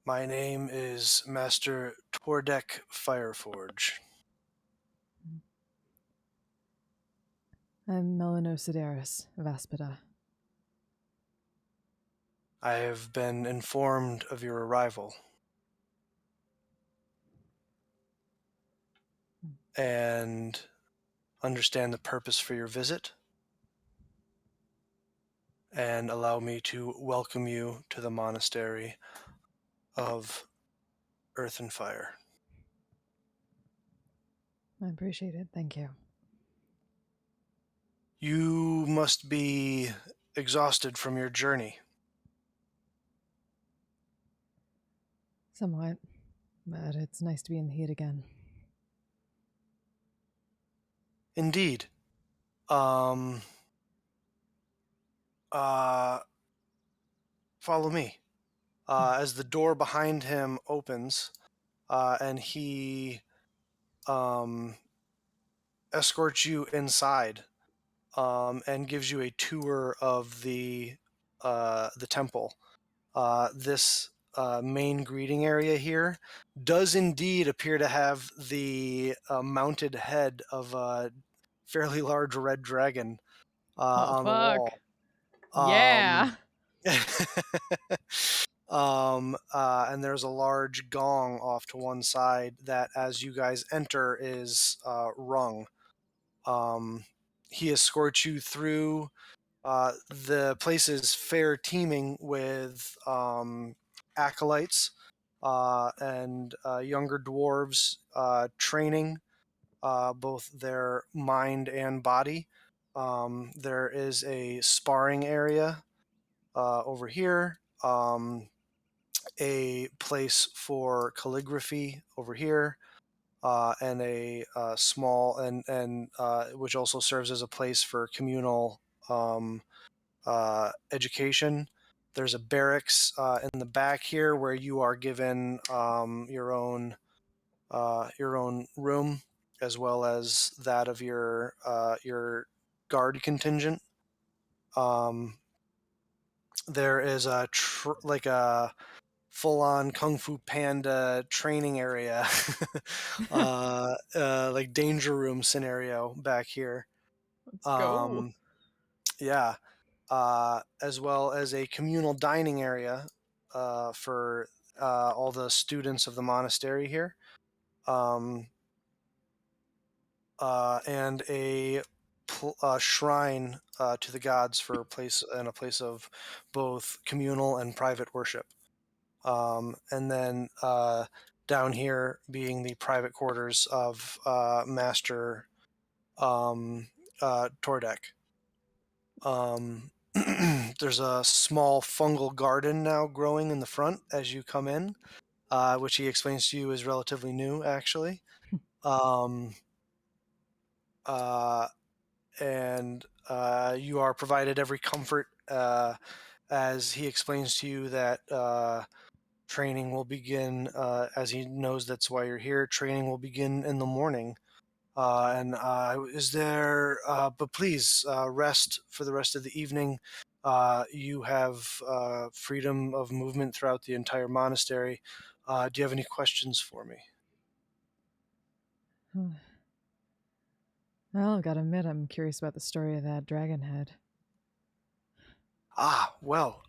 [SPEAKER 4] "My name is Master Tordek Fireforge.
[SPEAKER 1] I'm Melanosidaris of Aspida.
[SPEAKER 4] I have been informed of your arrival and understand the purpose for your visit, and allow me to welcome you to the monastery of Earth and Fire."
[SPEAKER 1] I appreciate it. Thank you.
[SPEAKER 4] You must be exhausted from your journey.
[SPEAKER 1] Somewhat. But it's nice to be in the heat again.
[SPEAKER 4] Indeed. Follow me. As the door behind him opens, and he escorts you inside, and gives you a tour of the temple. This main greeting area here does indeed appear to have the mounted head of a fairly large red dragon on the wall.
[SPEAKER 1] Yeah.
[SPEAKER 4] And there's a large gong off to one side that, as you guys enter, is rung. He escorts you through. The place is fair teeming with acolytes and younger dwarves training both their mind and body. There is a sparring area over here, a place for calligraphy over here, and a small and which also serves as a place for communal education. There's a barracks in the back here where you are given your own room, as well as that of your guard contingent. There is a like a full-on Kung Fu Panda training area, like danger room scenario back here.
[SPEAKER 1] Let's go.
[SPEAKER 4] Yeah. As well as a communal dining area for all the students of the monastery here, and a shrine to the gods for a place of both communal and private worship. And then down here being the private quarters of Master Tordek. There's a small fungal garden now growing in the front as you come in, which he explains to you is relatively new, actually. And you are provided every comfort as he explains to you that training will begin, as he knows that's why you're here. Training will begin in the morning. Is there, but please rest for the rest of the evening. You have freedom of movement throughout the entire monastery. Do you have any questions for me?
[SPEAKER 1] Well, gotta admit, I'm curious about the story of that dragon head.
[SPEAKER 4] Well,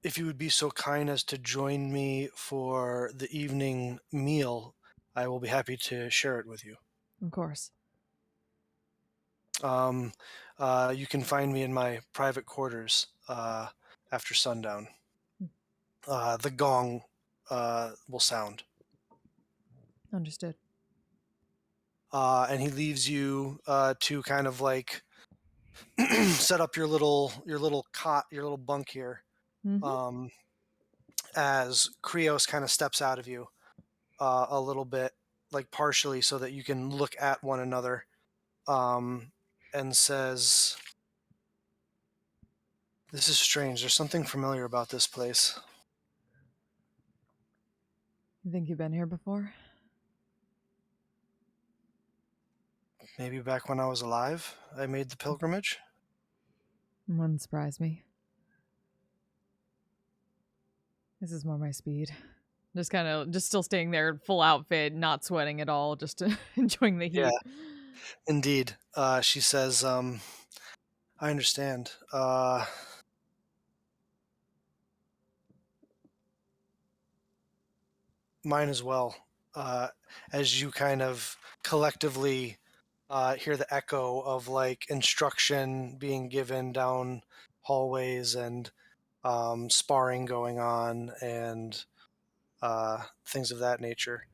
[SPEAKER 4] if you would be so kind as to join me for the evening meal, I will be happy to share it with you.
[SPEAKER 1] Of course.
[SPEAKER 4] you can find me in my private quarters after sundown. The gong will sound.
[SPEAKER 1] Understood.
[SPEAKER 4] And he leaves you to kind of like set up your little cot, your little bunk here.
[SPEAKER 1] Mm-hmm.
[SPEAKER 4] As Krios kind of steps out of you a little bit, like partially, so that you can look at one another, and says, "This is strange. There's something familiar about this place."
[SPEAKER 1] You think you've been here before?
[SPEAKER 4] Maybe back when I was alive, I made the pilgrimage.
[SPEAKER 1] Wouldn't surprise me. This is more my speed. Just still staying there, full outfit, not sweating at all, just enjoying the heat.
[SPEAKER 4] Yeah, indeed. She says, "I understand. Mine as well." As you kind of collectively hear the echo of like instruction being given down hallways and sparring going on and things of that nature.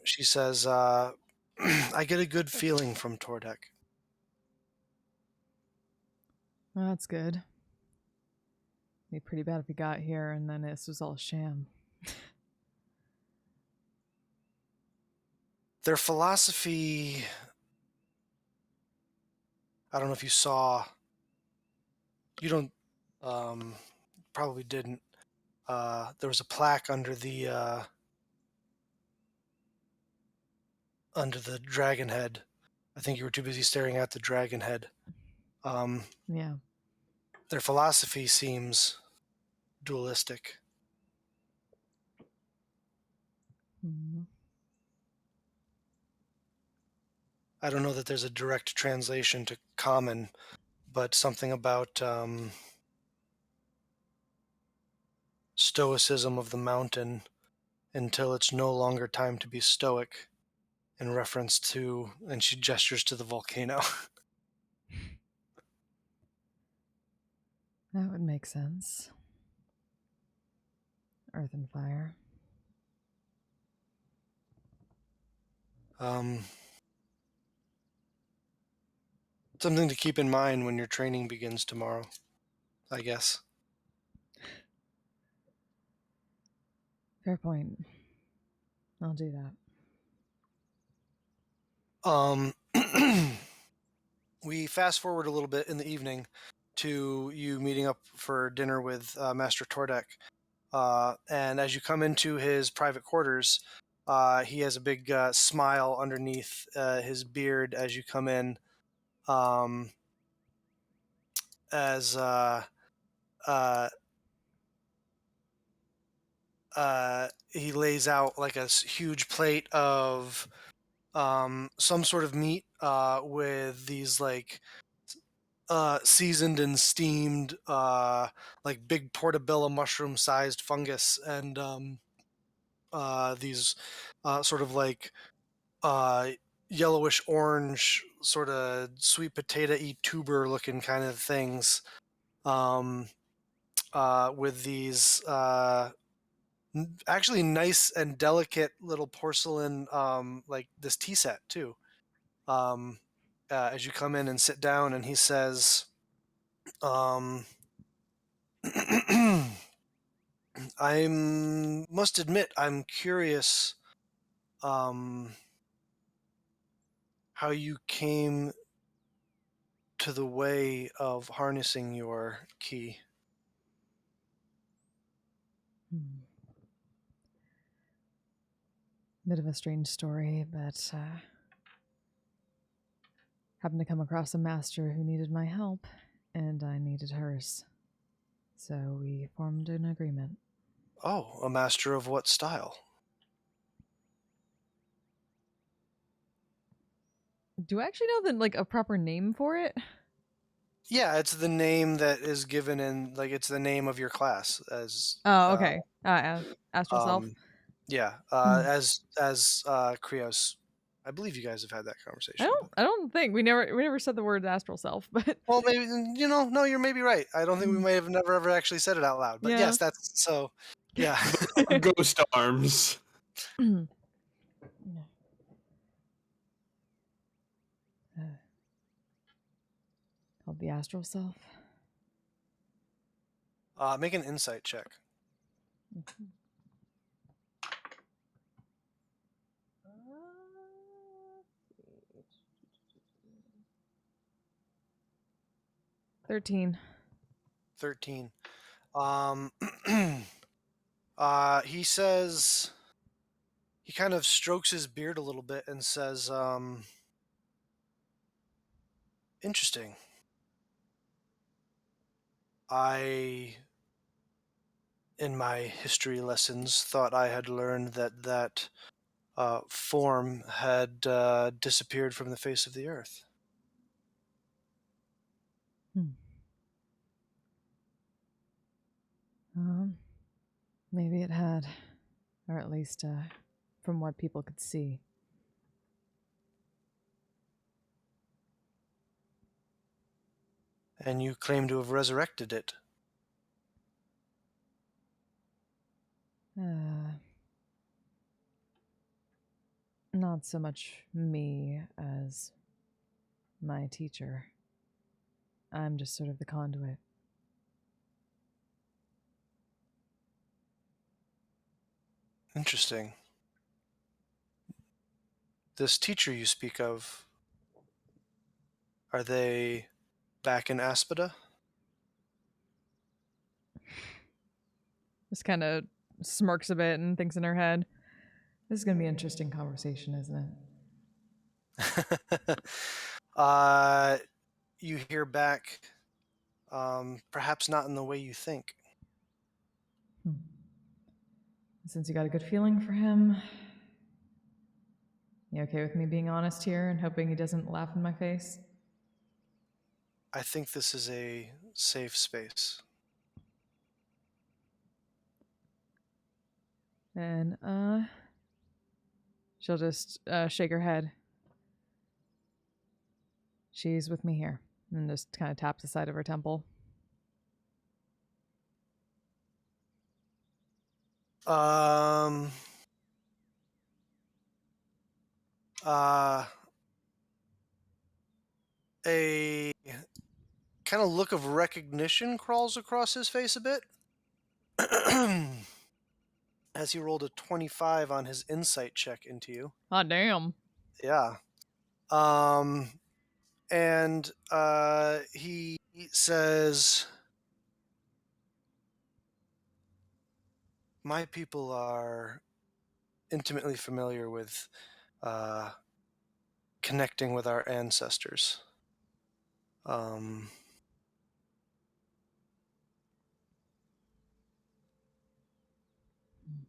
[SPEAKER 4] She says, "I get a good feeling from Tordek."
[SPEAKER 1] Well, that's good. It'd be pretty bad if we got here and then this was all sham.
[SPEAKER 4] Their philosophy, I don't know if you saw, you don't, probably didn't. There was a plaque under the dragon head. I think you were too busy staring at the dragon head.
[SPEAKER 1] Yeah.
[SPEAKER 4] Their philosophy seems dualistic.
[SPEAKER 1] Mm-hmm.
[SPEAKER 4] I don't know that there's a direct translation to common, but something about stoicism of the mountain until it's no longer time to be stoic, in reference to, and she gestures to the volcano.
[SPEAKER 1] That would make sense. Earth and fire.
[SPEAKER 4] Something to keep in mind when your training begins tomorrow, I guess.
[SPEAKER 1] Fair point. I'll do
[SPEAKER 4] that. We fast forward a little bit in the evening to you meeting up for dinner with Master Tordek. And as you come into his private quarters, he has a big smile underneath his beard as you come in. As he lays out like a huge plate of some sort of meat with these like seasoned and steamed like big portobello mushroom sized fungus and these sort of like yellowish orange sort of sweet potato-y tuber looking kind of things with these actually nice and delicate little porcelain like this tea set too. As you come in and sit down, and he says, I must admit, I'm curious how you came to the way of harnessing your key.
[SPEAKER 1] Bit of a strange story, but happened to come across a master who needed my help, and I needed hers. So we formed an agreement.
[SPEAKER 4] Oh, a master of what style?
[SPEAKER 1] Do I actually know like a proper name for it?
[SPEAKER 4] Yeah, it's the name that is given in, like, it's the name of your class as.
[SPEAKER 1] Oh, okay. Ask yourself.
[SPEAKER 4] Yeah, as Krios I believe you guys have had that conversation.
[SPEAKER 1] I don't think we never said the word astral self, but
[SPEAKER 4] well, maybe no, you're maybe right. I don't think we may have never ever actually said it out loud. But yes, that's so. Yeah.
[SPEAKER 6] Ghost arms.
[SPEAKER 1] Called the astral self.
[SPEAKER 4] Make an insight check.
[SPEAKER 1] Mm-hmm. 13.
[SPEAKER 4] 13. He says, he kind of strokes his beard a little bit and says, interesting. I, in my history lessons, thought I had learned that form had disappeared from the face of the earth.
[SPEAKER 1] Maybe it had, or at least from what people could see.
[SPEAKER 4] And you claim to have resurrected it.
[SPEAKER 1] Not so much me as my teacher. I'm just sort of the conduit.
[SPEAKER 4] Interesting. This teacher you speak of, are they back in Aspida?
[SPEAKER 1] Just kind of smirks a bit and thinks in her head, this is going to be an interesting conversation, isn't
[SPEAKER 4] it? You hear back, perhaps not in the way you think.
[SPEAKER 1] Since you got a good feeling for him, you okay with me being honest here and hoping he doesn't laugh in my face?
[SPEAKER 4] I think this is a safe space.
[SPEAKER 1] And she'll just shake her head. She's with me here. And just kind of taps the side of her temple.
[SPEAKER 4] A kind of look of recognition crawls across his face a bit. As he rolled a 25 on his insight check into you.
[SPEAKER 1] Oh, damn.
[SPEAKER 4] Yeah. And he says, my people are intimately familiar with connecting with our ancestors.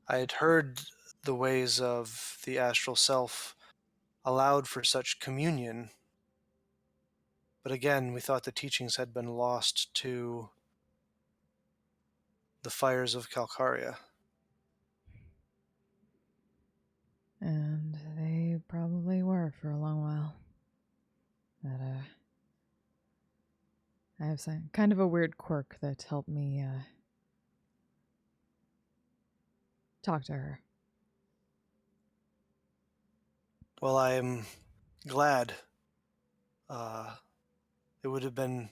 [SPEAKER 4] I had heard the ways of the astral self allowed for such communion, but again, we thought the teachings had been lost to the fires of Calcaria.
[SPEAKER 1] And they probably were for a long while. But I have some kind of a weird quirk that helped me talk to her.
[SPEAKER 4] Well, I'm glad. It would have been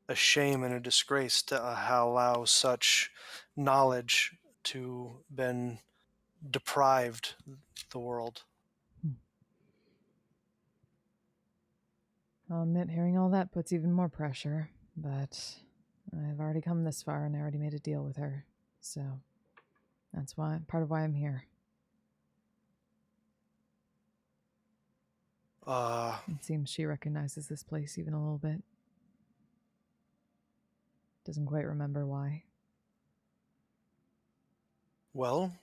[SPEAKER 4] a shame and a disgrace to allow such knowledge to been deprived the world.
[SPEAKER 1] I'll admit, hearing all that puts even more pressure, but I've already come this far and I already made a deal with her, so that's part of why I'm here. It seems she recognizes this place even a little bit. Doesn't quite remember why.
[SPEAKER 4] Well,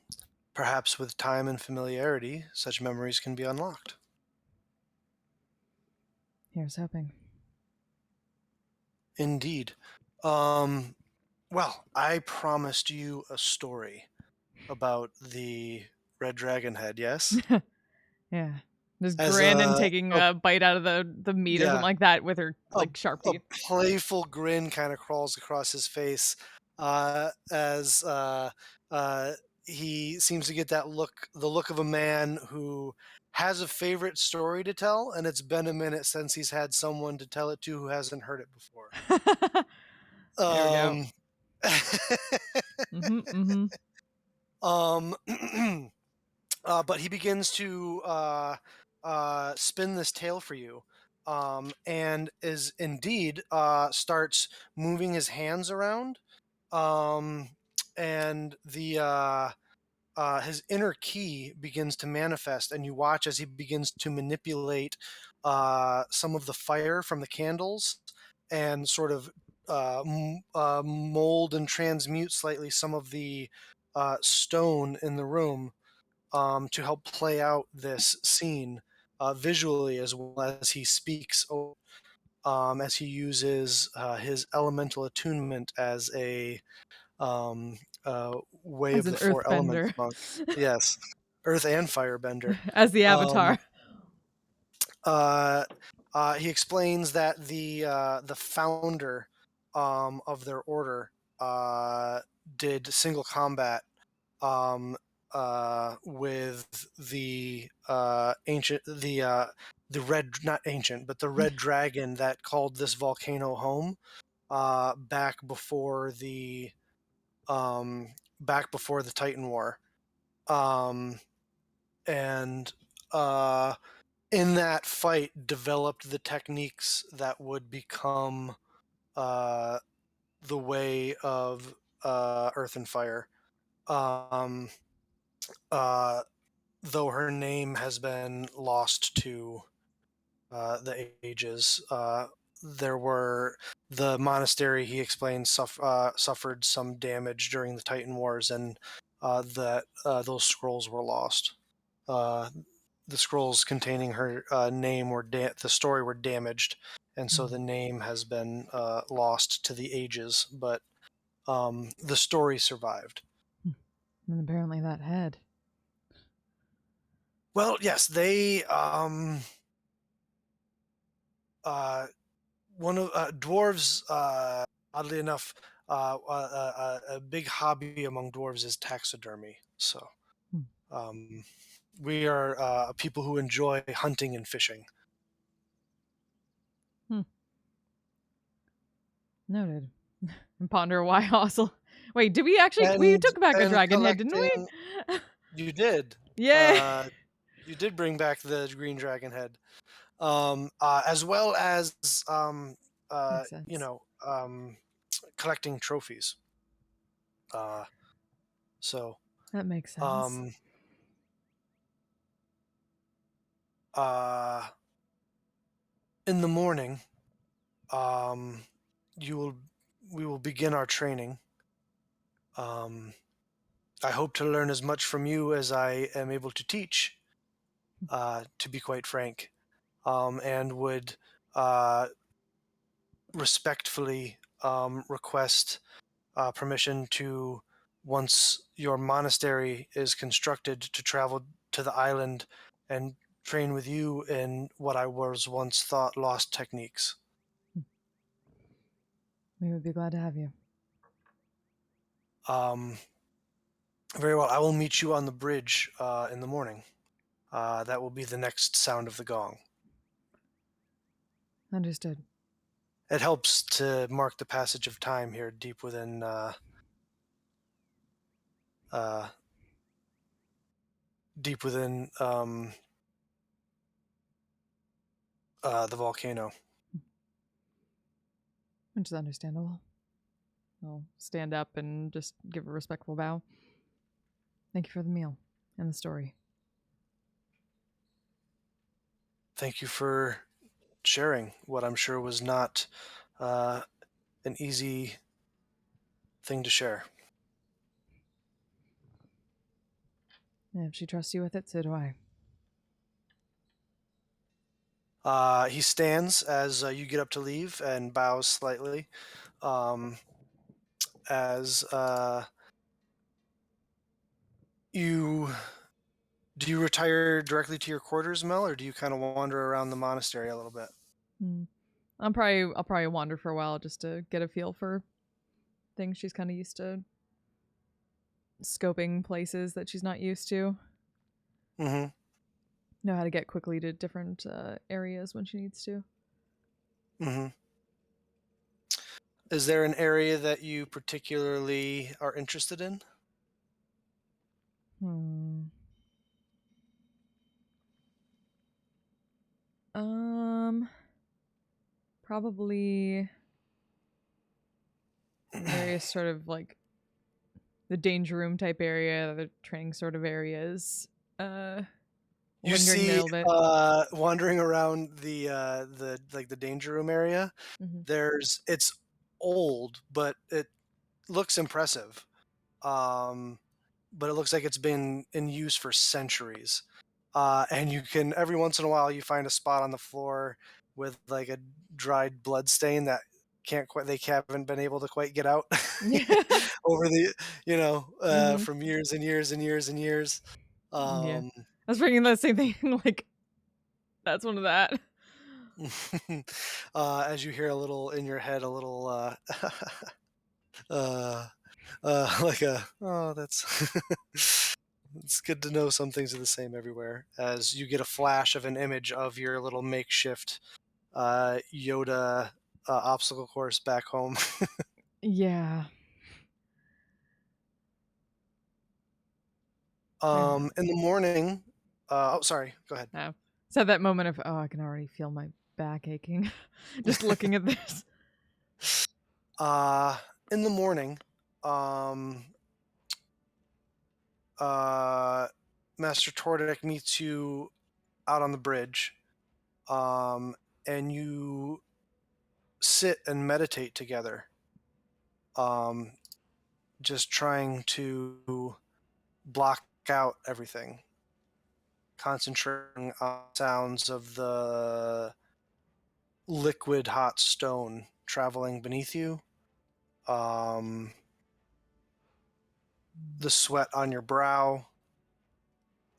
[SPEAKER 4] perhaps with time and familiarity, such memories can be unlocked.
[SPEAKER 1] Here's hoping.
[SPEAKER 4] Indeed. Well, I promised you a story about the red dragon head, yes?
[SPEAKER 1] Yeah. Just
[SPEAKER 4] As
[SPEAKER 1] grin and
[SPEAKER 4] a-
[SPEAKER 1] taking a bite out of the meat or
[SPEAKER 4] Yeah.
[SPEAKER 1] something like that with her like sharp
[SPEAKER 4] A
[SPEAKER 1] teeth.
[SPEAKER 4] playful grin kind of crawls across his face as he seems to get that look, the look of a man who has a favorite story to tell, and it's been a minute since he's had someone to tell it to who hasn't heard it before.
[SPEAKER 1] There we go.
[SPEAKER 4] But he begins to spin this tale for you, and is indeed starts moving his hands around, and the his inner key begins to manifest, and you watch as he begins to manipulate some of the fire from the candles and sort of mold and transmute slightly some of the stone in the room to help play out this scene visually, as well as he speaks, as he uses his elemental attunement as a way
[SPEAKER 1] As
[SPEAKER 4] of
[SPEAKER 1] an
[SPEAKER 4] the four elements
[SPEAKER 1] earthbender.
[SPEAKER 4] monk. Yes, earth and firebender.
[SPEAKER 1] As the avatar.
[SPEAKER 4] He explains that the founder of their order did single combat with the ancient the red, not ancient, but the red dragon that called this volcano home back before the Titan War, and in that fight developed the techniques that would become the way of Earth and Fire. Though her name has been lost to the ages, the monastery, he explains, suffered some damage during the Titan Wars, and that those scrolls were lost. The scrolls containing her name the story were damaged, and so the name has been lost to the ages, but the story survived.
[SPEAKER 1] And apparently that head.
[SPEAKER 4] Well, yes, they one of dwarves, oddly enough, a big hobby among dwarves is taxidermy. So we are people who enjoy hunting and fishing.
[SPEAKER 1] Noted. And ponder why also. Wait, did we actually? We took back a dragon head, didn't we?
[SPEAKER 4] You did.
[SPEAKER 1] Yeah.
[SPEAKER 4] You did bring back the green dragon head, as well as collecting trophies. So
[SPEAKER 1] that makes sense.
[SPEAKER 4] In the morning, we will begin our training. I hope to learn as much from you as I am able to teach, to be quite frank, and would respectfully request permission to, once your monastery is constructed, to travel to the island and train with you in what I was once thought lost techniques.
[SPEAKER 1] We would be glad to have you.
[SPEAKER 4] Very well. I will meet you on the bridge in the morning. That will be the next sound of the gong.
[SPEAKER 1] Understood.
[SPEAKER 4] It helps to mark the passage of time here deep within the volcano.
[SPEAKER 1] Which is understandable. I'll stand up and just give a respectful bow. Thank you for the meal and the story.
[SPEAKER 4] Thank you for sharing what I'm sure was not an easy thing to share.
[SPEAKER 1] And if she trusts you with it, so do
[SPEAKER 4] I. He stands as you get up to leave and bows slightly, as you Do you retire directly to your quarters, Mel, or do you kind of wander around the monastery a little bit?
[SPEAKER 1] I'll probably wander for a while just to get a feel for things. She's kind of used to scoping places that she's not used to.
[SPEAKER 4] Mm-hmm.
[SPEAKER 1] Know how to get quickly to different areas when she needs to.
[SPEAKER 4] Mm-hmm. Is there an area that you particularly are interested in?
[SPEAKER 1] Probably various sort of like the danger room type area, the training sort of areas.
[SPEAKER 4] You see, wandering around the like the danger room area. It's old, but it looks impressive. But it looks like it's been in use for centuries. And you can every once in a while you find a spot on the floor with like a dried blood stain that they haven't been able to quite get out over the from years and years and years and years.
[SPEAKER 1] Yeah, I was thinking the same thing. Like, that's one of that.
[SPEAKER 4] As you hear a little in your head, a little like that's it's good to know some things are the same everywhere. As you get a flash of an image of your little makeshift Yoda obstacle course back home.
[SPEAKER 1] Yeah.
[SPEAKER 4] In the morning. Oh, sorry. Go ahead.
[SPEAKER 1] No. So that moment of, I can already feel my back aching just looking at this.
[SPEAKER 4] In the morning, Master Tordek meets you out on the bridge, and you sit and meditate together, just trying to block out everything, concentrating on sounds of the liquid hot stone traveling beneath you, the sweat on your brow,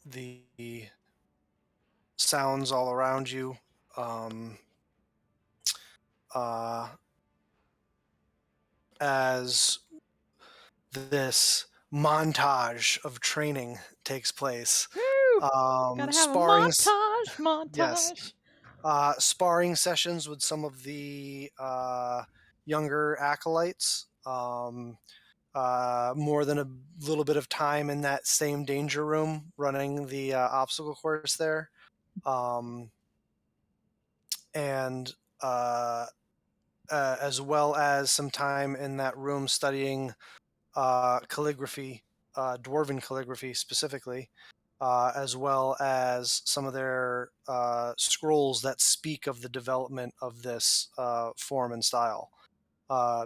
[SPEAKER 4] the sounds all around you, as this montage of training takes place.
[SPEAKER 1] Gotta have
[SPEAKER 4] sparring,
[SPEAKER 1] a montage.
[SPEAKER 4] Yes. Sparring sessions with some of the younger acolytes. More than a little bit of time in that same danger room running the obstacle course there. And as well as some time in that room studying calligraphy, Dwarven calligraphy specifically, as well as some of their scrolls that speak of the development of this form and style.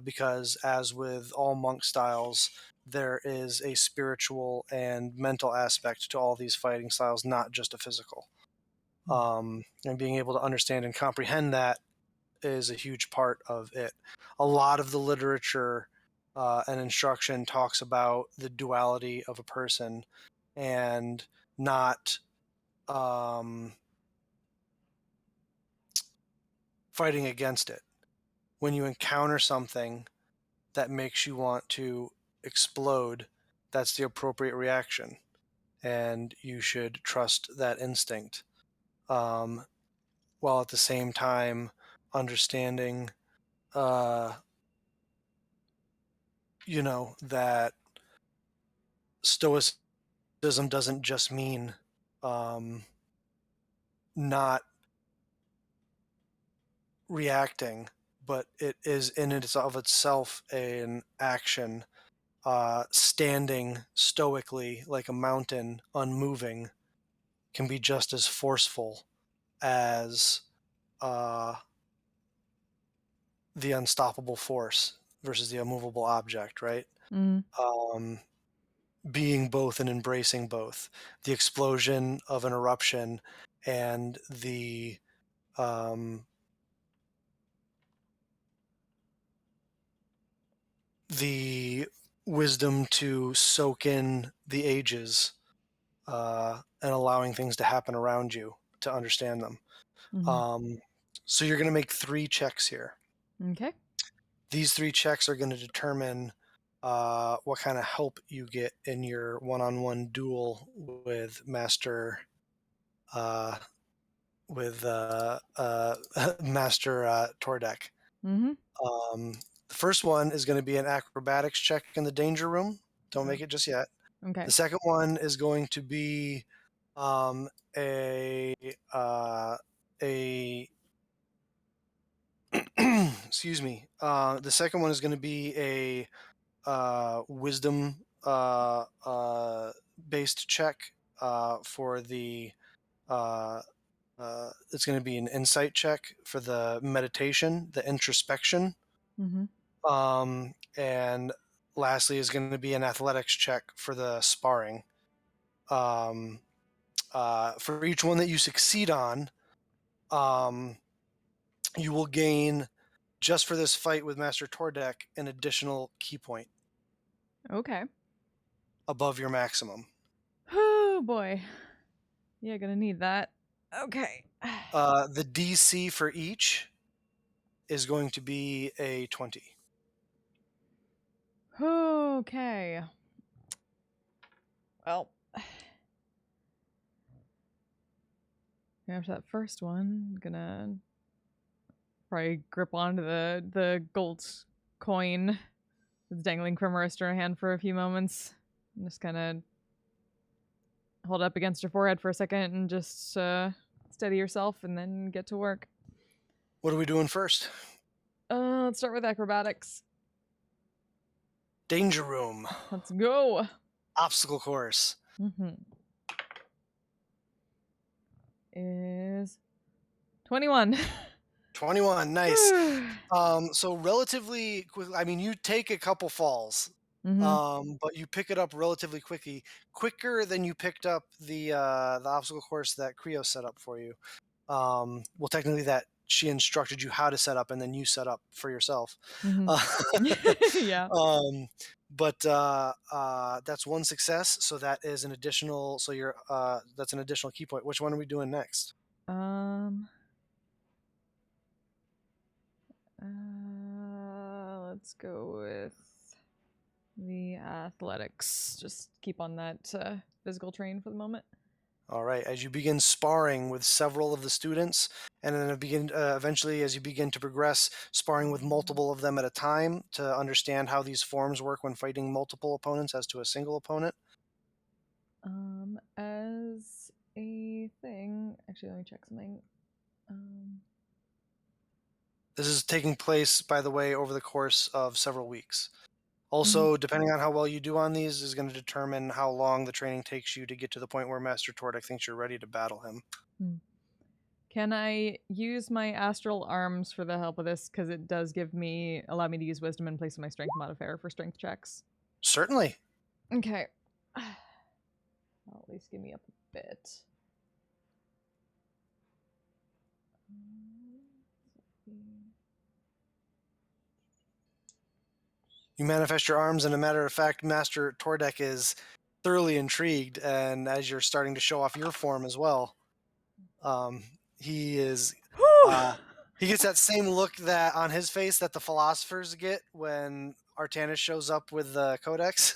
[SPEAKER 4] Because as with all monk styles, there is a spiritual and mental aspect to all these fighting styles, not just a physical. And being able to understand and comprehend that is a huge part of it. A lot of the literature and instruction talks about the duality of a person and not fighting against it. When you encounter something that makes you want to explode, that's the appropriate reaction. And you should trust that instinct. While at the same time understanding, that stoicism doesn't just mean not reacting, but it is in and of itself an action. Standing stoically like a mountain, unmoving, can be just as forceful as the unstoppable force versus the immovable object, right? Being both and embracing both. The explosion of an eruption and the wisdom to soak in the ages and allowing things to happen around you to understand them.
[SPEAKER 1] Mhm.
[SPEAKER 4] So you're going to make 3 checks here.
[SPEAKER 1] Okay.
[SPEAKER 4] These 3 checks are going to determine what kind of help you get in your one-on-one duel with Master Master Tordek.
[SPEAKER 1] Mhm.
[SPEAKER 4] The first one is going to be an acrobatics check in the danger room. Don't make it just yet.
[SPEAKER 1] Okay.
[SPEAKER 4] The second one is going to be a excuse me. The second one is going to be a wisdom based check for the it's going to be an insight check for the meditation, the introspection.
[SPEAKER 1] Mhm.
[SPEAKER 4] And lastly is going to be an athletics check for the sparring. For each one that you succeed on, you will gain, just for this fight with Master Tordek, an additional key point
[SPEAKER 1] Okay.
[SPEAKER 4] above your maximum.
[SPEAKER 1] Oh boy. Yeah, gonna need that. Okay.
[SPEAKER 4] The DC for each is going to be a 20.
[SPEAKER 1] Okay. Well, after that first one, gonna probably grip onto the gold coin that's dangling from her wrist or her hand for a few moments. And just kind of hold it up against her forehead for a second and just steady yourself and then get to work.
[SPEAKER 4] What are we doing first?
[SPEAKER 1] Let's start with acrobatics.
[SPEAKER 4] Danger room.
[SPEAKER 1] Let's go.
[SPEAKER 4] Obstacle course.
[SPEAKER 1] Is 21.
[SPEAKER 4] 21. Nice. So relatively quickly, I mean, you take a couple falls, but you pick it up relatively quickly, quicker than you picked up the obstacle course that Creo set up for you. Well, technically that she instructed you how to set up and then you set up for yourself.
[SPEAKER 1] Yeah.
[SPEAKER 4] But that's one success, so that is an additional. So you're that's an additional key point. Which one are we doing next?
[SPEAKER 1] Let's go with the athletics. Just keep on that physical train for the moment.
[SPEAKER 4] All right. As you begin sparring with several of the students, and then eventually, as you begin to progress, sparring with multiple of them at a time to understand how these forms work when fighting multiple opponents as to a single opponent.
[SPEAKER 1] As a thing, actually, let me check something.
[SPEAKER 4] This is taking place, by the way, over the course of several weeks. Also, depending on how well you do on these, is going to determine how long the training takes you to get to the point where Master Tordek thinks you're ready to battle him.
[SPEAKER 1] Can I use my astral arms for the help of this? Because it does allow me to use wisdom in place of my strength modifier for strength checks.
[SPEAKER 4] Certainly.
[SPEAKER 1] Okay. Well, at least give me up a bit.
[SPEAKER 4] You manifest your arms, and a matter of fact, Master Tordek is thoroughly intrigued, and as you're starting to show off your form as well, he is he gets that same look that on his face that the philosophers get when Artanis shows up with the codex.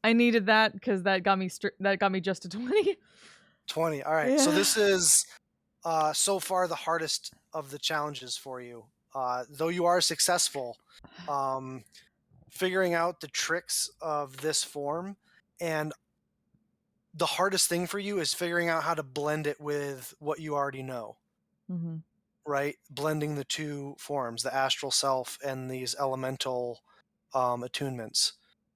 [SPEAKER 1] I needed that because that got me just a 20.
[SPEAKER 4] 20. All right.
[SPEAKER 1] Yeah.
[SPEAKER 4] So this is so far the hardest of the challenges for you. Though you are successful, figuring out the tricks of this form, and the hardest thing for you is figuring out how to blend it with what you already know. Right? Blending the two forms, the astral self and these elemental attunements.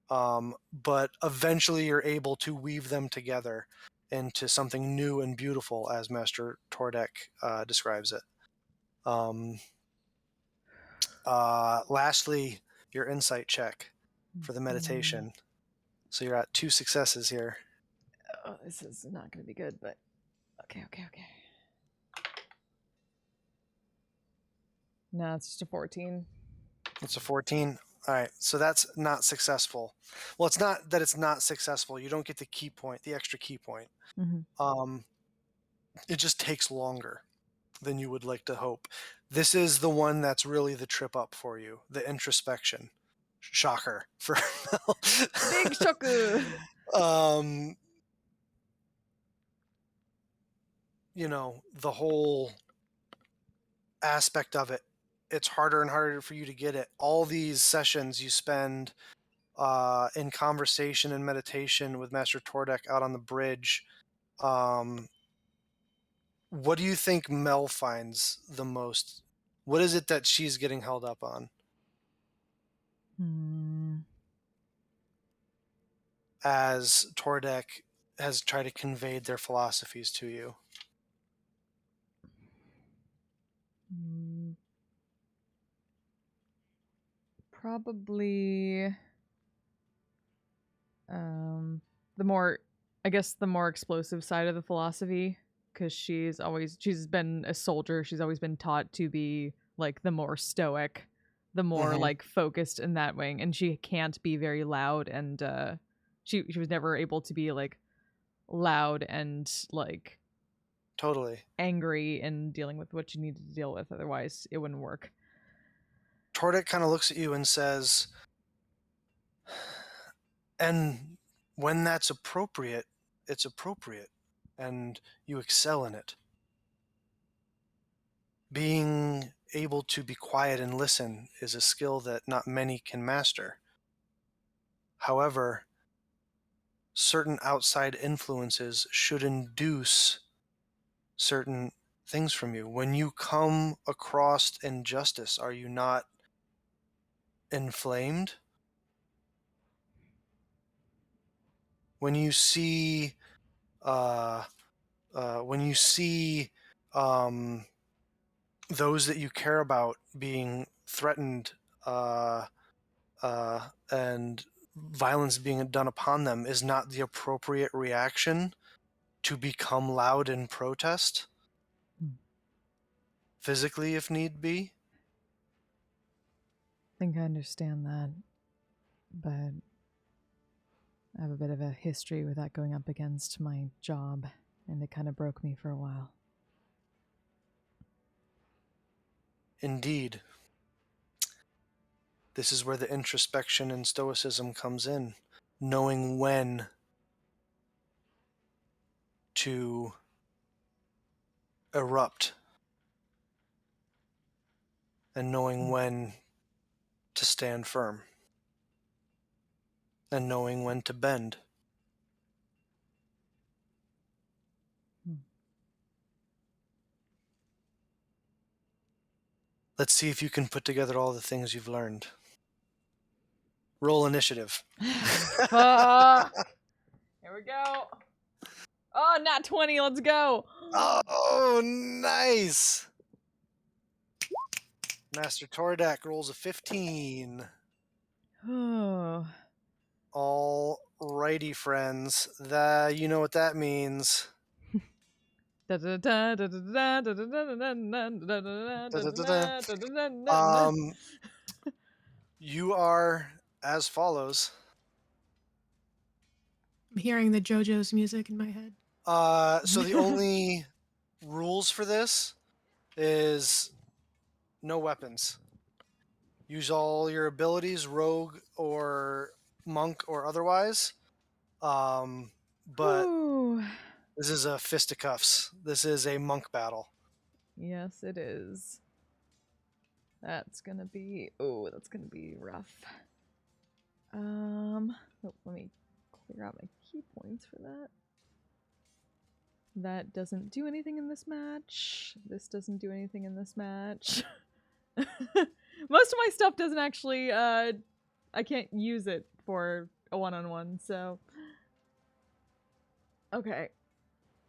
[SPEAKER 4] But eventually you're able to weave them together into something new and beautiful, as Master Tordek describes it. Lastly, your insight check for the meditation. So you're at 2 successes here.
[SPEAKER 1] Oh, this is not going to be good, but okay. No, it's just a 14.
[SPEAKER 4] It's a 14. All right, so that's not successful. Well, it's not that it's not successful. You don't get the key point, the extra key point. It just takes longer than you would like to hope. This is the one that's really the trip up for you, the introspection. Shocker for Mel.
[SPEAKER 1] Big shocker.
[SPEAKER 4] You know, the whole aspect of it, it's harder and harder for you to get it. All these sessions you spend in conversation and meditation with Master Tordek out on the bridge. What do you think Mel finds the most? What is it that she's getting held up on? As Tordek has tried to convey their philosophies to you.
[SPEAKER 1] Probably the more explosive side of the philosophy, because she's been a soldier. She's always been taught to be like the more stoic, the more like focused in that wing, and she can't be very loud, and she was never able to be like loud and like
[SPEAKER 4] totally
[SPEAKER 1] angry and dealing with what you need to deal with. Otherwise, it wouldn't work.
[SPEAKER 4] Tordek kind of looks at you and says, and when that's appropriate, it's appropriate, and you excel in it. Being able to be quiet and listen is a skill that not many can master. However, certain outside influences should induce certain things from you. When you come across injustice, are you not inflamed? When you see those that you care about being threatened and violence being done upon them, is not the appropriate reaction to become loud in protest? Physically, if need be?
[SPEAKER 1] I think I understand that, but I have a bit of a history with that going up against my job, and it kind of broke me for a while.
[SPEAKER 4] Indeed. This is where the introspection and stoicism comes in. Knowing when to erupt and knowing when to stand firm and knowing when to bend. Let's see if you can put together all the things you've learned. Roll initiative.
[SPEAKER 1] Fuck. Here we go. Oh, not 20. Let's go.
[SPEAKER 4] Oh, nice. Master Tordek rolls a 15.
[SPEAKER 1] Oh.
[SPEAKER 4] Alrighty, friends. You know what that means. You are as follows.
[SPEAKER 2] I'm hearing the JoJo's music in my head.
[SPEAKER 4] So the only rules for this is no weapons. Use all your abilities, rogue or monk or otherwise. But this is a fisticuffs. This is a monk battle.
[SPEAKER 1] Yes, it is. That's gonna be rough. Let me clear out my key points for that. That doesn't do anything in this match. This doesn't do anything in this match. Most of my stuff doesn't actually, I can't use it for a one-on-one, so. Okay.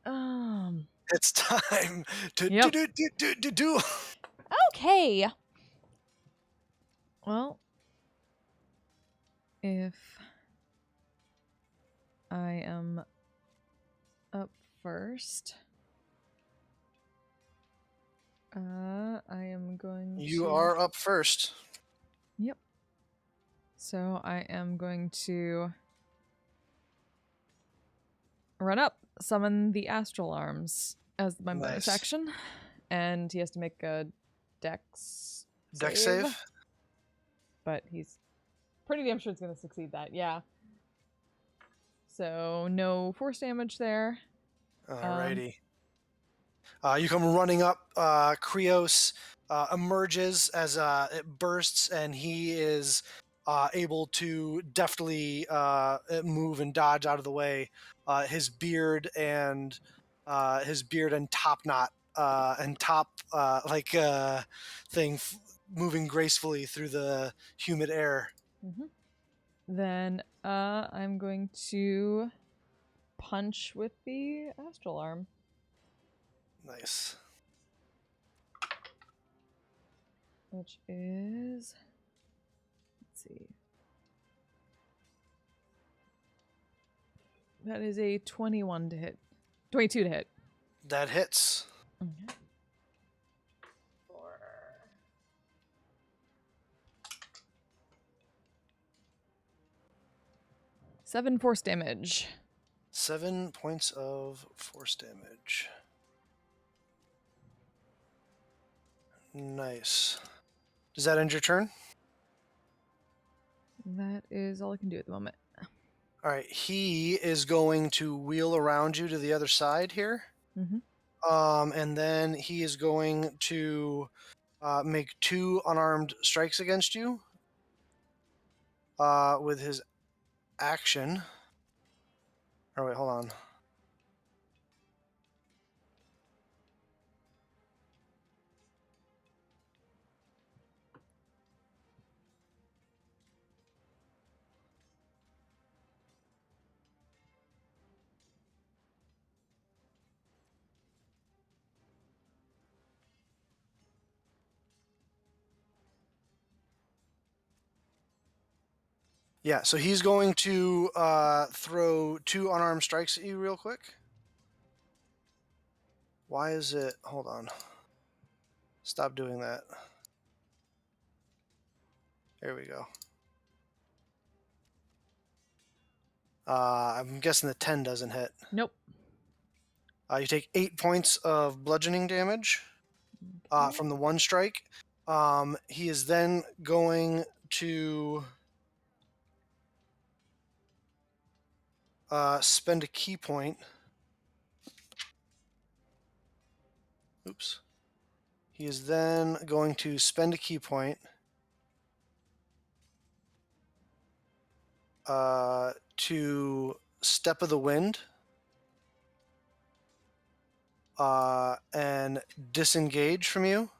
[SPEAKER 4] It's time to do.
[SPEAKER 1] Okay. Well, if I am up first, I am going
[SPEAKER 4] You
[SPEAKER 1] to...
[SPEAKER 4] are up first.
[SPEAKER 1] Yep. So I am going to run up, summon the astral arms as my bonus
[SPEAKER 4] Nice.
[SPEAKER 1] action, and he has to make a dex
[SPEAKER 4] save.
[SPEAKER 1] But he's pretty damn sure it's going to succeed that, yeah. So no force damage there.
[SPEAKER 4] Alrighty. You come running up. Krios emerges as it bursts, and he is able to deftly move and dodge out of the way. His beard and top knot and top thing moving gracefully through the humid air.
[SPEAKER 1] Mm-hmm. Then I'm going to punch with the astral arm.
[SPEAKER 4] Nice.
[SPEAKER 1] Which is, let's see. That is a 21 to hit. 22 to hit.
[SPEAKER 4] That hits.
[SPEAKER 1] Okay. 7 force damage.
[SPEAKER 4] 7 points of force damage. Nice. Does that end your turn?
[SPEAKER 1] That is all I can do at the moment.
[SPEAKER 4] All right. He is going to wheel around you to the other side here.
[SPEAKER 1] Mm-hmm.
[SPEAKER 4] And then he is going to make 2 unarmed strikes against you with his action. Oh, wait, hold on. Yeah, so he's going to throw 2 unarmed strikes at you real quick. Why is it... Hold on. Stop doing that. There we go. I'm guessing the 10 doesn't hit.
[SPEAKER 1] Nope.
[SPEAKER 4] You take 8 points of bludgeoning damage from the 1 strike. He is then going to spend a key point. Oops. He is then going to spend a key point to Step of the Wind and disengage from you.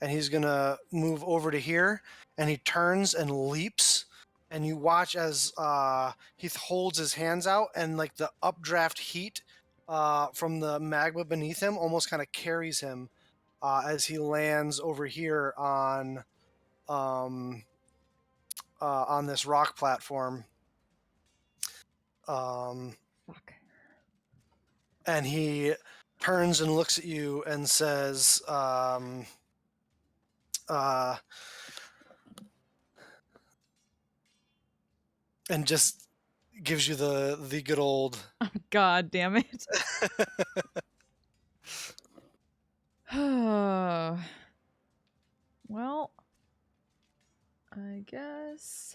[SPEAKER 4] And he's going to move over to here, and he turns and leaps, and you watch as he holds his hands out, and like the updraft heat from the magma beneath him almost kind of carries him as he lands over here on this rock platform.
[SPEAKER 1] Fuck.
[SPEAKER 4] And he turns and looks at you and says, and just gives you the good old...
[SPEAKER 1] Oh, God damn it. Well, I guess...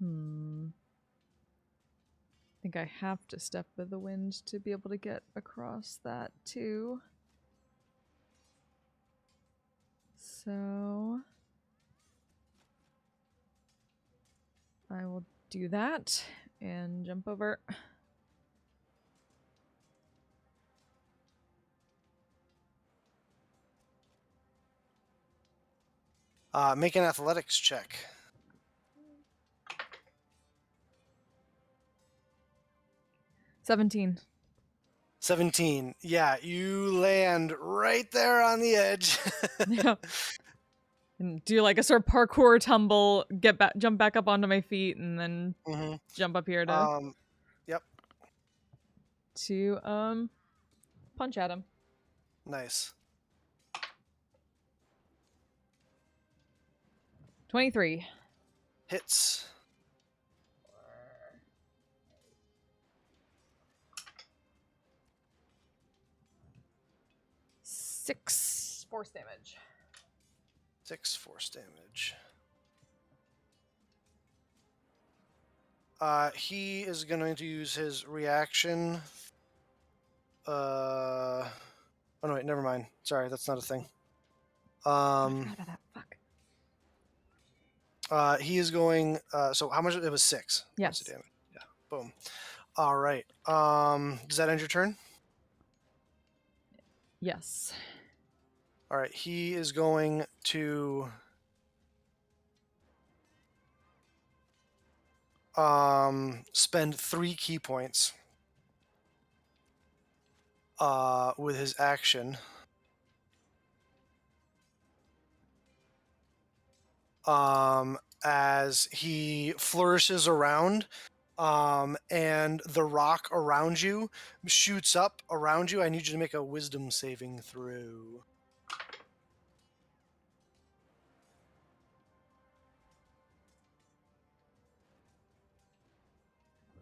[SPEAKER 1] I think I have to Step of the Wind to be able to get across that too. So I will do that and jump over.
[SPEAKER 4] Make an athletics check.
[SPEAKER 1] 17.
[SPEAKER 4] 17. Yeah, you land right there on the edge.
[SPEAKER 1] Yeah. And do like a sort of parkour tumble, jump back up onto my feet, and then jump up here to
[SPEAKER 4] Yep.
[SPEAKER 1] To punch at him.
[SPEAKER 4] Nice.
[SPEAKER 1] 23.
[SPEAKER 4] Hits.
[SPEAKER 1] Six force damage.
[SPEAKER 4] 6 force damage. He is going to use his reaction. Oh no, wait, never mind. Sorry, that's not a thing.
[SPEAKER 1] I forgot about that. Fuck.
[SPEAKER 4] He is going. So how much? It was 6.
[SPEAKER 1] Yes.
[SPEAKER 4] Points of damage. Yeah. Boom. All right. Does that end your turn?
[SPEAKER 1] Yes.
[SPEAKER 4] All right. He is going to. Spend 3 key points. With his action. As he flourishes around, and the rock around you shoots up around you. I need you to make a wisdom saving throw.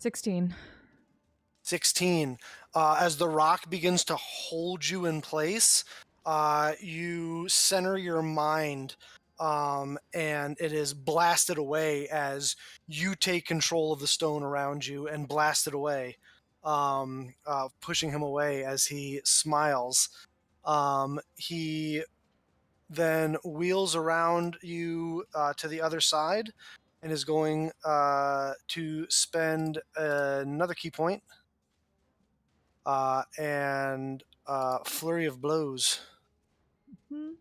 [SPEAKER 1] $16.
[SPEAKER 4] 16. As the rock begins to hold you in place, you center your mind, and it is blasted away as you take control of the stone around you and blast it away, pushing him away as he smiles. He then wheels around you to the other side and is going to spend another key point. And flurry of blows.
[SPEAKER 1] Mm-hmm.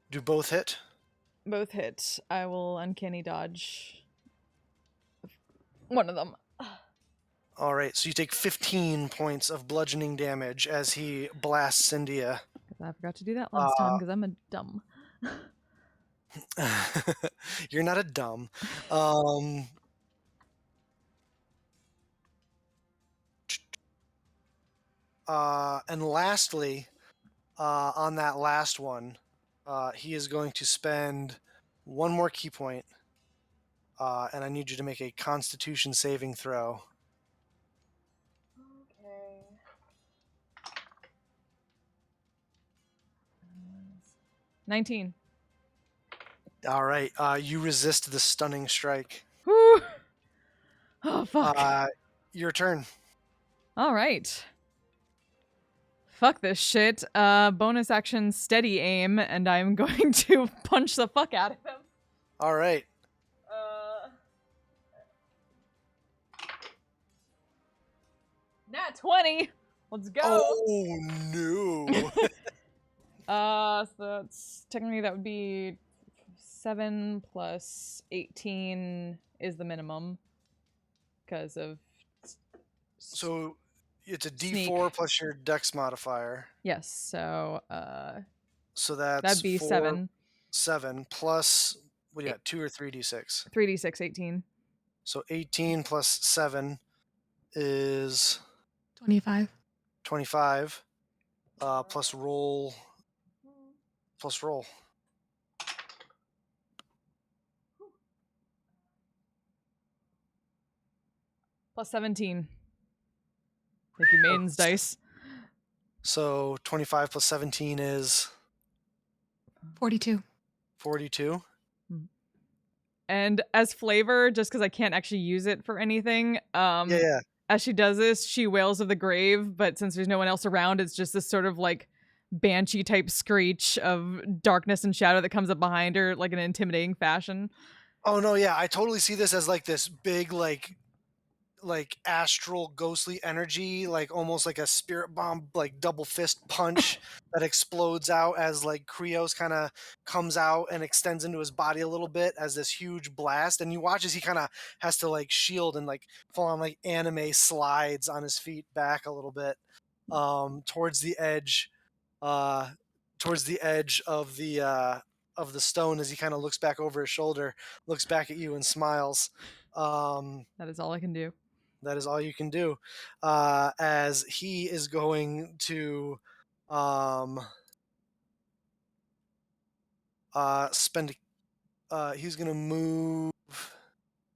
[SPEAKER 4] Do both hit?
[SPEAKER 1] Both hit. I will uncanny dodge one of them.
[SPEAKER 4] All right, so you take 15 points of bludgeoning damage as he blasts Cyndia.
[SPEAKER 1] I forgot to do that last time because I'm a dumb.
[SPEAKER 4] You're not a dumb. And lastly, on that last one, he is going to spend 1 more key point, and I need you to make a Constitution saving throw.
[SPEAKER 1] Okay. 19.
[SPEAKER 4] All right, you resist the stunning strike.
[SPEAKER 1] Whew. Oh, fuck.
[SPEAKER 4] Your turn.
[SPEAKER 1] All right. Fuck this shit. Bonus action steady aim, and I'm going to punch the fuck out of him.
[SPEAKER 4] All right.
[SPEAKER 1] Nat 20. Let's go.
[SPEAKER 4] Oh no.
[SPEAKER 1] So that's technically that would be 7 plus 18 is the minimum because of.
[SPEAKER 4] So it's a D4
[SPEAKER 1] Sneak.
[SPEAKER 4] plus your Dex modifier.
[SPEAKER 1] Yes. So
[SPEAKER 4] So that's
[SPEAKER 1] that'd be 7.
[SPEAKER 4] 7 plus what do you got? 2 or 3d6.
[SPEAKER 1] 3d6, 18.
[SPEAKER 4] So 18 plus 7 is
[SPEAKER 2] 25.
[SPEAKER 4] 25. Plus roll. Plus roll.
[SPEAKER 1] Plus 17. Thank you, Maiden's dice.
[SPEAKER 4] So 25 plus 17 is
[SPEAKER 2] 42.
[SPEAKER 4] 42.
[SPEAKER 1] And as flavor, just because I can't actually use it for anything,
[SPEAKER 4] Yeah.
[SPEAKER 1] as she does this, she wails of the grave, but since there's no one else around, it's just this sort of like banshee type screech of darkness and shadow that comes up behind her like in an intimidating fashion.
[SPEAKER 4] Oh no, yeah, I totally see this as like this big like astral ghostly energy, like almost like a spirit bomb, like double fist punch that explodes out as like Krios kind of comes out and extends into his body a little bit as this huge blast, and you watch as he kind of has to like shield and like full on like anime slides on his feet back a little bit towards the edge of the stone as he kind of looks back over his shoulder, looks back at you and smiles.
[SPEAKER 1] That is all I can do.
[SPEAKER 4] That is all you can do. As he is going to spend. He's gonna move.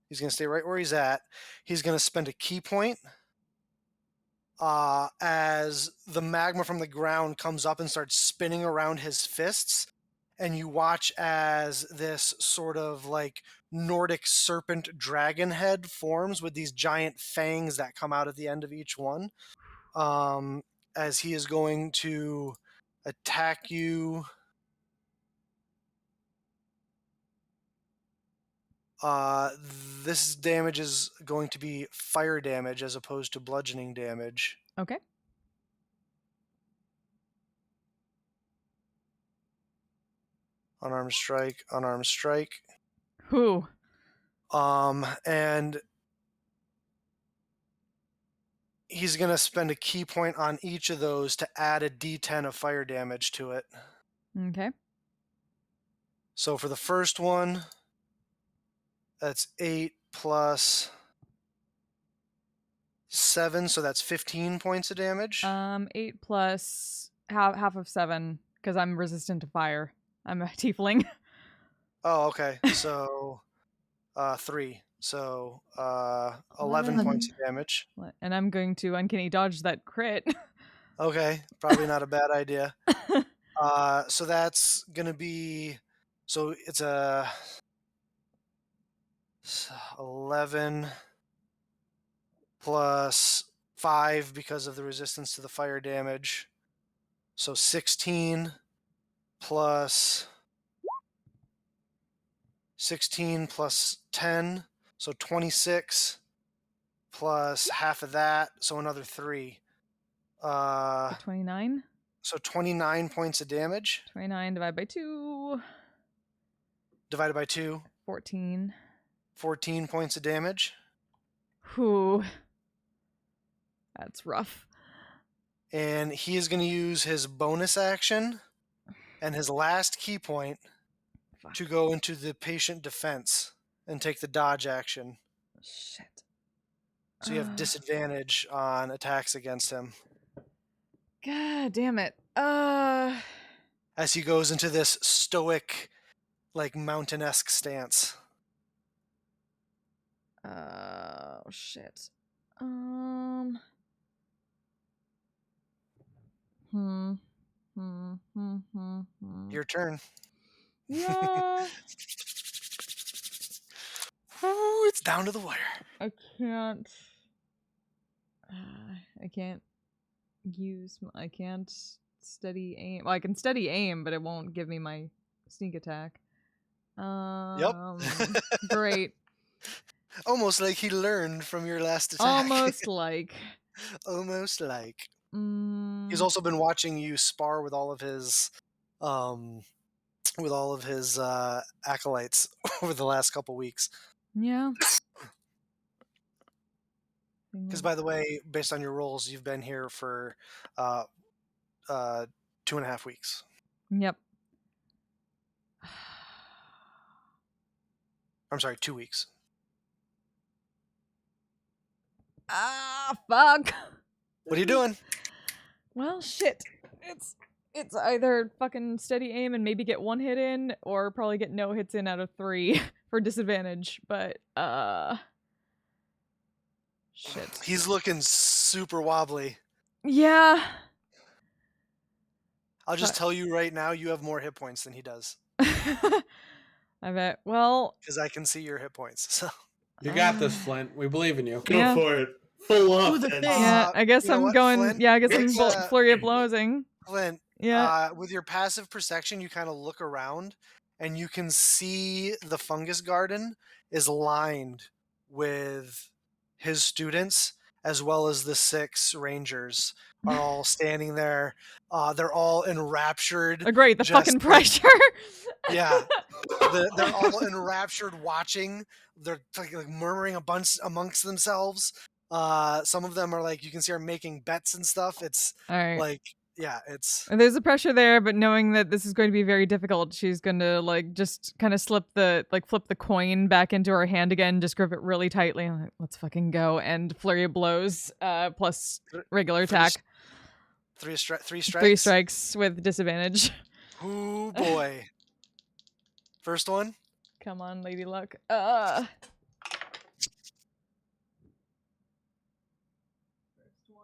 [SPEAKER 4] He's gonna stay right where he's at. He's gonna spend a key point. As the magma from the ground comes up and starts spinning around his fists, and you watch as this sort of like Nordic serpent dragon head forms with these giant fangs that come out at the end of each one. As he is going to attack you. This damage is going to be fire damage as opposed to bludgeoning damage.
[SPEAKER 1] Okay.
[SPEAKER 4] Unarmed strike, unarmed strike.
[SPEAKER 1] Who?
[SPEAKER 4] And he's going to spend a key point on each of those to add a d10 of fire damage to it.
[SPEAKER 1] Okay.
[SPEAKER 4] So for the first one, that's 8 plus 7, so that's 15 points of damage.
[SPEAKER 1] 8 plus half of 7, because I'm resistant to fire. I'm a tiefling.
[SPEAKER 4] Oh, okay. So 3. So 11 points of damage.
[SPEAKER 1] And I'm going to uncanny dodge that crit.
[SPEAKER 4] Okay, probably not a bad idea. So that's gonna be, so it's a 11 plus 5 because of the resistance to the fire damage. So 16 plus 10, so 26 plus half of that, so another 3.
[SPEAKER 1] 29?
[SPEAKER 4] So 29 points of damage.
[SPEAKER 1] 29 divided by 2.
[SPEAKER 4] Divided by 2.
[SPEAKER 1] 14.
[SPEAKER 4] 14 points of damage.
[SPEAKER 1] Whew. That's rough.
[SPEAKER 4] And he is going to use his bonus action and his last key point to go into the patient defense and take the dodge action.
[SPEAKER 1] Shit.
[SPEAKER 4] So you have disadvantage on attacks against him.
[SPEAKER 1] God damn it.
[SPEAKER 4] As he goes into this stoic, like mountain-esque stance.
[SPEAKER 1] Oh, shit.
[SPEAKER 4] Your turn.
[SPEAKER 1] Yeah.
[SPEAKER 4] Ooh, it's down to the wire.
[SPEAKER 1] I can't use. I can't steady aim. Well, I can steady aim, but it won't give me my sneak attack.
[SPEAKER 4] Yep.
[SPEAKER 1] Great.
[SPEAKER 4] Almost like he learned from your last attack.
[SPEAKER 1] Almost like.
[SPEAKER 4] Almost like. He's also been watching you spar with all of his, acolytes over the last couple weeks.
[SPEAKER 1] Yeah.
[SPEAKER 4] Because, by the way, based on your rolls, you've been here for 2.5 weeks.
[SPEAKER 1] Yep.
[SPEAKER 4] I'm sorry, 2 weeks.
[SPEAKER 1] Ah, fuck.
[SPEAKER 4] What are you doing?
[SPEAKER 1] Well, shit. It's either fucking steady aim and maybe get 1 hit in, or probably get no hits in out of 3 for disadvantage. But shit.
[SPEAKER 4] He's looking super wobbly.
[SPEAKER 1] Yeah.
[SPEAKER 4] I'll just tell you right now, you have more hit points than he does.
[SPEAKER 1] I bet. Well,
[SPEAKER 4] because I can see your hit points. So
[SPEAKER 6] you got this, Flint. We believe in you.
[SPEAKER 3] Go for it. Full up.
[SPEAKER 1] Yeah, I guess I'm going.
[SPEAKER 4] Flint?
[SPEAKER 1] Yeah, I guess I'm flurry of blowsing.
[SPEAKER 4] Flint.
[SPEAKER 1] Yeah.
[SPEAKER 4] With your passive perception, you kind of look around, and you can see the fungus garden is lined with his students, as well as the 6 rangers are all standing there. They're all enraptured.
[SPEAKER 1] Oh, great, the fucking pressure.
[SPEAKER 4] Yeah. They're all enraptured watching. They're like murmuring a bunch amongst themselves. Some of them are like, you can see are making bets and stuff. It's
[SPEAKER 1] all right.
[SPEAKER 4] Like, yeah, it's...
[SPEAKER 1] There's a pressure there, but knowing that this is going to be very difficult, she's going to like just kind of flip the coin back into her hand again, just grip it really tightly. I'm like, let's fucking go. And flurry of blows, plus regular attack.
[SPEAKER 4] 3 strikes?
[SPEAKER 1] 3 strikes with disadvantage.
[SPEAKER 4] Oh boy. First one.
[SPEAKER 1] Come on, Lady Luck. First one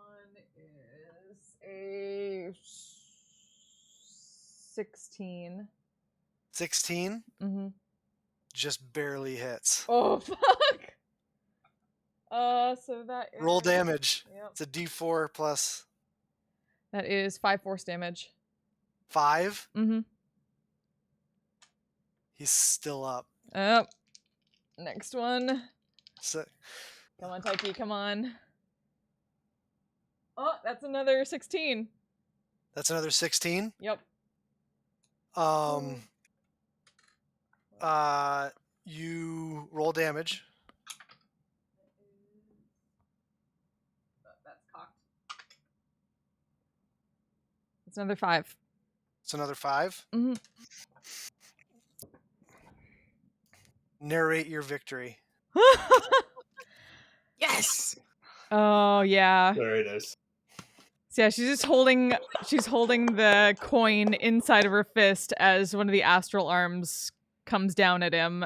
[SPEAKER 1] is a 16.
[SPEAKER 4] 16.
[SPEAKER 1] Mm-hmm.
[SPEAKER 4] Just barely hits.
[SPEAKER 1] Oh, fuck! So that is...
[SPEAKER 4] Roll damage.
[SPEAKER 1] Yep.
[SPEAKER 4] It's a D4 plus...
[SPEAKER 1] That is 5 force damage.
[SPEAKER 4] 5?
[SPEAKER 1] Mm-hmm.
[SPEAKER 4] He's still up.
[SPEAKER 1] Next one.
[SPEAKER 4] So,
[SPEAKER 1] Come on, Taiki, come on. Oh, that's another 16.
[SPEAKER 4] that's another 16.
[SPEAKER 1] Yep.
[SPEAKER 4] You roll damage.
[SPEAKER 1] That's cocked. It's another 5.
[SPEAKER 4] It's another 5.
[SPEAKER 1] Mm-hmm.
[SPEAKER 4] Narrate your victory.
[SPEAKER 2] Yes.
[SPEAKER 1] Oh yeah.
[SPEAKER 3] Very nice.
[SPEAKER 1] So yeah, she's holding the coin inside of her fist as one of the astral arms comes down at him,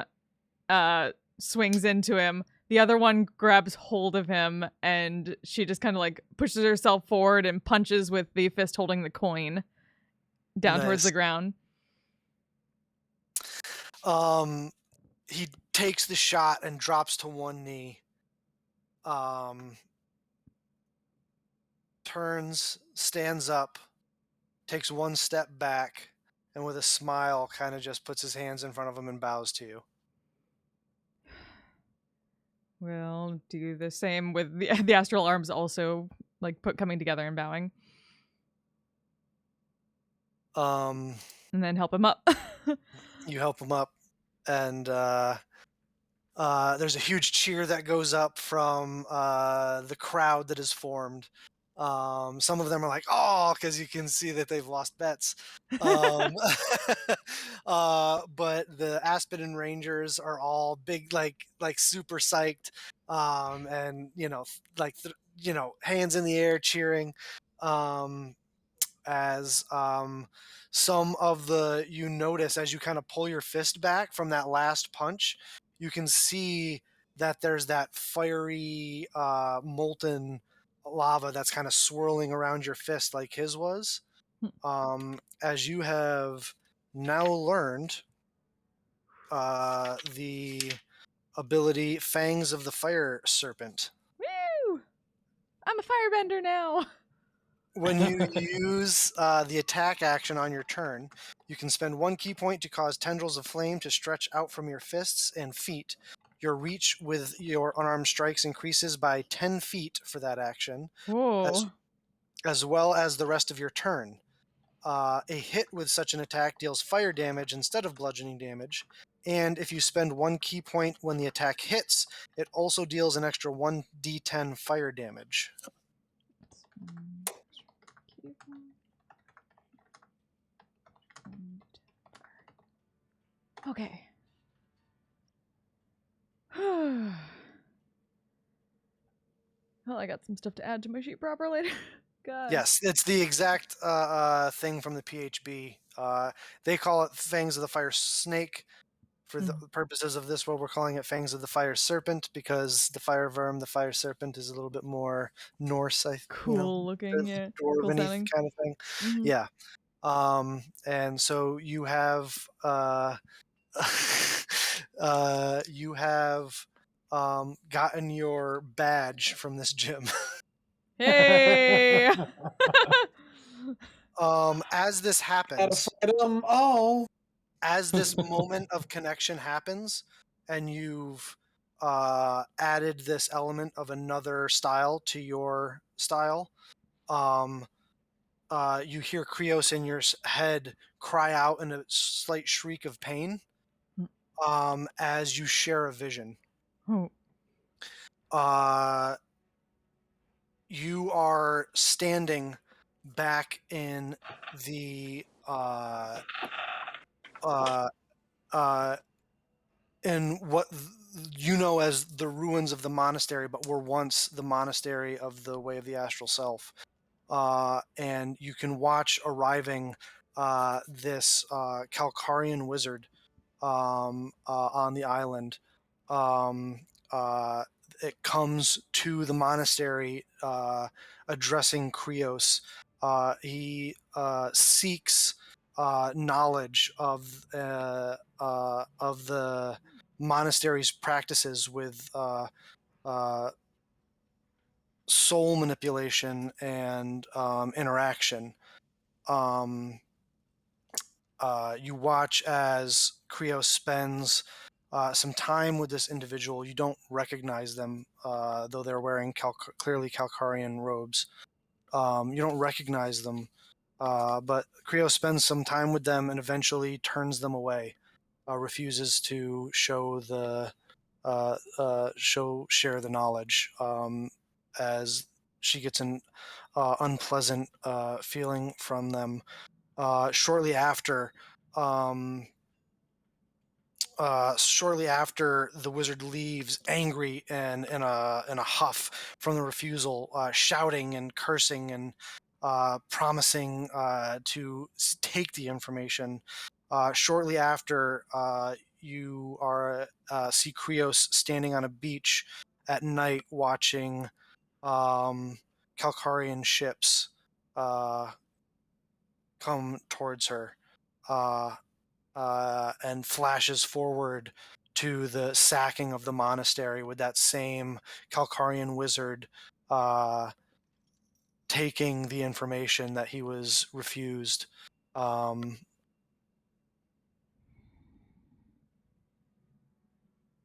[SPEAKER 1] swings into him. The other one grabs hold of him, and she just kind of like pushes herself forward and punches with the fist holding the coin down towards
[SPEAKER 4] Nice.
[SPEAKER 1] the ground.
[SPEAKER 4] He takes the shot and drops to one knee. Turns, stands up, takes one step back, and with a smile kind of just puts his hands in front of him and bows to you.
[SPEAKER 1] We'll do the same with the astral arms also like coming together and bowing. And then help him up.
[SPEAKER 4] You help him up, and there's a huge cheer that goes up from the crowd that is formed. Some of them are like, "Oh," because you can see that they've lost bets. But the Aspidon Rangers are all big, like super psyched, and hands in the air cheering. As some of you notice as you kind of pull your fist back from that last punch, you can see that there's that fiery molten lava that's kind of swirling around your fist like his was. As you have now learned the ability Fangs of the Fire Serpent.
[SPEAKER 1] Woo! I'm a firebender now.
[SPEAKER 4] When you use the attack action on your turn, you can spend 1 key point to cause tendrils of flame to stretch out from your fists and feet. Your reach with your unarmed strikes increases by 10 feet for that action, as well as the rest of your turn. A hit with such an attack deals fire damage instead of bludgeoning damage, and if you spend 1 key point when the attack hits, it also deals an extra 1d10 fire damage.
[SPEAKER 1] Okay. Well, I got some stuff to add to my sheet proper later. God.
[SPEAKER 4] Yes, it's the exact thing from the PHB. They call it Fangs of the Fire Snake. For the purposes of this world, we're calling it Fangs of the Fire Serpent because the fire verm, the fire serpent, is a little bit more Norse.
[SPEAKER 1] Cool looking, yeah.
[SPEAKER 4] Dwarven
[SPEAKER 1] Cool
[SPEAKER 4] kind of thing.
[SPEAKER 1] Mm-hmm.
[SPEAKER 4] Yeah. And so you have gotten your badge from this gym.
[SPEAKER 1] Hey!
[SPEAKER 4] As this happens, as this moment of connection happens, and you've added this element of another style to your style, you hear Krios in your head cry out in a slight shriek of pain as you share a vision. You are standing back in the in what you know as the ruins of the monastery, but were once the monastery of the Way of the Astral Self. And you can watch arriving this Calcarian wizard on the island. It comes to the monastery addressing Krios. He seeks knowledge of the monastery's practices with soul manipulation and interaction. You watch as Krios spends some time with this individual. You don't recognize them, though they're wearing clearly Calcarian robes. You don't recognize them, but Krios spends some time with them and eventually turns them away, refuses to share the knowledge, as she gets an unpleasant feeling from them. Shortly after the wizard leaves, angry and in a huff from the refusal, shouting and cursing and promising to take the information. Shortly after, you see Krios standing on a beach at night watching Calcarian ships come towards her, and flashes forward to the sacking of the monastery with that same Calcarian wizard taking the information that he was refused.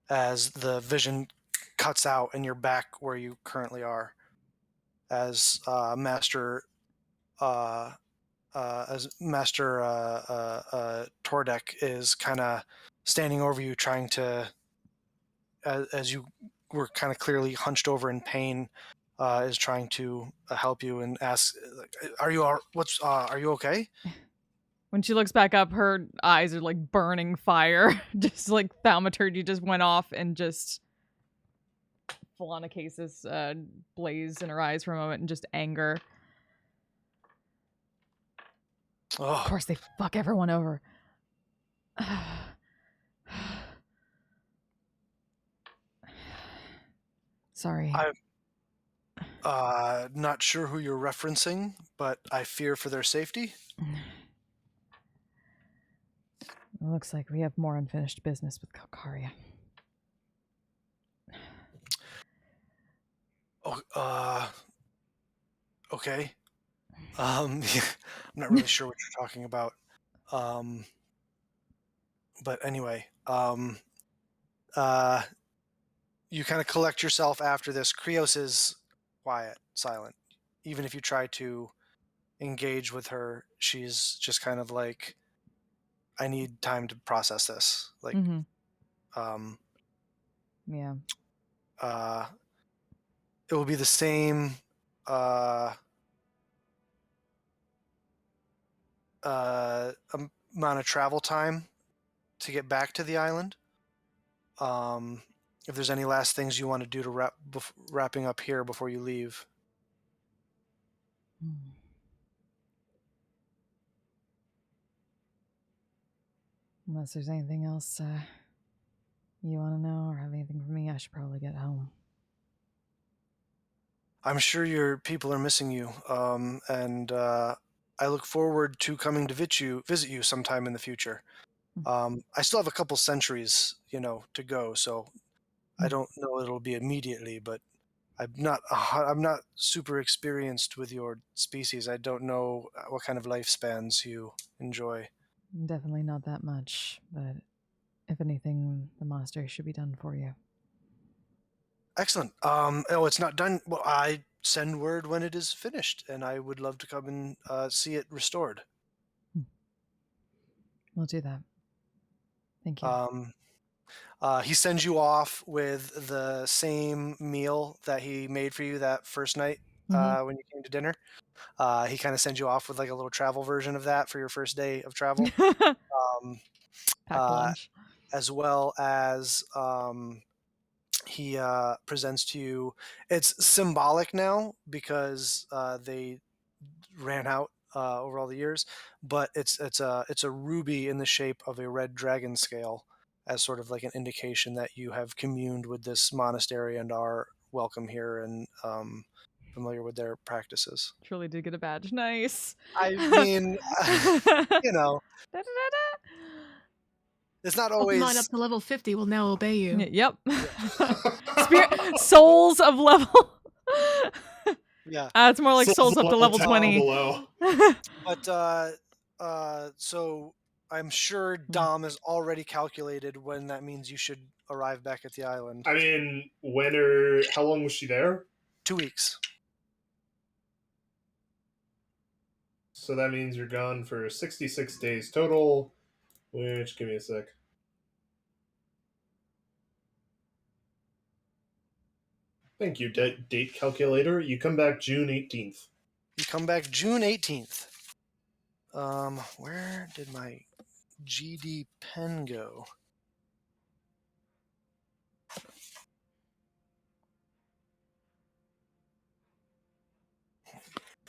[SPEAKER 4] As the vision cuts out and you're back where you currently are, as Master Tordek is kind of standing over you, trying to, as you were kind of clearly hunched over in pain, is trying to help you and ask, "Are you okay?"
[SPEAKER 1] When she looks back up, her eyes are like burning fire, just like thaumaturgy just went off, and just Philonicasis blazed in her eyes for a moment, and just anger.
[SPEAKER 4] Oh.
[SPEAKER 1] Of course, they fuck everyone over. Sorry.
[SPEAKER 4] I'm not sure who you're referencing, but I fear for their safety.
[SPEAKER 1] It looks like we have more unfinished business with Calcaria.
[SPEAKER 4] Oh, okay. I'm not really sure what you're talking about. But anyway, you kind of collect yourself after this. Krios is quiet, silent. Even if you try to engage with her, she's just kind of like, I need time to process this. Like,
[SPEAKER 1] yeah.
[SPEAKER 4] It will be the same amount of travel time to get back to the island. If there's any last things you want to do to wrapping up here before you leave.
[SPEAKER 1] Unless there's anything else you want to know or have anything from me, I should probably get home.
[SPEAKER 4] I'm sure your people are missing you, and I look forward to coming to visit you sometime in the future. I still have a couple centuries, to go, so I don't know it'll be immediately, but I'm not super experienced with your species. I don't know what kind of lifespans you enjoy.
[SPEAKER 1] Definitely not that much, but if anything, the monastery should be done for you.
[SPEAKER 4] Excellent. It's not done. Well, I send word when it is finished, and I would love to come and see it restored.
[SPEAKER 1] We'll do that. Thank you.
[SPEAKER 4] He sends you off with the same meal that he made for you that first night when you came to dinner. He kind of sends you off with like a little travel version of that for your first day of travel.
[SPEAKER 1] Packed lunch.
[SPEAKER 4] As well as he presents to you. It's symbolic now because they ran out over all the years, but it's a ruby in the shape of a red dragon scale, as sort of like an indication that you have communed with this monastery and are welcome here and familiar with their practices.
[SPEAKER 1] Truly did get a badge. Nice.
[SPEAKER 4] I mean, you know, it's not
[SPEAKER 2] Pokemon
[SPEAKER 4] always.
[SPEAKER 2] up to level 50 will now obey you.
[SPEAKER 1] Yep. Spirit souls of level.
[SPEAKER 4] Yeah.
[SPEAKER 1] It's more like souls up to level 20.
[SPEAKER 3] Below.
[SPEAKER 4] But so I'm sure Dom has already calculated when that means you should arrive back at the island.
[SPEAKER 3] I mean, how long was she there?
[SPEAKER 4] 2 weeks.
[SPEAKER 3] So that means you're gone for 66 days total, which, give me a sec. Thank you, date calculator. You come back June 18th.
[SPEAKER 4] You come back June 18th. Where did my GD pen go?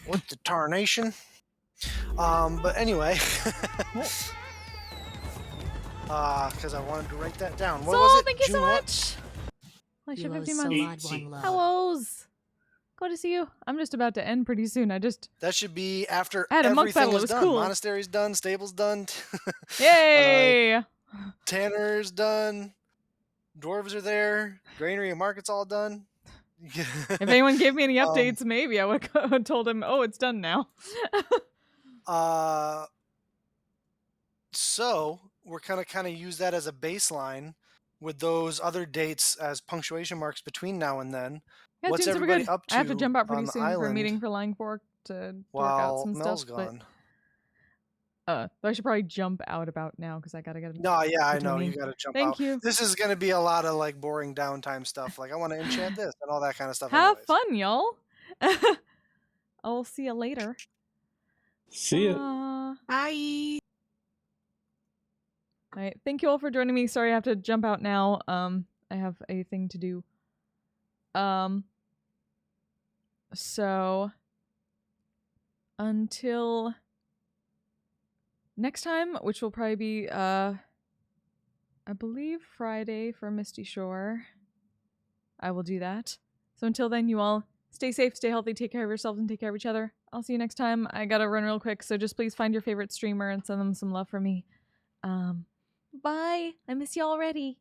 [SPEAKER 4] What the tarnation? But anyway, because I wanted to write that down. What was it?
[SPEAKER 1] Thank you
[SPEAKER 4] June
[SPEAKER 1] so
[SPEAKER 4] what?
[SPEAKER 1] much. Like
[SPEAKER 2] You
[SPEAKER 1] 50
[SPEAKER 2] are so
[SPEAKER 1] months.
[SPEAKER 2] odd, one love.
[SPEAKER 1] Hellos. Glad to see you. I'm just about to end pretty soon.
[SPEAKER 4] That should be after
[SPEAKER 1] I had a monk
[SPEAKER 4] everything
[SPEAKER 1] battle. It
[SPEAKER 4] is
[SPEAKER 1] was
[SPEAKER 4] done.
[SPEAKER 1] cool.
[SPEAKER 4] Monastery's done. Stable's done.
[SPEAKER 1] Yay!
[SPEAKER 4] Tanner's done. Dwarves are there. Granary and market's all done.
[SPEAKER 1] If anyone gave me any updates, maybe I would have told him, oh, it's done now.
[SPEAKER 4] So we're kind of use that as a baseline with those other dates as punctuation marks between now and then.
[SPEAKER 1] Yeah,
[SPEAKER 4] What's
[SPEAKER 1] super
[SPEAKER 4] everybody
[SPEAKER 1] good.
[SPEAKER 4] up to?
[SPEAKER 1] I have to jump out
[SPEAKER 4] on
[SPEAKER 1] pretty
[SPEAKER 4] the
[SPEAKER 1] soon for a
[SPEAKER 4] island
[SPEAKER 1] meeting for Lying Fork to work out
[SPEAKER 4] while
[SPEAKER 1] some
[SPEAKER 4] Mel's
[SPEAKER 1] stuff.
[SPEAKER 4] gone?
[SPEAKER 1] But I should probably jump out about now because I gotta get.
[SPEAKER 4] No, yeah, I know
[SPEAKER 1] Continue.
[SPEAKER 4] you got to jump
[SPEAKER 1] Thank
[SPEAKER 4] out.
[SPEAKER 1] you.
[SPEAKER 4] This is going to be a lot of like boring downtime stuff. Like I want to enchant this and all that kind of stuff.
[SPEAKER 1] Have
[SPEAKER 4] anyways.
[SPEAKER 1] fun, y'all. I'll see you later.
[SPEAKER 7] See ya.
[SPEAKER 2] Bye.
[SPEAKER 1] All right. Thank you all for joining me. Sorry I have to jump out now. I have a thing to do. So until next time, which will probably be I believe Friday for Misty Shore, I will do that. So until then, you all stay safe, stay healthy, take care of yourselves, and take care of each other. I'll see you next time. I gotta run real quick, so just please find your favorite streamer and send them some love for me. Bye. I miss you already.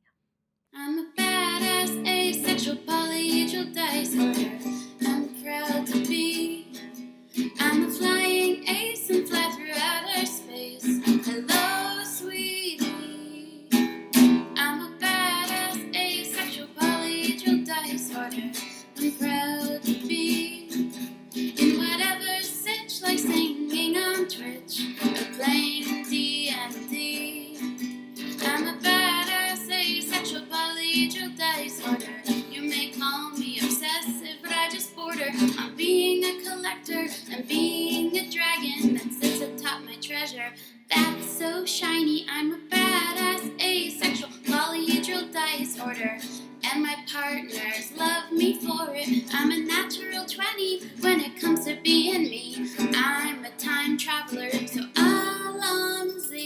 [SPEAKER 8] I'm a badass, asexual, polyhedral dice holder. I'm proud to be. I'm a flying ace and fly through outer space. Hello, sweetie. I'm a badass, asexual, polyhedral dice holder. I'm proud to be in whatever sitch, like singing on Twitch or playing D&D. I'm a badass, asexual, polyhedral dice holder. You may call me obsessive, but I just border on being a collector and being a dragon that sits atop my treasure. That's so shiny. I'm a badass, asexual, polyhedral dice order, and my partners love me for it. I'm a natural 20 when it comes to being me. I'm a time traveler, so Alonzi.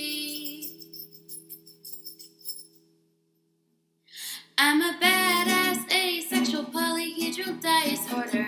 [SPEAKER 8] I'm a badass, asexual, polyhedral dice order.